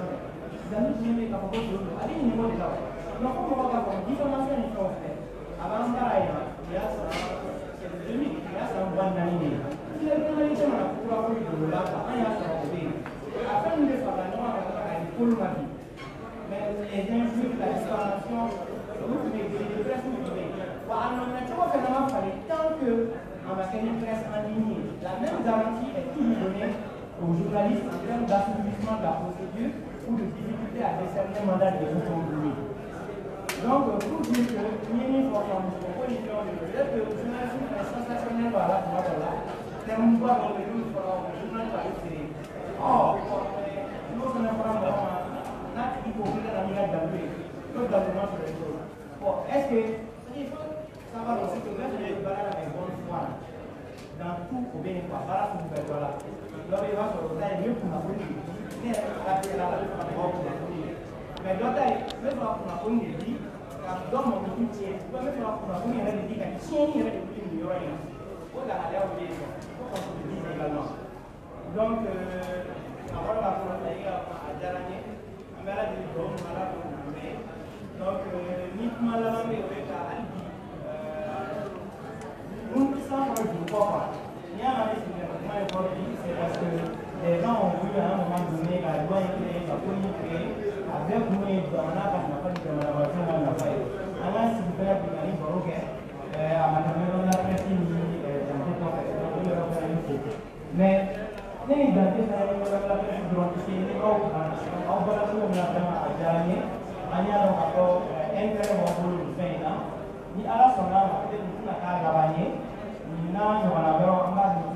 Dans nous, je mets la photo de l'autre. Allez, il y a des gens. Donc, on va voir qu'on diffamation est faite. Avant, il y a ça. Il y a ça, on va l'animer. Il y a une réalité, on a pouvoir faire de là, il y a ça, on va après, nous devons faire la pour ma vie. Mais les injures, la diffamation, vous pouvez les presse, vous pouvez. On a toujours finalement fallu tant que en matière de presse en ligne, la même garantie est toujours donnée aux journalistes en termes d'assouplissement de la procédure ou de difficulté à décerner un mandat de fonction publique. Donc, pour dire que nous avons une proposition de peut-être que le journalisme est sensationnel par là, c'est un mouvement dans le journal par le or, nous sommes en train de faire il faut que l'amiral d'Albé, tout d'abord sur les choses. Bon, est-ce que il faut savoir aussi que même les balades avec bonne foi, dans tout au bénéfice, balade pour faire voilà. Donc, il va se retrouver mieux pour la politique. Mais d'autres, même pour la politique, quand dans mon métier, même pour la politique, il y a des gens qui ont des millions. On a allé au bénéfice, il faut qu'on se dise également. Donc, avant la frontière à Djarani, on va la dire donc, on va la faire. Donc, uniquement la langue est à Albi. Nous ne sommes pas du papa. Il y a un développement économique, c'est parce que les gens ont vu à un moment donné la loi est créée, la police créée, avec nous, on a pas de la voiture, on a fait. Alors, si vous faites la ligne, ok, à ma caméra, on a prêté une mais les identités sont les mêmes durant ces années. On va la trouver à Djarani, on y a un rapport intérêt au boulot du fait. Ni à la sonde, on va peut-être une carte gagner. Ni là, on va avoir un mal de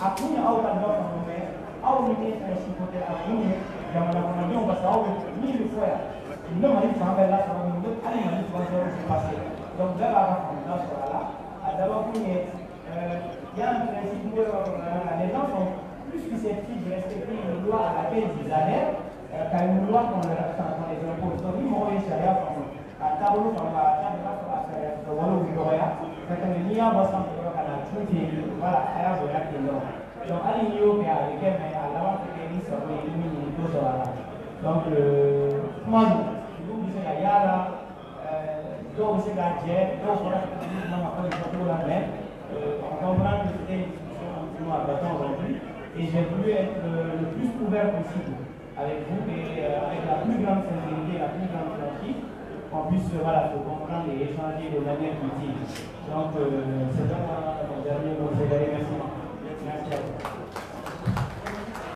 après, on va avoir un mais on va être un chipoté à vous. On va savoir 1000 fois. Nous, on va aller faire là, on va aller se passer. Donc, là, on va là. D'abord, il y a un principe où les gens sont plus susceptibles de respecter une loi à laquelle ils adhèrent qu'à une loi qu'on les impose. Donc, ils vont réussir à tableau comme la table de Wallou Victoria, c'est que l'IA va s'en faire à la truc et voilà, à la voie qui est là. Donc, à l'IO, mais à l'équipe, mais à l'avant, que les risques sont éliminés, tout ça. Donc, moi, je vous dis, il y a là, donc, c'est la jet, donc, on a fait la même. On comprend que c'était une discussion un peu abattante aujourd'hui et j'ai voulu être le plus ouvert possible avec vous et avec la plus grande sincérité, la plus grande franchise, qu'on puisse voilà, se comprendre et échanger de manière utile. Donc, c'est vraiment mon dernier mot. Merci.